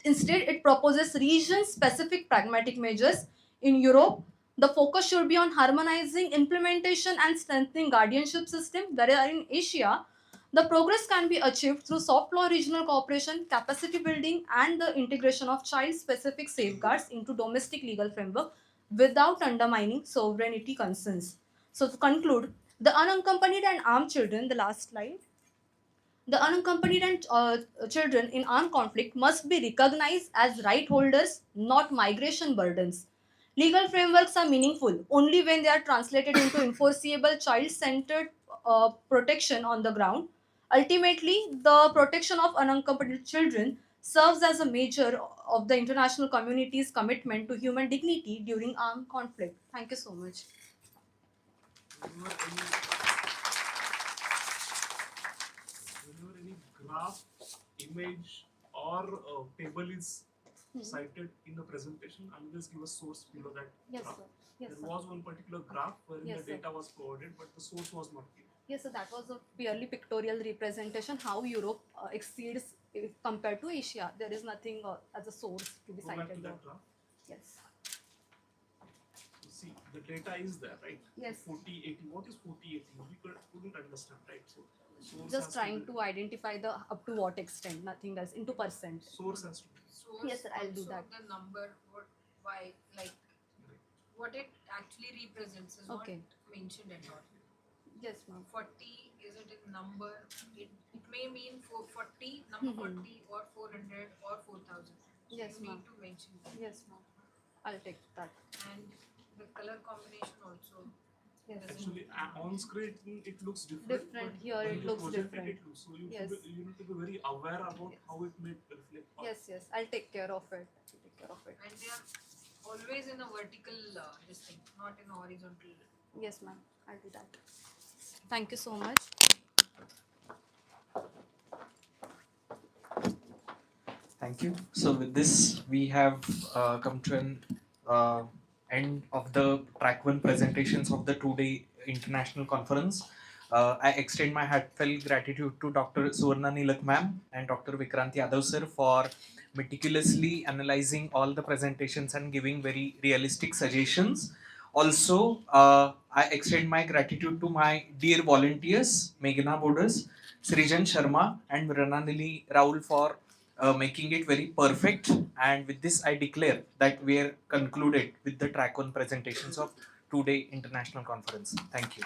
Instead, it proposes region-specific pragmatic measures. In Europe, the focus should be on harmonizing implementation and strengthening guardianship system, whereas in Asia, the progress can be achieved through soft law regional cooperation, capacity building, and the integration of child-specific safeguards into domestic legal framework without undermining sovereignty concerns. So to conclude, the unaccompanied and armed children, the last slide, the unaccompanied and children in armed conflict must be recognized as right holders, not migration burdens. Legal frameworks are meaningful only when they are translated into enforceable child-centered protection on the ground. Ultimately, the protection of unaccompanied children serves as a measure of the international community's commitment to human dignity during armed conflict. Thank you so much. Whenever any graph, image, or table is cited in the presentation, I will just give a source below that Yes, graph. sir. Yes, There sir. was one particular graph wherein Yes, the sir. data was provided, but the source was not given. Yes, so that was a purely pictorial representation how Europe exceeds compared to Asia. There is nothing as a source to be Go back to cited there. that graph. Yes. So see, the data is there, right? Yes. 40, 80. What is 40, 80? We couldn't understand, right? So source Just has trying be to identify the up to what extent, nothing else, into percent. Source has to be. Yes, sir, I'll do Also that. the number, why, like, what it actually represents is Okay. not mentioned at all. Yes, ma'am. 40 isn't a number. It may mean 40, number Mhm. 40 or 400 or 4000. So Yes, you ma'am. need to mention that. Yes, ma'am. I'll take that. And the color combination also. Yes. doesn't- Actually, on screen it looks different. Different. but Here when it you looks project different. It looks, so you, Yes. you need to be very aware about how it may reflect. on- Yes, yes. I'll take care of it. I'll take care of it. And they are always in a vertical this thing, not in a horizontal. Yes, ma'am. I'll do that. Thank you so much. Thank you. So with this, we have come to an end of the track 1 presentations of the 2-day international conference. I extend my heartfelt gratitude to Dr. Suvarna Nilak ma'am and Dr. Vikrant Yadav sir for meticulously analyzing all the presentations and giving very realistic suggestions. Also, I extend my gratitude to my dear volunteers, Meghna Bodas, Srijan Sharma, and Mrinalini Raul for making it very perfect. And with this, I declare that we are concluded with the track 1 presentations of 2-day international conference. Thank you.